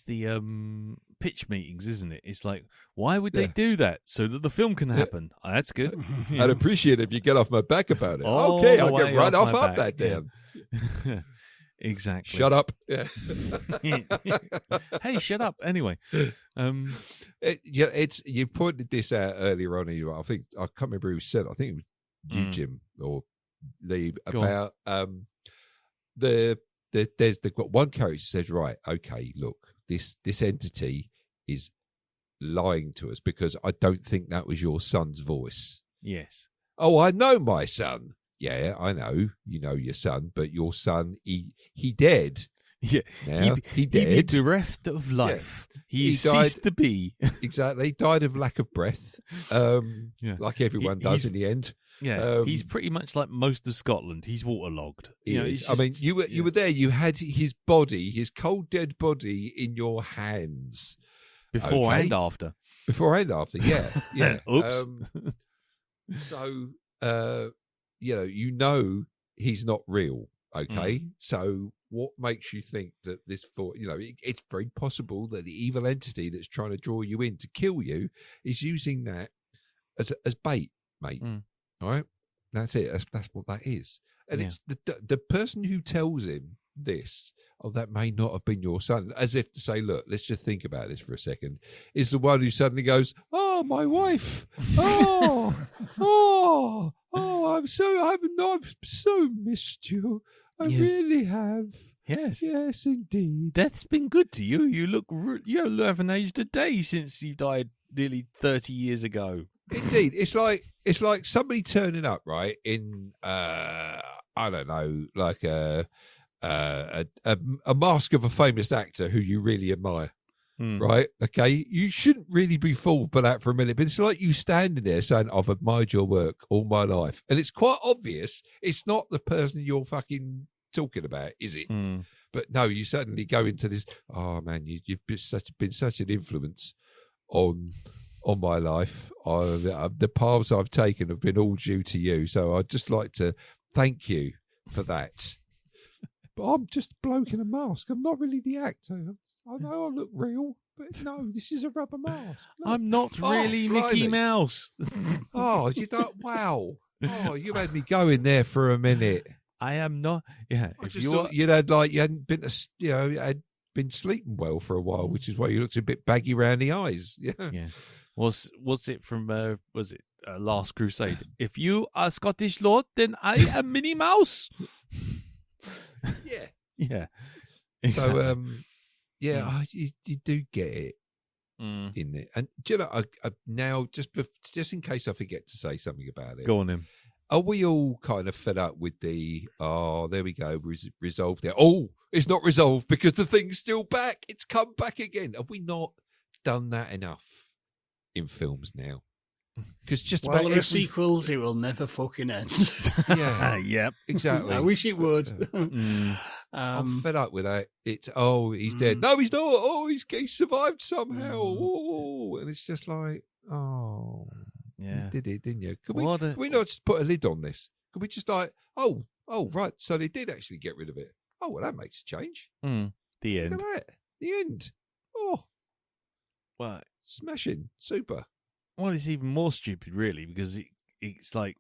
the pitch meetings, isn't it? It's like, why would they do that so that the film can happen? Oh, that's good. I'd appreciate it if you get off my back about it. All Okay, the I'll get way right off off my up back, that yeah. damn. Exactly. Shut up. Yeah. Hey, shut up. Anyway, You pointed this out earlier on. I think I can't remember who said it. I think it was you, Jim, or Lee, Go on. about they've got one character who says, right, okay, look, this entity is lying to us because I don't think that was your son's voice. yes. Oh, I know my son. Yeah, I know. You know your son, but your son, he dead. Yeah. Now he He dead. bereft of life. He He died- ceased to be. Exactly. Died of lack of breath. Yeah. Like everyone does He's- in the end. Yeah. He's pretty much like most of Scotland. He's waterlogged. He know, is. he's I mean, just- you were there. You had his body, his cold dead body, in your hands before okay. and after. Before and after, yeah. Oops. So, you know he's not real, okay? So what makes you think that this it's very possible that the evil entity that's trying to draw you in to kill you is using that as bait, mate. All right? That's it. That's what that is. And it's the person who tells him this, that may not have been your son, as if to say, look, let's just think about this for a second, is the one who suddenly goes, oh, my wife, I've so missed you. I really have. Yes, indeed. Death's been good to you. You haven't aged a day since you died nearly 30 years ago. Indeed, it's like somebody turning up, right, in I don't know, like a mask of a famous actor who you really admire, right? Okay, you shouldn't really be fooled by that for a minute, but it's like you standing there saying, I've admired your work all my life, and it's quite obvious it's not the person you're fucking talking about, is it? But no, you suddenly go into this, oh man, you've been such an influence on my life. The paths I've taken have been all due to you, so I'd just like to thank you for that. But I'm just a bloke in a mask. I'm not really the actor. I know I look real, but no, this is a rubber mask. Look. I'm not really Mickey Mouse. Oh, you don't? Wow. Oh, you had me going there for a minute. I am not. Yeah. I just thought you hadn't been you had been sleeping well for a while, which is why you looked a bit baggy around the eyes. Yeah. Was it from? Was it Last Crusade? If you are Scottish Lord, then I am Minnie Mouse. Yeah. Exactly. So, you do get it in there. And do you know, now just in case I forget to say something about it, go on then. Are we all kind of fed up with the, there we go, resolved there? Oh, it's not resolved because the thing's still back. It's come back again. Have we not done that enough in films now? Because just while about there are sequels, it will never fucking end. Yeah, yep, exactly. I wish it would. I'm fed up with that. It's he's dead. No, he's not. Oh, he survived somehow. Oh, and it's just like, oh, yeah, you did it, didn't you? Can we not just put a lid on this? Can we just like, oh, right? So they did actually get rid of it. Oh, well, that makes a change. The end. Look at that. The end. Oh, well, smashing, super. Well, it's even more stupid, really, because it's like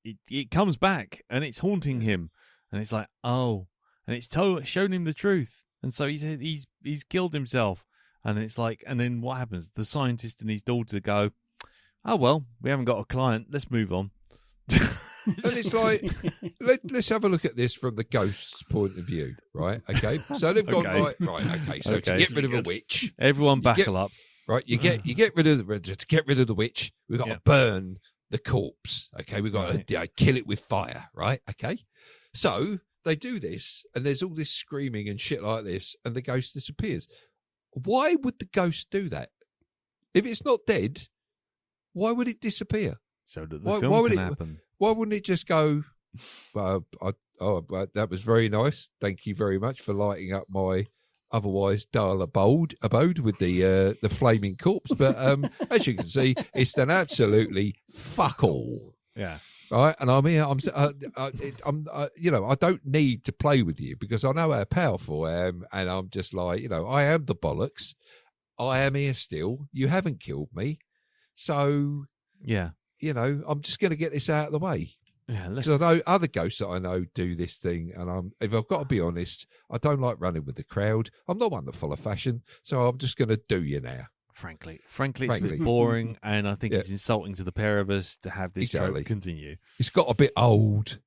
it comes back and it's haunting him, and it's like, oh, and it's shown him the truth, and so he's killed himself, and it's like, and then what happens? The scientist and his daughter go, oh well, we haven't got a client, let's move on. And it's like, let's have a look at this from the ghost's point of view, right? Okay, so they've gone okay. So to get rid of a witch, everyone buckle up. Right, you get rid of the witch. We've got to burn the corpse. Okay, we've got to kill it with fire. Right, okay. So they do this, and there's all this screaming and shit like this, and the ghost disappears. Why would the ghost do that? If it's not dead, why would it disappear? So that the film can happen. Why wouldn't it just go? Well, that was very nice. Thank you very much for lighting up my otherwise dull abode with the flaming corpse, but as you can see, it's done absolutely fuck all. Yeah, right. And I'm here. I don't need to play with you because I know how powerful I am, and I'm just like, I am the bollocks. I am here still. You haven't killed me, so yeah. I'm just going to get this out of the way. Yeah, because I know other ghosts that I know do this thing, and if I've got to be honest, I don't like running with the crowd. I'm not one to follow fashion, so I'm just going to do you now. Frankly, it's a bit boring, and I think it's insulting to the pair of us to have this trope continue. It's got a bit old,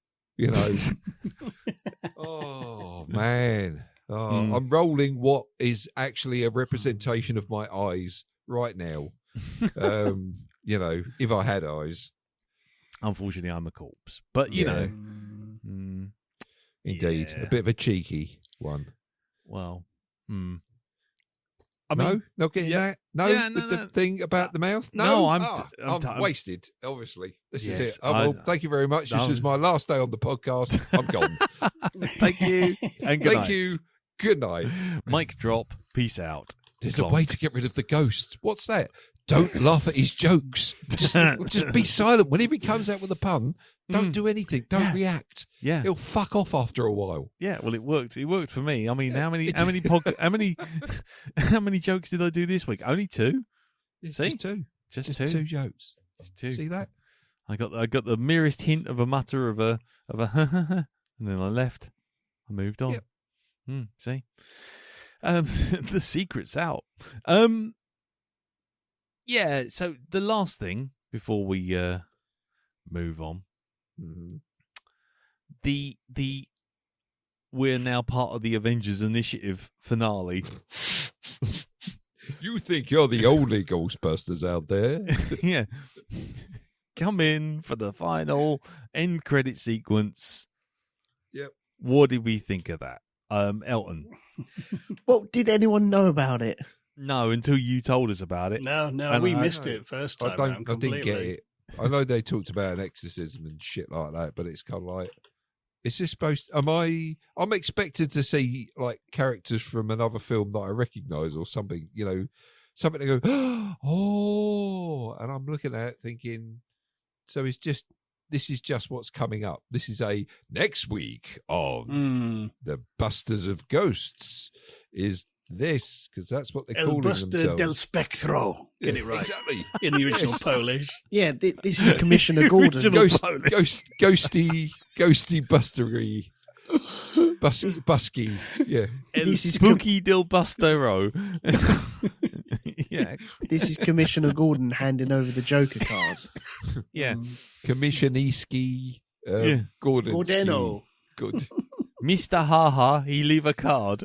Oh man, I'm rolling what is actually a representation of my eyes right now. If I had eyes. Unfortunately, I'm a corpse, but indeed, a bit of a cheeky one. Well, I mean, not getting that. The thing about the mouth. No, I'm wasted. Obviously, this is it. Thank you very much. This is my last day on the podcast. I'm gone. Thank you, and good night. Thank you. Good night. Mic drop. Peace out. There's a way to get rid of the ghosts. What's that? don't laugh at his jokes. Just be silent. Whenever he comes out with a pun, don't do anything. Don't react. Yeah. He'll fuck off after a while. Yeah, well, it worked. It worked for me. I mean, how many jokes did I do this week? Only 2. It's See? just two. 2 jokes. Just 2. See that? I got the merest hint of a mutter of a and then I left. I moved on. Yep. See, the secret's out. Yeah. So the last thing before we move on, the we're now part of the Avengers Initiative finale. You think you're the only Ghostbusters out there? Yeah. Come in for the final end credit sequence. Yep. What did we think of that? Elton? Well, did anyone know about it? No, until you told us about it. No, And we I- missed it first time. I round didn't get completely. it. I know they talked about an exorcism and shit like that, but it's kind of like, is this supposed? I'm expected to see like characters from another film that I recognise or something. You know, something to go, oh, and I'm looking at it thinking, so this is just what's coming up. This is a next week on the Busters of Ghosts. Is this because that's what they're El calling Buster themselves? del Spectro. Get it right. Exactly. In the original Yes. Polish. Yeah, this is Commissioner Gordon. Original- ghosty bustery, busky. Yeah, El This is Spooky Del Bustero. Yeah, This is Commissioner Gordon handing over the Joker card. yeah. Commissioneski, Yeah. Gordon. Gordeno. Good. Mr. Haha, he leave a card.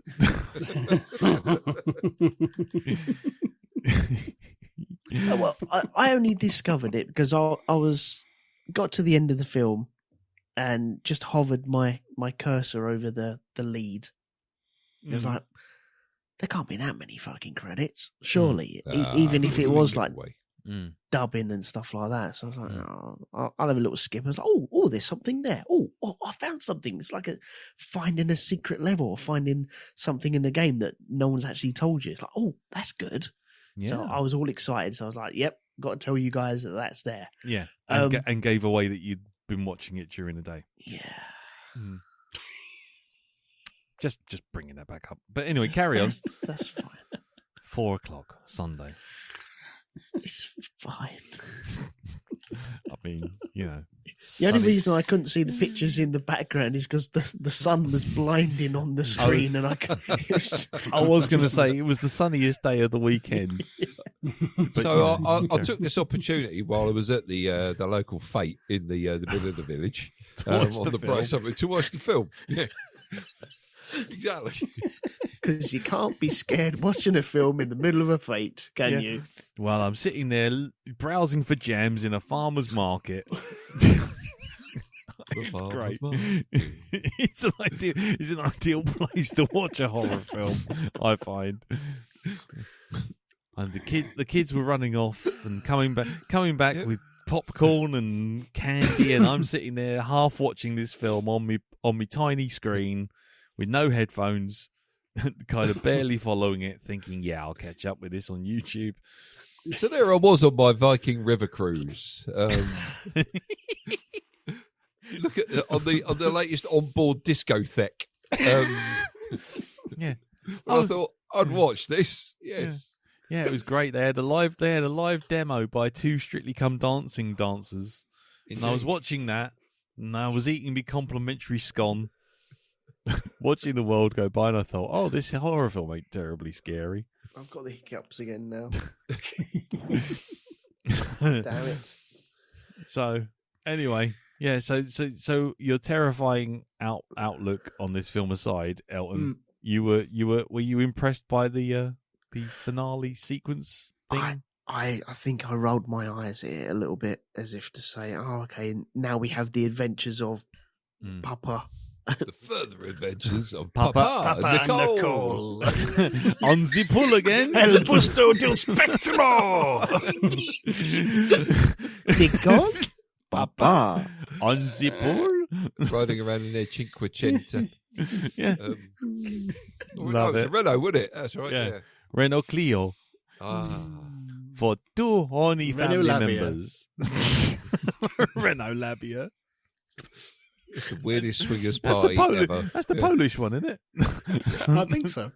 Oh, well, I only discovered it because I got to the end of the film and just hovered my cursor over the lead. It was like, there can't be that many fucking credits, surely. Even if it was like dubbing and stuff like that. So I was like, I'll have a little skip. I was like, oh, there's something there. Oh, I found something. It's like finding a secret level or finding something in the game that no one's actually told you. It's like, oh, that's good. Yeah. So I was all excited. So I was like, yep, got to tell you guys that that's there. Yeah, and gave away that you'd been watching it during the day. Yeah. Just bringing that back up. But anyway, carry on. That's fine. 4:00 Sunday. It's fine. I mean, you know. The only sunny- reason I couldn't see the pictures in the background is because the sun was blinding on the screen, and I was going to say it was the sunniest day of the weekend. But, So yeah, I took this opportunity while I was at the local fete in the middle of the village To watch on the the bright film. side to watch the film. Yeah, exactly. because you can't be scared watching a film in the middle of a fete, can Yeah. you? Well, I'm sitting there browsing for jams in a farmer's market. It's great. It's an ideal place to watch a horror film, I find. And the kids were running off and coming back Yep. with popcorn and candy, and I'm sitting there half watching this film on me tiny screen with no headphones, kind of barely following it, thinking, yeah, I'll catch up with this on YouTube. So there I was on my Viking River cruise. Look at on the latest onboard discotheque. Yeah. I thought I'd watch this. Yes. Yeah, it was great. They had a live demo by 2 Strictly Come Dancing dancers. And I was watching that, and I was eating the complimentary scone, watching the world go by, and I thought, oh, this horror film ain't terribly scary. I've got the hiccups again now. Damn it. So, anyway, yeah, so your terrifying outlook on this film aside, Elton, were you impressed by the finale sequence thing? I think I rolled my eyes at it a little bit as if to say, oh, okay, now we have the adventures of Papa. The further adventures of Papa Papa and Nicole. On the pull again. El Busto del Spectro! Because Papa. On the pull. Riding around in their Cinquecento. Yeah. No, Love it was it. a Renault, wouldn't it? That's right. Yeah. Yeah. Renault Clio. Ah. for 2 horny Renault family Labia. members. Renault Labia. It's the weirdest swingers That's party the ever. That's the Yeah. Polish one, isn't it? I think so.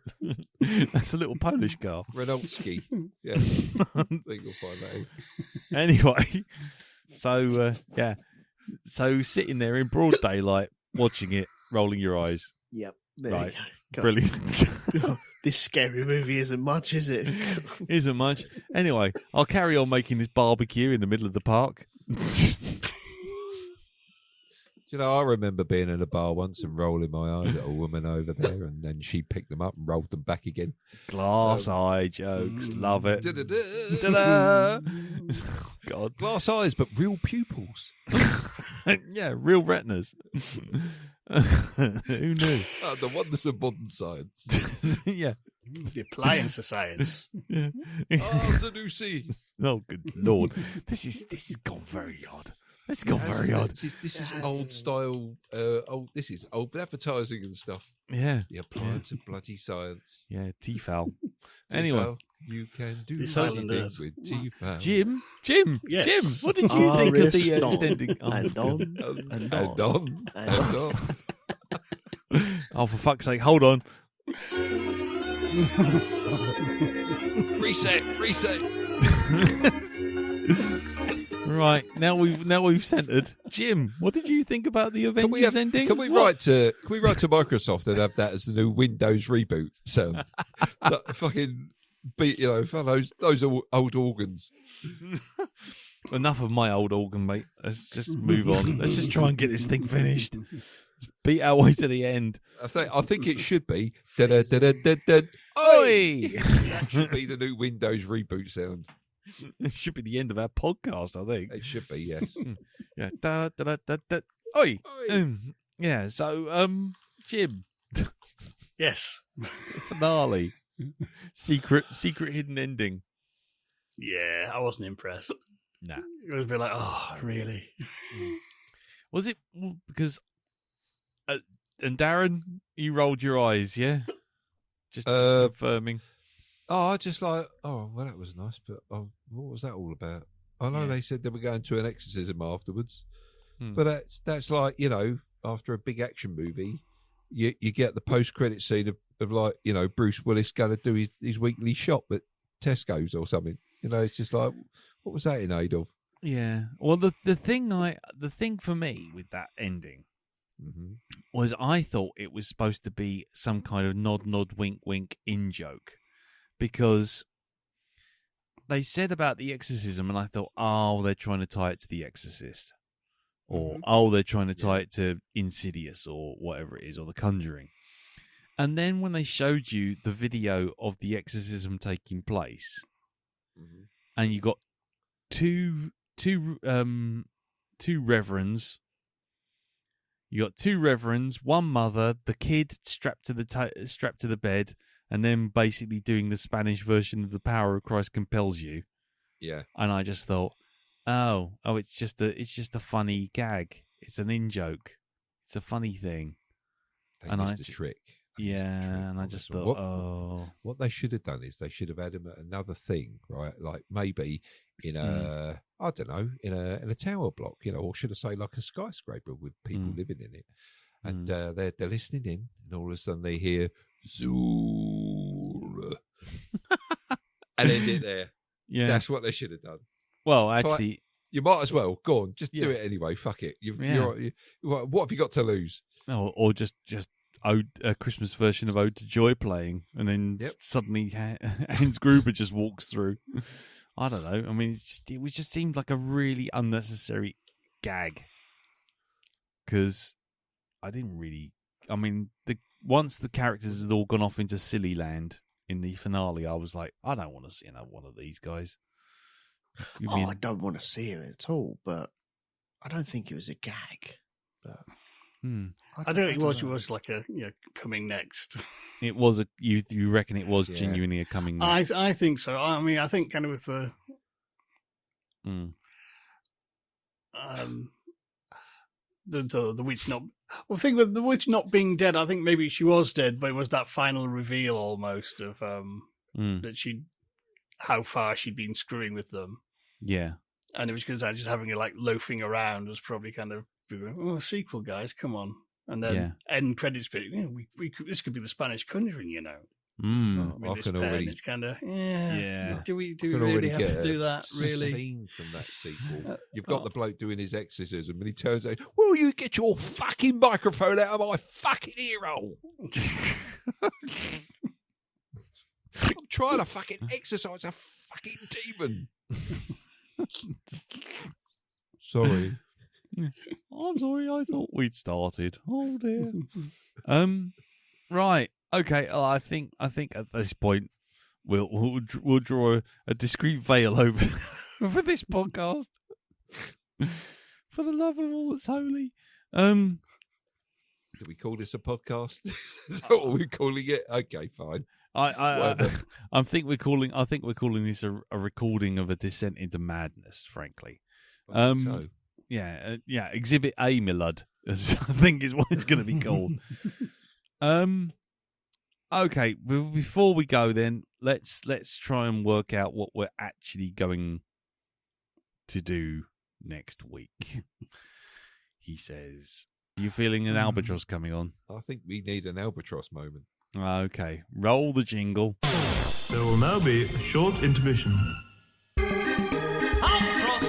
That's a little Polish girl. Renaultski. Yeah. I think you'll find that is. Anyway, so yeah, so sitting there in broad daylight, watching it, rolling your eyes, Yep. There Right. you go. God. brilliant. This scary movie isn't much, is it? Isn't much. Anyway, I'll carry on making this barbecue in the middle of the park. Do you know, I remember being in a bar once and rolling my eyes at a woman over there, and then she picked them up and rolled them back again. Glass eye jokes, love it. Da-da-da. Ta-da! God, Glass eyes, but real pupils. yeah, real retinas. Who knew? Oh, the wonders of modern science. Yeah. The appliance of science. Yeah. Oh, Zanussi. Oh, good lord! This is gone very odd. This has gone very odd. This is old style. This is old advertising and stuff. Yeah, The appliance of bloody science. yeah. T-foul. Anyway, Tefal, you can do The silent anything earth. with Tefal. Jim, Yes. Jim. What did you think of the Ariston. extending? And on. And And on. And And on. Oh, for fuck's sake! Hold on. Reset. Right now we've centered. Jim, what did you think about the Avengers ending? Can we What? write to Microsoft and have that as the new Windows reboot sound? That fucking beat, for those old organs. Enough of my old organ, mate. Let's just move on. Let's just try and get this thing finished. Let's beat our way to the end. I think it should be. Da-da-da-da-da-da. Oi! That should be the new Windows reboot sound. It should be the end of our podcast, I think. It should be, yes. Yeah. Da, da, da, da, da. Oi! Oi. Yeah. So, Jim, Yes. finale, secret hidden ending. Yeah, I wasn't impressed. Nah. It was a bit like, oh, really? Was it because? And Darren, you rolled your eyes, yeah. Just confirming. Oh, I just like, well, that was nice, but what was that all about? I know they said they were going to an exorcism afterwards, but that's like, after a big action movie, you get the post-credit scene of like, Bruce Willis going to do his weekly shop at Tesco's or something. It's just like, what was that in aid of? Yeah. Well, the thing for me with that ending was I thought it was supposed to be some kind of nod, wink, wink in joke. Because they said about the exorcism, and I thought, oh, they're trying to tie it to The Exorcist. Or, oh, they're trying to tie it to Insidious or whatever it is, or The Conjuring. And then when they showed you the video of the exorcism taking place, and you got two reverends. You got two reverends, one mother, the kid strapped to the bed, and then basically doing the Spanish version of "The Power of Christ Compels You." Yeah. And I just thought, oh, it's just a funny gag. It's an in joke. It's a funny thing. They And missed I a just- trick. Yeah, and I just thought, What they should have done is they should have had him at another thing, right? Like maybe in a, I don't know, in a tower block, or should I say like a skyscraper with people living in it. And they're listening in, and all of a sudden they hear Zool. And end it there. yeah. That's what they should have done. Well, actually, You might as well. Go on, just do Yeah. it anyway. Fuck it. Yeah. What have you got to lose? or just a Christmas version of Ode to Joy playing, and then Yep. suddenly Hans Gruber just walks through. I don't know. I mean, it just seemed like a really unnecessary gag. Because I didn't really. I mean, once the characters had all gone off into silly land in the finale, I was like, I don't want to see another one of these guys. I don't want to see it at all, but I don't think it was a gag. But I don't think it was like a coming next. It was you reckon it was Yeah. genuinely a coming next? I think so. I mean, I think kind of with the the witch not. Well, the thing with the witch not being dead, I think maybe she was dead, but it was that final reveal almost of that she how far she'd been screwing with them. Yeah. And it was because just having it like loafing around was probably kind of, sequel, guys, come on. And then end credits bit, this could be the Spanish Conjuring, you know. I can already. It's kind of, do we can really have get to do that? Really? Scene from that sequel. You've got the bloke doing his exorcism, and he turns out, "Will you get your fucking microphone out of my fucking ear hole?" I'm trying to fucking exorcise a fucking demon. Sorry. I'm sorry, I thought we'd started. Oh dear. Right. Okay. I think at this point we'll draw a discreet veil over for this podcast. For the love of all that's holy. Do we call this a podcast? Is that what we're calling it? Okay, fine. I think we're calling this a recording of a descent into madness. Frankly, So. Yeah, Exhibit A, my lad, I think is what it's going to be called. Okay, before we go, then let's try and work out what we're actually going to do next week. He says, "Are you feeling an albatross coming on?" I think we need an albatross moment. Okay, roll the jingle. There will now be a short intermission. Albatross!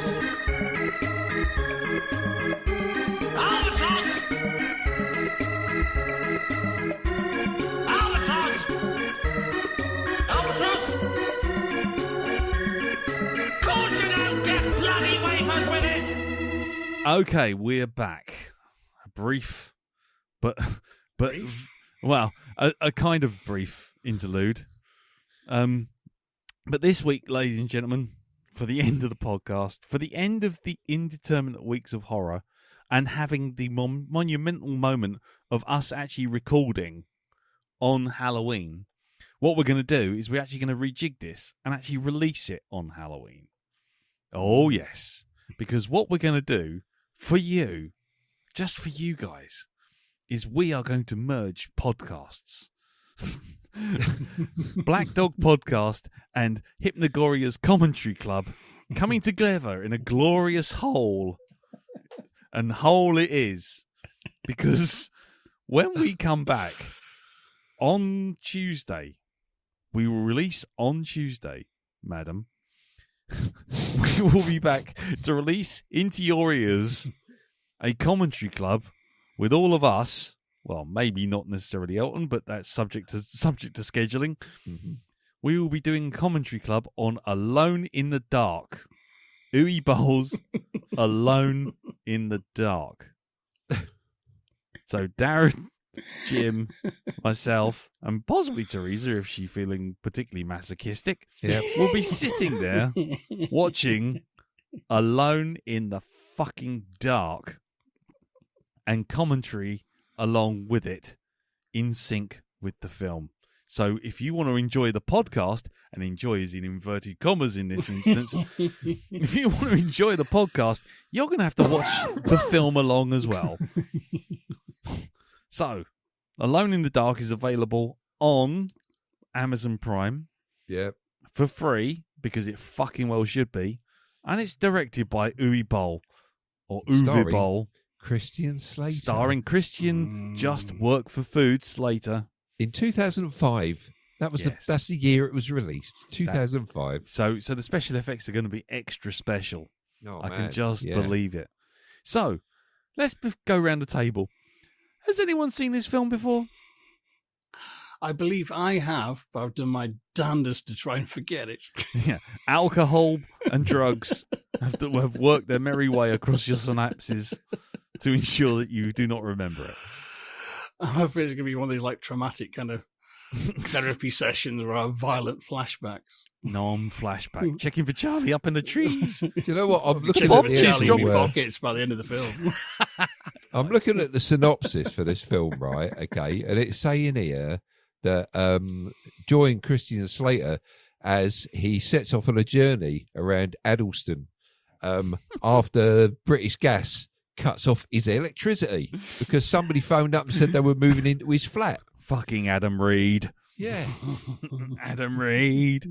Albatross! Albatross! Albatross! Of course you don't get bloody wafers with it! Okay, we're back. A brief, but well, a kind of brief interlude. But this week, ladies and gentlemen, for the end of the podcast, for the end of the indeterminate weeks of horror, and having the monumental moment of us actually recording on Halloween, what we're going to do is we're actually going to rejig this and actually release it on Halloween. Oh, yes. Because what we're going to do for you, just for you guys, is we are going to merge podcasts. Black Dog Podcast and Hypnagoria's Commentary Club coming together in a glorious whole. And whole it is. Because when we come back on Tuesday, we will release on Tuesday, madam. We will be back to release into your ears a commentary club with all of us. Well, maybe not necessarily Elton, but that's subject to scheduling. Mm-hmm. We will be doing commentary club on Alone in the Dark. Uwe Bowles, Alone in the Dark. So Darren, Jim, myself, and possibly Teresa, if she's feeling particularly masochistic, we'll be sitting there watching Alone in the fucking Dark and commentary along with it, in sync with the film. So if you want to enjoy the podcast, and enjoy is in inverted commas in this instance, if you want to enjoy the podcast, you're going to have to watch the film along as well. So, Alone in the Dark is available on Amazon Prime for free, because it fucking well should be, and it's directed by Uwe Boll, or Uwe Boll. Christian Slater. Starring Christian Just Work for Food Slater. In 2005. That's the year it was released. 2005. So the special effects are going to be extra special. Oh, I can just believe it. So, let's go around the table. Has anyone seen this film before? I believe I have, but I've done my damnedest to try and forget it. Yeah, alcohol and drugs have worked their merry way across your synapses to ensure that you do not remember it. I'm afraid it's going to be one of these like traumatic kind of therapy sessions where I have violent flashbacks. Non-flashback. Checking for Charlie up in the trees. Do you know what? I'm looking at the Charlie pockets by the end of the film. I'm looking at the synopsis for this film, right? Okay, and it's saying here that join Christian Slater as he sets off on a journey around Addlestone after British Gas cuts off his electricity because somebody phoned up and said they were moving into his flat. Fucking Adam Reed. Yeah. Adam Reed.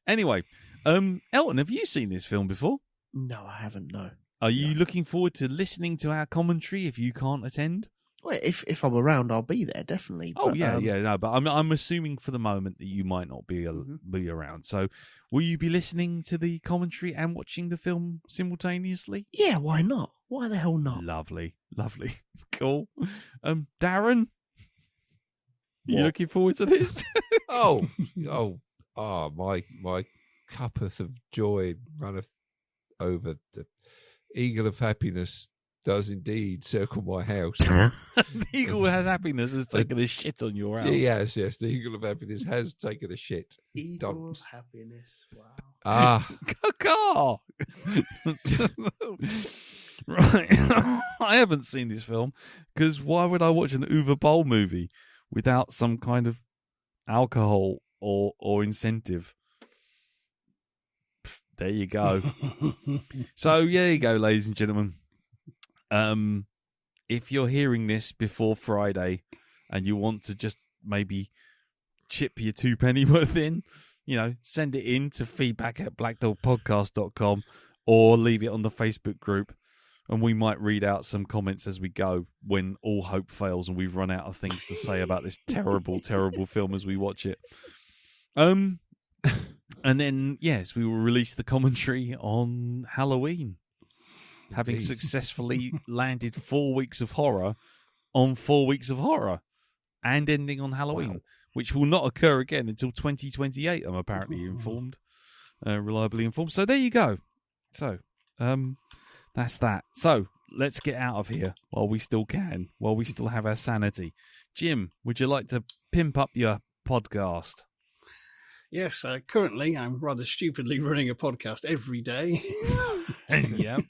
Anyway, Elton, have you seen this film before? No, I haven't. No. Are you looking forward to listening to our commentary if you can't attend? Well, if I'm around, I'll be there definitely. Oh but, no, but I'm assuming for the moment that you might not be around. So, will you be listening to the commentary and watching the film simultaneously? Yeah, why not? Why the hell not? Lovely, cool. Darren, you looking forward to this? My cuppeth of joy runneth over. The eagle of happiness does indeed circle my house. The eagle has happiness has taken a shit on your house. Yes, the eagle of happiness has taken a shit. Eagle of happiness. Wow. Caw. Right. I haven't seen this film because why would I watch an Uwe Boll movie without some kind of alcohol or incentive? There you go. So there you go, ladies and gentlemen. If you're hearing this before Friday and you want to just maybe chip your 2 penny worth in, send it in to feedback@blackdogpodcast.com or leave it on the Facebook group, and we might read out some comments as we go when all hope fails and we've run out of things to say about this terrible, terrible film as we watch it. And then, yes, we will release the commentary on Halloween, having successfully landed 4 weeks of horror on 4 weeks of horror and ending on Halloween, which will not occur again until 2028, I'm apparently reliably informed. So there you go. So, that's that. So, let's get out of here while we still can, while we still have our sanity. Jim, would you like to pimp up your podcast? Yes, currently I'm rather stupidly running a podcast every day. Yeah.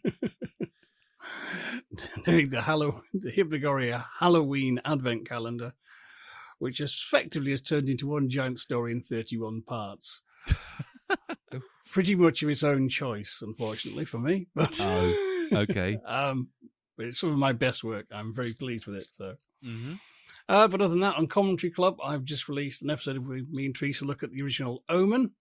Doing the Hypnagoria Halloween Advent Calendar, which effectively has turned into one giant story in 31 parts. Pretty much of its own choice, unfortunately, for me. But okay. But it's some of my best work. I'm very pleased with it. So. Mm-hmm. But other than that, on Commentary Club, I've just released an episode of me and Teresa look at the original Omen.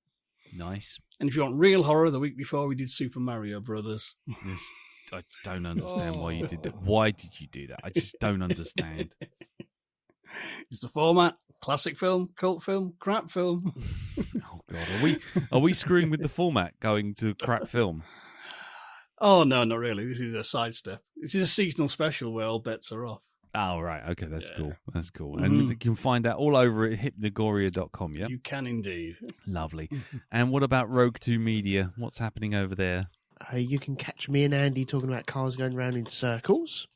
Nice. And if you want real horror, the week before we did Super Mario Brothers. Yes. I don't understand why you did that. Why did you do that? I just don't understand. It's the format: classic film, cult film, crap film. Oh God, are we screwing with the format going to crap film? Oh no, not really. This is a sidestep. This is a seasonal special where all bets are off. Oh, right. Okay, that's cool. That's cool. And you can find that all over at hypnagoria.com, yeah? You can indeed. Lovely. And what about Rogue 2 Media? What's happening over there? You can catch me and Andy talking about cars going round in circles,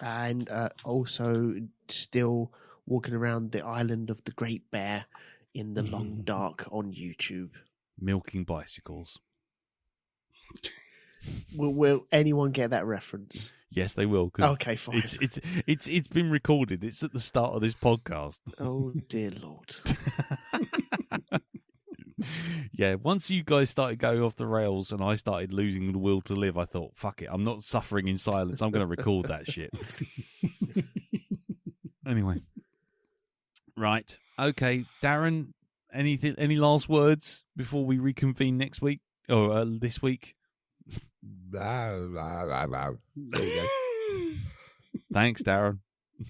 and also still walking around the island of the Great Bear in the long dark on YouTube. Milking bicycles. Will anyone get that reference? Yes, they will. Okay, fine. It's been recorded. It's at the start of this podcast. Oh dear Lord. Yeah, once you guys started going off the rails and I started losing the will to live, I thought, fuck it, I'm not suffering in silence. I'm going to record that shit. Anyway. Right. Okay, Darren, any last words before we reconvene next week? Or this week? There you go. Thanks, Darren.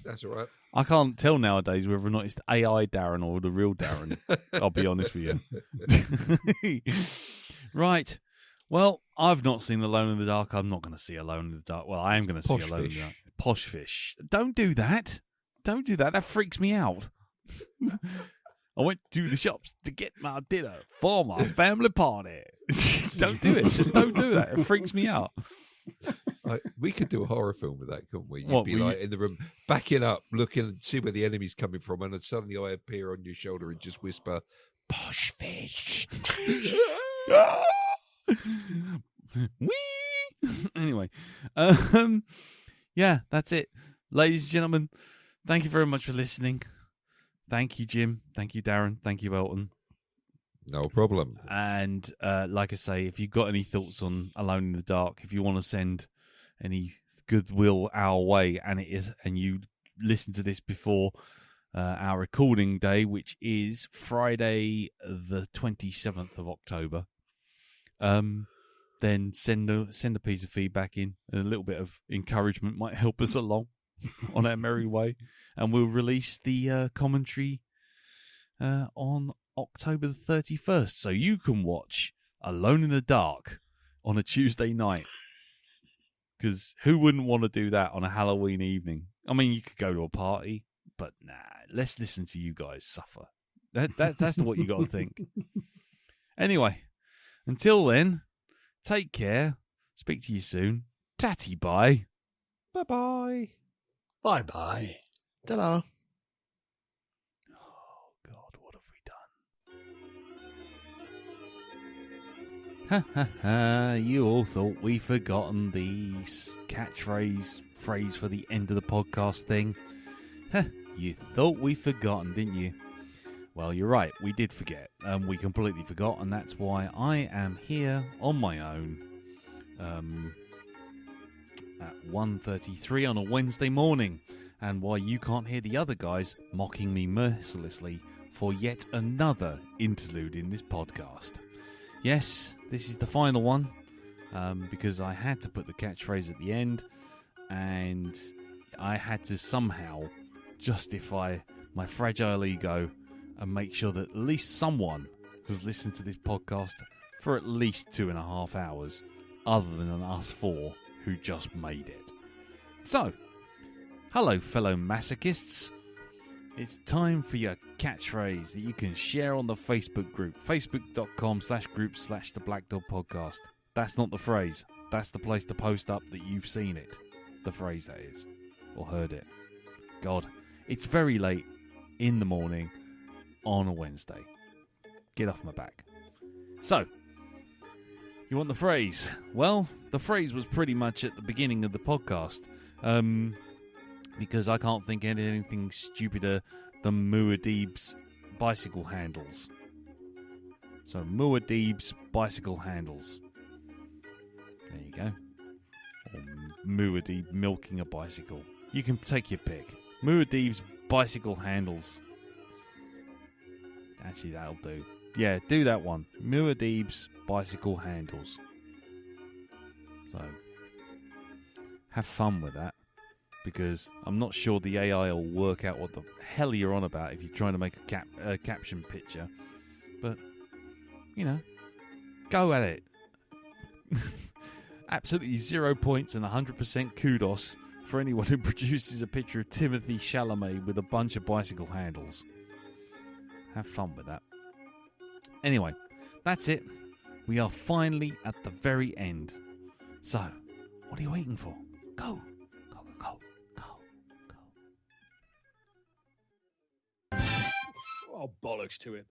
That's all right. I can't tell nowadays whether or not it's the AI Darren or the real Darren. I'll be honest with you. Right. Well, I've not seen Alone in the Dark. I'm not going to see Alone in the Dark. Well, I am going to see Alone in the Dark. Posh Fish. Don't do that. Don't do that. That freaks me out. I went to the shops to get my dinner for my family party. Don't do it. Just don't do that. It freaks me out. We could do a horror film with that, couldn't we? You'd What, be like in the room, backing up, looking and see where the enemy's coming from, and then suddenly I appear on your shoulder and just whisper, "Posh Fish." Whee! Anyway, yeah, that's it. Ladies and gentlemen, thank you very much for listening. Thank you, Jim. Thank you, Darren. Thank you, Elton. No problem. And like I say, if you've got any thoughts on Alone in the Dark, if you want to send any goodwill our way, and you listen to this before our recording day, which is Friday the 27th of October, then send a piece of feedback in. A little bit of encouragement might help us along on our merry way. And we'll release the commentary on October the 31st. So you can watch Alone in the Dark on a Tuesday night. Because who wouldn't want to do that on a Halloween evening? I mean, you could go to a party, but nah, let's listen to you guys suffer. That's what you got to think. Anyway, until then, take care. Speak to you soon. Tatty bye. Bye-bye. Bye-bye. Ta-da. Oh, God, what have we done? Ha ha ha, you all thought we'd forgotten the phrase for the end of the podcast thing. You thought we'd forgotten, didn't you? Well, you're right, we did forget. We completely forgot, and that's why I am here on my own at 1:33 on a Wednesday morning, and why you can't hear the other guys mocking me mercilessly for yet another interlude in this podcast. Yes, this is the final one, because I had to put the catchphrase at the end, and I had to somehow justify my fragile ego and make sure that at least someone has listened to this podcast for at least 2.5 hours, other than us four who just made it. So, hello fellow masochists. It's time for your catchphrase that you can share on the Facebook group, facebook.com/group/the Black Dog Podcast. That's not the phrase. That's the place to post up that you've seen it. The phrase, that is. Or heard it. God, it's very late in the morning on a Wednesday. Get off my back. So, you want the phrase? Well, the phrase was pretty much at the beginning of the podcast. Because I can't think of anything stupider than Muad'Dib's bicycle handles. So, Muad'Dib's bicycle handles. There you go. Or Muad'Dib milking a bicycle. You can take your pick. Muad'Dib's bicycle handles. Actually, that'll do. Yeah, do that one. Muad'Dib's bicycle handles. So, have fun with that. Because I'm not sure the AI will work out what the hell you're on about if you're trying to make a caption picture. But, you know, go at it. Absolutely 0 points and 100% kudos for anyone who produces a picture of Timothy Chalamet with a bunch of bicycle handles. Have fun with that. Anyway, that's it. We are finally at the very end. So, what are you waiting for? Go. Oh, bollocks to it.